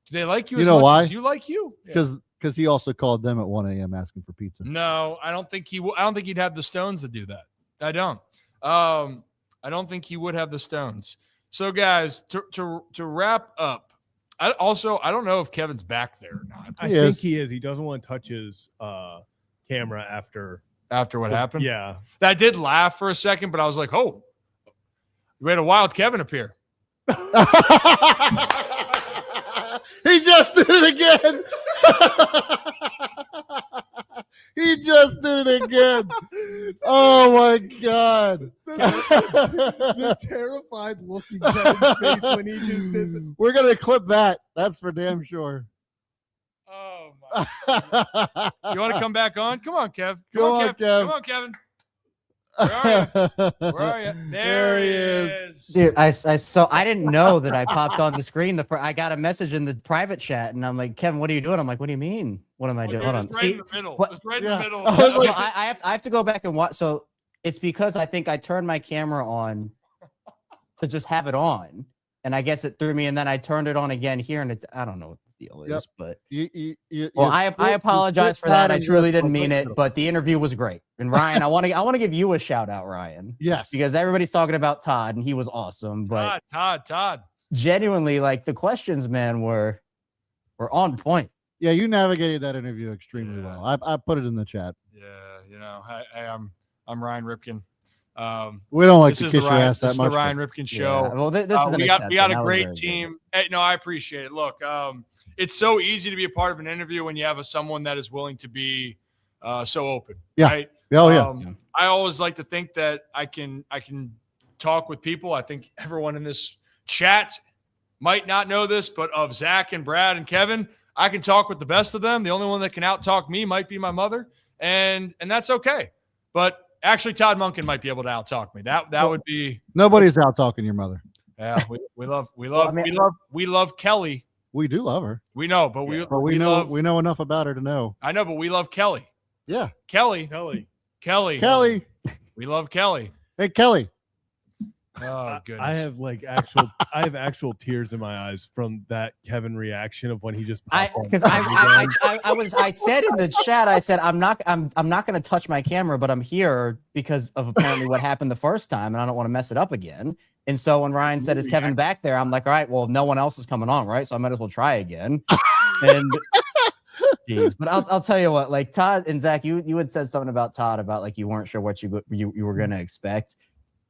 Do they like you? You as know much why? as you like you? Because he also called them at 1 a.m. asking for pizza. No, I don't think I don't think he'd have the stones to do that. I don't. I don't think he would have the stones. So, guys, to wrap up, I don't know if Kevin's back there or not. I think he is. He doesn't want to touch his camera after What happened. Yeah. I did laugh for a second, but I was like, oh, we had a wild Kevin appear. He just did it again. He just did it again. Oh my God. The terrified look in Kevin's face when he just did We're gonna clip that. That's for damn sure. Oh my! You want to come back on? Come on, Kev. Come on, Kev. Come on, Kevin. Where are you? Where are you? There he is. Dude, so I didn't know that I popped on the screen. I got a message in the private chat, and I'm like, Kevin, what are you doing? I'm like, what do you mean? What am I doing? Hold on. It's right in the middle. What? It's right in the middle. So I have to go back and watch. So it's because I think I turned my camera on to just have it on, and I guess it threw me. And then I turned it on again here, and I don't know what the deal is, but I apologize for that. I truly didn't mean it, but the interview was great. And Ryan, I want to give you a shout out, Ryan. Yes, because everybody's talking about Todd, and he was awesome. But Todd, genuinely, like the questions, man, were on point. Yeah, you navigated that interview extremely well. I put it in the chat. Yeah, I'm Ryan Ripken. We don't like to kiss your ass that much. This is the Ryan Ripken show. Yeah. Well, this is we got a great team. Hey, no, I appreciate it. Look, it's so easy to be a part of an interview when you have someone that is willing to be so open. Yeah. Right? Oh yeah. I always like to think that I can talk with people. I think everyone in this chat might not know this, but of Zach and Brad and Kevin, I can talk with the best of them. The only one that can out-talk me might be my mother, and that's okay. But actually, Todd Monken might be able to out-talk me. That would be nobody's out-talking your mother. Yeah, we love Kelly. We do love her. We know, but we know enough about her to know. I know, but we love Kelly. Yeah, Kelly. We love Kelly. Hey, Kelly. Oh goodness. I have actual tears in my eyes from that Kevin reaction of when he just because I said in the chat, I said I'm not going to touch my camera, but I'm here because of apparently what happened the first time, and I don't want to mess it up again. And so when Ryan said, "Is Kevin back there?" I'm like, "All right, well, no one else is coming on, right? So I might as well try again." And jeez, but I'll tell you what, like Todd and Zach, you had said something about Todd about like you weren't sure what you were going to expect,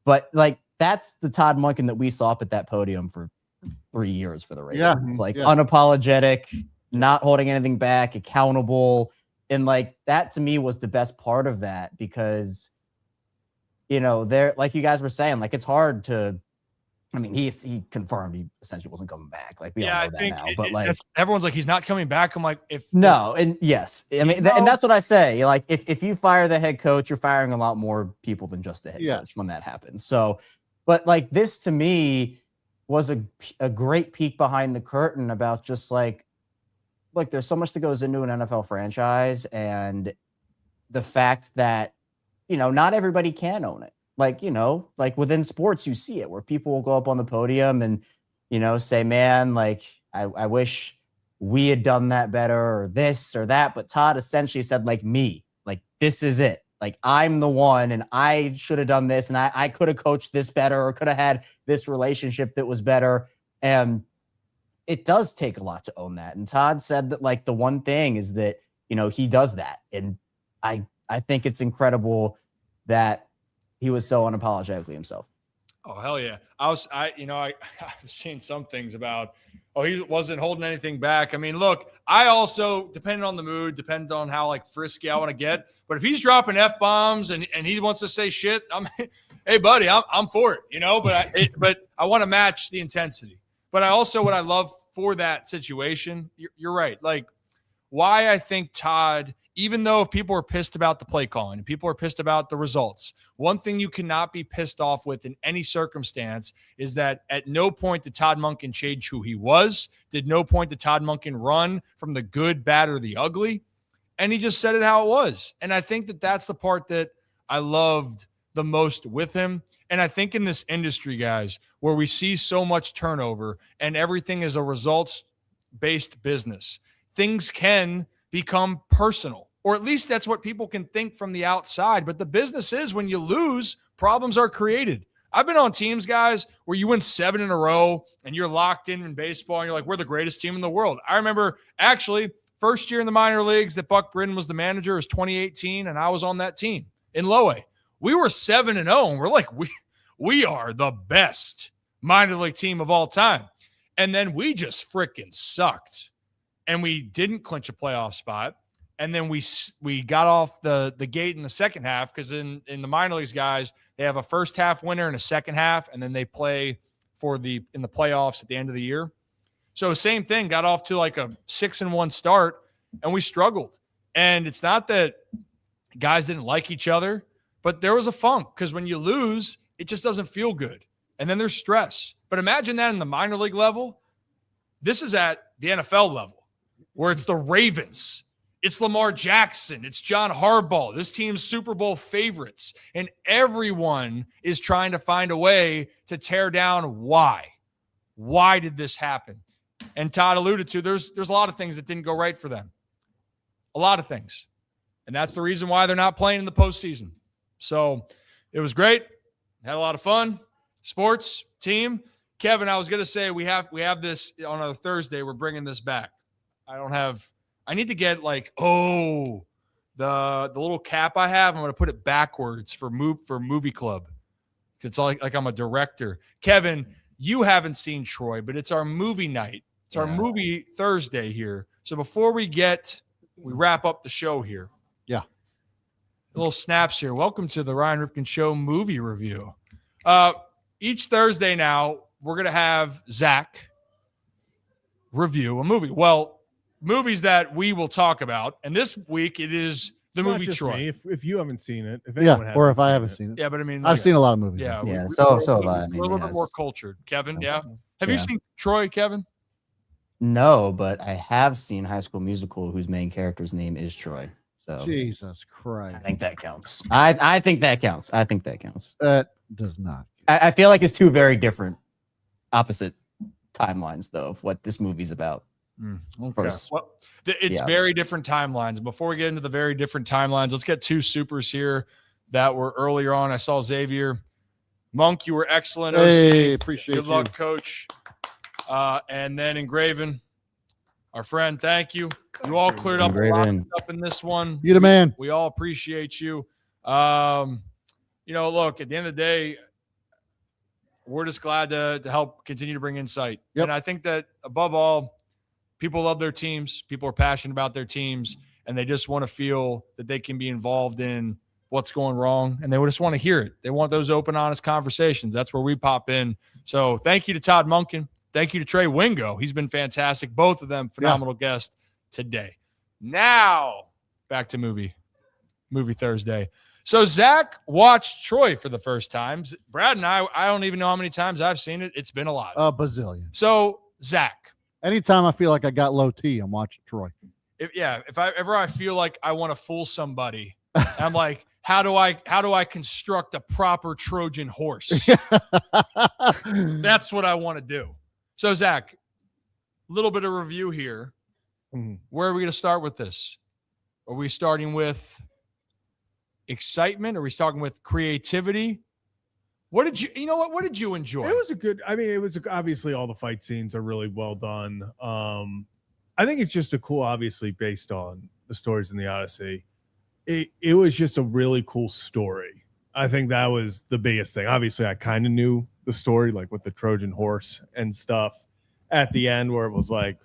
but like. That's the Todd Monken that we saw up at that podium for 3 years for the Ravens. Yeah. It's like unapologetic, not holding anything back, accountable. And like that to me was the best part of that because, there, like you guys were saying, like it's hard to, I mean, he confirmed he essentially wasn't coming back. Like we all know that now, but like everyone's like, he's not coming back. I'm like, and yes, I mean, and that's what I say. Like if you fire the head coach, you're firing a lot more people than just the head coach when that happens. So, but like this to me was a great peek behind the curtain about just like, look, there's so much that goes into an NFL franchise and the fact that, not everybody can own it. Like, like within sports, you see it where people will go up on the podium and, say, man, like, I wish we had done that better or this or that. But Todd essentially said, like me, like, this is it. Like, I'm the one and I should have done this and I could have coached this better or could have had this relationship that was better. And it does take a lot to own that. And Todd said that, like, the one thing is that, he does that. And I think it's incredible that he was so unapologetically himself. Oh, hell yeah. I've seen some things about, he wasn't holding anything back. I mean, look, I also, depending on the mood, depends on how like frisky I want to get. But if he's dropping F-bombs and he wants to say shit, hey buddy, I'm for it, but I want to match the intensity. But I also, what I love for that situation, you're right. Like why I think Todd, even though if people are pissed about the play calling and people are pissed about the results, one thing you cannot be pissed off with in any circumstance is that at no point did Todd Monken change who he was, did no point did Todd Monken run from the good, bad, or the ugly, and he just said it how it was. And I think that that's the part that I loved the most with him. And I think in this industry, guys, where we see so much turnover and everything is a results-based business, things can become personal, or at least that's what people can think from the outside. But the business is when you lose, problems are created. I've been on teams, guys, where you win 7 in a row and you're locked in baseball and you're like, we're the greatest team in the world. I remember actually first year in the minor leagues that Buck Britton was the manager was 2018, and I was on that team in Low A. We were 7-0, and we're like, we are the best minor league team of all time. And then we just freaking sucked. And we didn't clinch a playoff spot. And then we got off the gate in the second half because in the minor leagues, guys, they have a first half winner and a second half, and then they play in the playoffs at the end of the year. So same thing, got off to like a 6-1 start, and we struggled. And it's not that guys didn't like each other, but there was a funk because when you lose, it just doesn't feel good. And then there's stress. But imagine that in the minor league level. This is at the NFL level where it's the Ravens. It's Lamar Jackson. It's John Harbaugh. This team's Super Bowl favorites. And everyone is trying to find a way to tear down why. Why did this happen? And Todd alluded to there's a lot of things that didn't go right for them. A lot of things. And that's the reason why they're not playing in the postseason. So it was great. Had a lot of fun. Sports, team. Kevin, I was going to say we have this on a Thursday. We're bringing this back. I need to get the little cap I have. I'm going to put it backwards for movie club. It's like I'm a director. Kevin, you haven't seen Troy, but it's our movie night. It's our movie Thursday here. So before we wrap up the show here. Yeah. Little snaps here. Welcome to the Ryan Ripken Show movie review. Each Thursday now, we're going to have Zach review a movie. Well, movies that we will talk about. And this week it is the movie Troy. Me. If you haven't seen it, if anyone hasn't or if I seen haven't it. seen it. Yeah, but I mean, I've seen a lot of movies. Yeah. So have I. A little bit more cultured. Kevin, yeah. Have you seen Troy, Kevin? No, but I have seen High School Musical, whose main character's name is Troy. So Jesus Christ. I think that counts. I think that counts. That does not. I feel like it's two very different, opposite timelines, though, of what this movie's about. Okay. Well, it's very different timelines. Before we get into the very different timelines, let's get two supers here that were earlier on. I saw Xavier. Monk, you were excellent. Hey, appreciate Good luck, Coach. And then Engraven, our friend, thank you. You all cleared up a lot of stuff in this one. You the man. We all appreciate you. Look, at the end of the day, we're just glad to help continue to bring insight. Yep. And I think that above all, people love their teams. People are passionate about their teams, and they just want to feel that they can be involved in what's going wrong, and they just want to hear it. They want those open, honest conversations. That's where we pop in. So thank you to Todd Monken. Thank you to Trey Wingo. He's been fantastic. Both of them phenomenal guests today. Now back to movie Thursday. So Zach watched Troy for the first time. Brad and I don't even know how many times I've seen it. It's been a lot. A bazillion. So Zach. Anytime I feel like I got low T, I'm watching Troy. If I feel like I want to fool somebody, I'm like, how do I construct a proper Trojan horse? That's what I want to do. So Zach, a little bit of review here. Mm-hmm. Where are we going to start with this? Are we starting with excitement? Are we starting with creativity? What did you enjoy? It was obviously all the fight scenes are really well done. I think it's just obviously based on the stories in the Odyssey. It was just a really cool story. I think that was the biggest thing. Obviously, I kind of knew the story, like with the Trojan horse and stuff at the end, where it was like,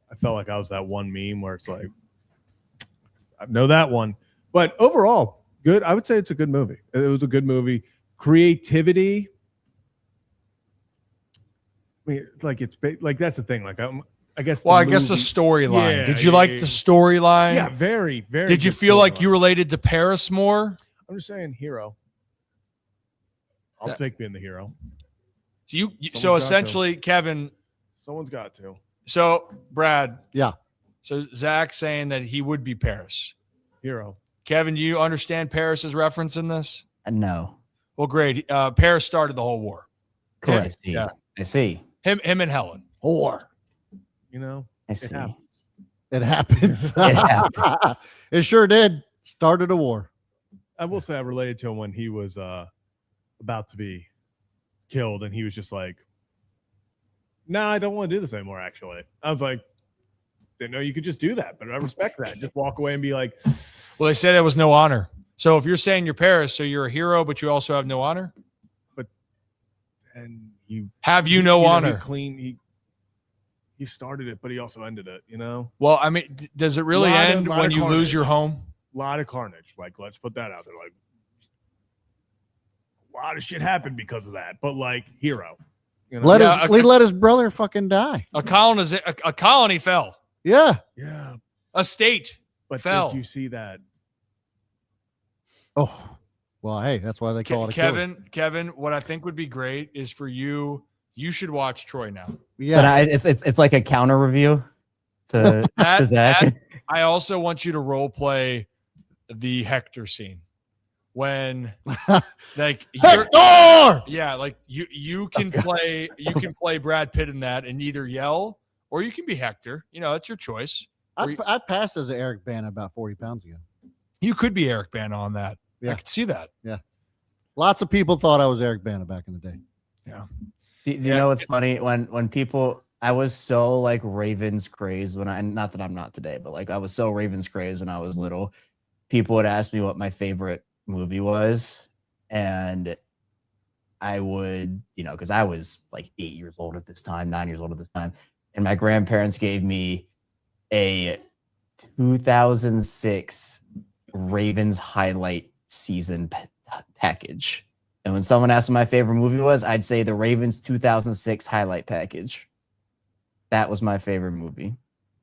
I felt like I was that one meme where it's like, I know that one. But overall, good. I would say it's a good movie. It was a good movie. Creativity. I mean, that's the thing. I guess the storyline. Yeah, Did you like the storyline? Yeah, very, very. Did you feel like you related to Paris more? I'm just saying, hero. I'll take being the hero. So essentially, Kevin. Someone's got to. So Brad. Yeah. So Zach saying that he would be Paris. Hero. Kevin, do you understand Paris's reference in this? No. Well, great. Paris started the whole war. Correct. Yeah. I see. Him and Helen. Whore. I see. It happens. It sure did. Started a war. I will say I related to him when he was about to be killed, and he was just like, "No, I don't want to do this anymore." Actually, I was like, "Didn't know you could just do that," but I respect that. Just walk away and be like, "Well, they said there was no honor." So if you're saying you're Paris, so you're a hero, but you also have no honor. And you no honor. He started it, but he also ended it. Well, I mean, does it really end when you lose your home? A lot of carnage. Like, let's put that out there. Like, a lot of shit happened because of that. But hero. He let his brother fucking die. A colony fell. Yeah. Yeah. A state But fell. did you see that? Oh, well, hey, that's why they call it a killer. Kevin, what I think would be great is for you should watch Troy now. Yeah. So it's like a counter review to Zach. I also want you to role play the Hector scene when like Hector! Yeah, like you can play Brad Pitt in that and either yell or you can be Hector. You know, that's your choice. I passed as an Eric Bana about 40 pounds ago. You could be Eric Bana on that. Yeah. I could see that. Yeah. Lots of people thought I was Eric Bana back in the day. Yeah. Do you know what's funny? When people, I was so like Ravens crazed not that I'm not today, but like I was so Ravens crazed when I was little. People would ask me what my favorite movie was. And I would, because I was like 8 years old at this time, 9 years old at this time. And my grandparents gave me a 2006 Ravens highlight season package. And when someone asked what my favorite movie was, I'd say the Ravens 2006 highlight package. That was my favorite movie.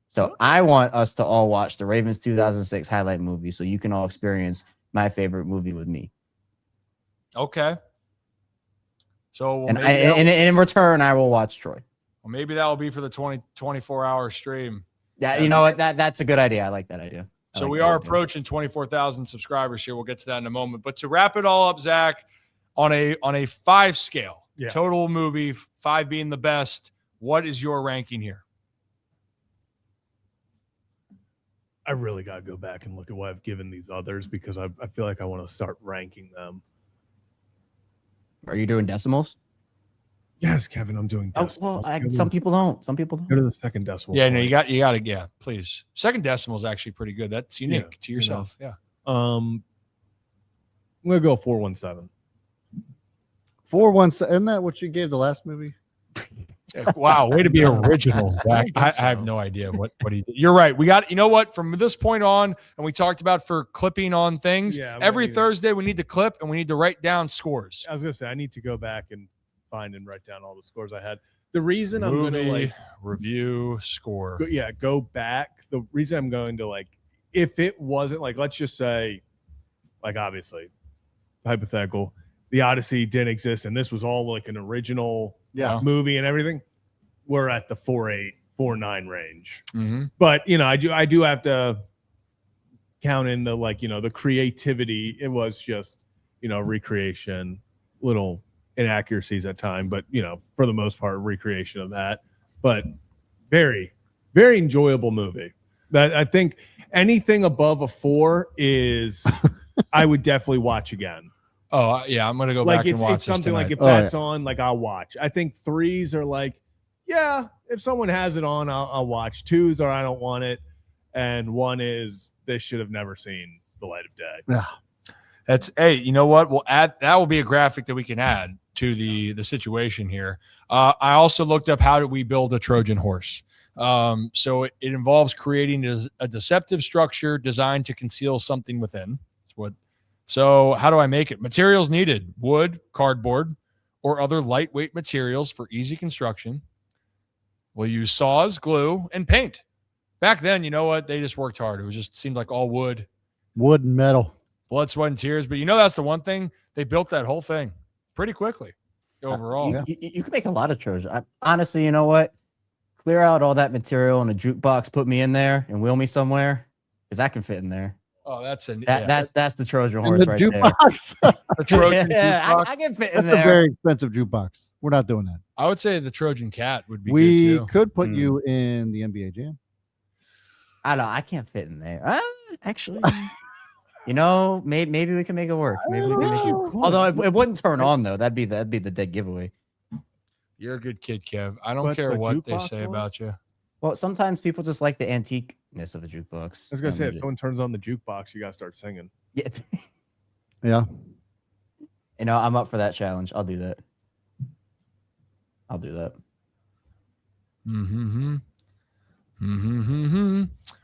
So I want us to all watch the Ravens 2006 highlight movie so you can all experience my favorite movie with me. Okay. So and in return, I will watch Troy. Well, maybe that will be for the 24-hour stream. Yeah, you know what? That's a good idea. I like that idea. So we are approaching 24,000 subscribers here. We'll get to that in a moment. But to wrap it all up, Zach, on a 5 scale, total movie, 5 being the best, what is your ranking here? I really got to go back and look at what I've given these others because I feel like I want to start ranking them. Are you doing decimals? Yes, Kevin, I'm doing decimals. Well, some people don't. Some people don't. Go to the second decimal. Yeah, no, you got to, please. Second decimal is actually pretty good. That's unique to yourself. Yeah. I'm going to go 417. 417. Isn't that what you gave the last movie? Wow, way to be original, Zach. I have no idea what he did. You're right. We got, you know what, from this point on, and we talked about for clipping on things, every Thursday we need to clip and we need to write down scores. I was going to say, I need to go back and find and write down all the scores I had. The reason Movie, I'm going to like review score. Go back. The reason I'm going to like, if it wasn't like, let's just say, like, obviously, hypothetical, the Odyssey didn't exist and this was all like an original movie and everything, we're at the 4.8, 4.9 range. Mm-hmm. But I do have to count in the the creativity. It was just recreation, little inaccuracies at time, but for the most part, recreation of that. But very, very enjoyable movie. That I think anything above a 4 is I would definitely watch again. Oh yeah, I'm gonna go back and watch. It's something tonight. like if that's on, like I'll watch. I think 3s are like, if someone has it on, I'll watch. 2s are I don't want it, and 1 is this should have never seen the light of day. Yeah, you know what? We'll add that. Will be a graphic that we can add to the situation here. I also looked up how do we build a Trojan horse. So it involves creating a deceptive structure designed to conceal something within. That's what. So how do I make it? Materials needed: wood, cardboard, or other lightweight materials for easy construction. We'll use saws, glue, and paint. Back then, you know what? They just worked hard. It seemed like all wood and metal, blood, sweat, and tears. But that's the one thing, they built that whole thing pretty quickly overall. You can make a lot of Trojan. Honestly, you know what? Clear out all that material in a jukebox, put me in there, and wheel me somewhere because I can fit in there. Oh, that's the Trojan horse right jukebox. there. The Trojan jukebox. I can fit in there. That's a very expensive jukebox. We're not doing that. I would say the Trojan cat would be. We good too. could put you in the NBA Jam. I don't know. I can't fit in there. Actually, maybe we can make it work. Maybe we can make it. Although it wouldn't turn on though. That'd be the dead giveaway. You're a good kid, Kev. I don't care what they say about you. Well, sometimes people just like the antiqueness of a jukebox. I was gonna say, if someone turns on the jukebox, you gotta start singing. Yeah. Yeah. I'm up for that challenge. I'll do that.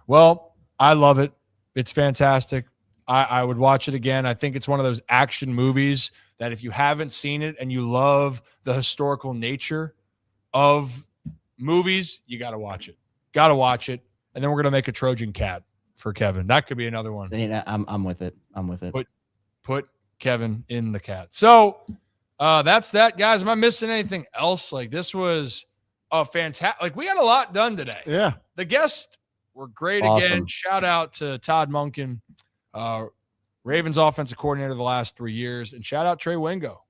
Well, I love it. It's fantastic. I would watch it again. I think it's one of those action movies that if you haven't seen it and you love the historical nature of movies, you got to watch it. and then we're gonna make a Trojan cat for Kevin. That could be another one. I'm with it. I'm with it. Put Kevin in the cat. So that's that, guys. Am I missing anything else? Like, this was a fantastic. Like, we got a lot done today. Yeah. The guests were great Awesome. again. Shout out to Todd Monken, Ravens offensive coordinator the last 3 years, and shout out Trey Wingo,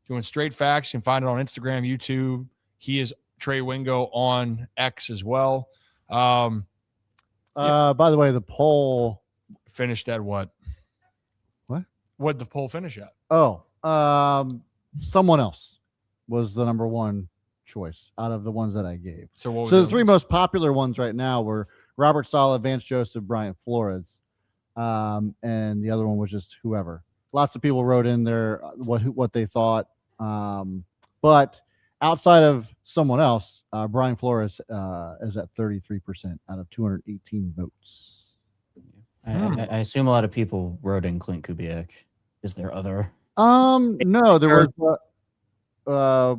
doing straight facts. You can find it on Instagram, YouTube. He is Trey Wingo on X as well. By the way, the poll finished at what? What? What'd the poll finish at? Someone else was the number one choice out of the ones that I gave. So the three most popular ones right now were Robert Saleh, Vance Joseph, Brian Flores, and the other one was just whoever. Lots of people wrote in there what they thought, but outside of someone else, Brian Flores is at 33% out of 218 votes. I assume a lot of people wrote in Clint Kubiak. Is there other? No, there was a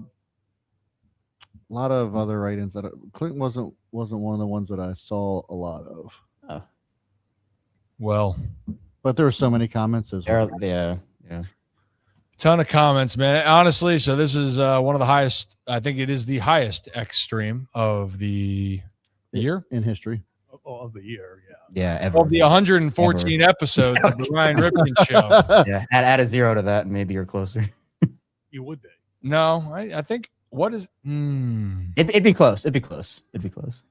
lot of other write-ins that Clinton wasn't one of the ones that I saw a lot of. Oh. Well, but there were so many comments as well. Yeah. Ton of comments, man. Honestly, so this is one of the highest. I think it is the highest X stream of the year in history of the year. Yeah, ever. Of the 114 episodes of the Ryan Ripken show. Yeah, add a 0 to that, and maybe you're closer. You would be. No, I think what is? It'd be close. It'd be close.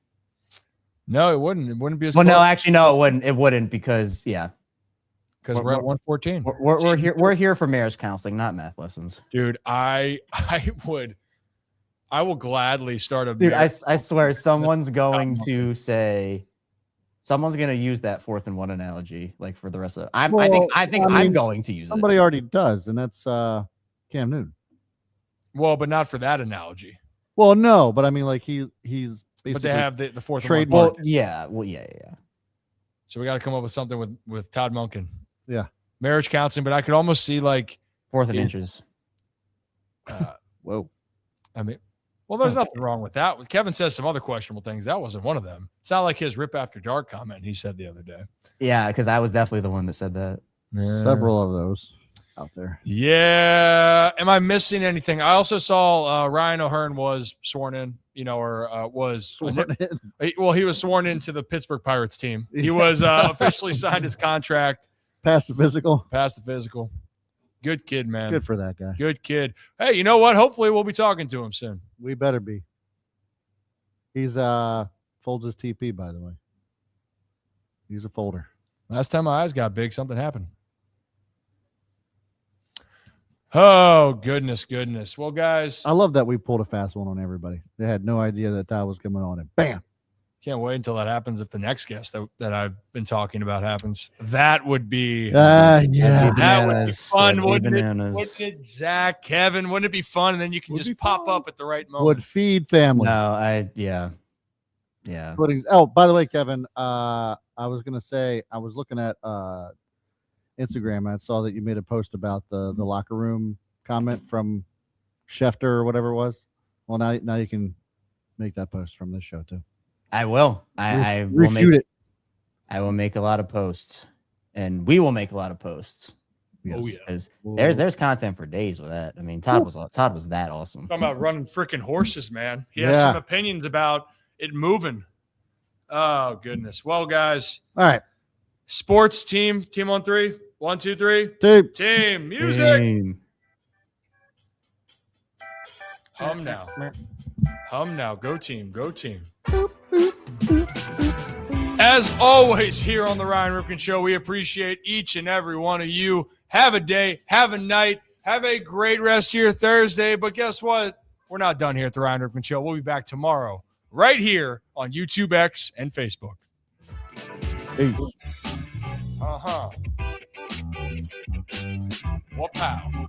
No, it wouldn't. It wouldn't be as. Well, close. no, actually, no, it wouldn't. It wouldn't because we're at 114. We're here for marriage counseling, not math lessons. Dude, I will gladly start a. Dude, I swear someone's going to use that 4th and 1 analogy like for the rest of it. I think I'm going to use somebody already does, and that's Cam Newton. Well, but not for that analogy. Well, no, but I mean, like he's basically. But they have the 4th trademark. Yeah. So we got to come up with something with Todd Monken. Yeah. Marriage counseling, but I could almost see like 4th and inches. Whoa. I mean, well, there's nothing wrong with that. Kevin says some other questionable things. That wasn't one of them. It's not like his Rip After Dark comment he said the other day. Yeah, because I was definitely the one that said that. Several of those out there. Yeah. Am I missing anything? I also saw Ryan O'Hearn was sworn in, was sworn in. He was sworn into the Pittsburgh Pirates team. He was officially signed his contract. Passed the physical. Good kid, man. Good for that guy. Good kid. Hey, you know what? Hopefully we'll be talking to him soon. We better be. He's folds his TP, by the way. He's a folder. Last time my eyes got big, something happened. Oh, goodness. Well, guys. I love that we pulled a fast one on everybody. They had no idea that was coming on, and bam. Can't wait until that happens. If the next guest that I've been talking about happens, that would be that would be fun, wouldn't it? Zach, Kevin, wouldn't it be fun? And then you can just pop up at the right moment. Would feed family. No, yeah. Oh, by the way, Kevin, I was gonna say I was looking at Instagram and I saw that you made a post about the locker room comment from Schefter or whatever it was. Well, now you can make that post from this show too. I will. I will refute it. I will make a lot of posts, and we will make a lot of posts. Yes. Oh yeah. Because there's content for days with that. I mean, Todd was that awesome. Talking about running freaking horses, man. He has some opinions about it moving. Oh goodness. Well, guys. All right. Sports team on 3. 1, 2, 3. Team music. Team. Hum now. Go team. As always, here on the Ryan Ripken Show, we appreciate each and every one of you. Have a day, have a night, have a great rest of your Thursday. But guess what? We're not done here at the Ryan Ripken Show. We'll be back tomorrow right here on YouTube, X, and Facebook. Peace. What pow.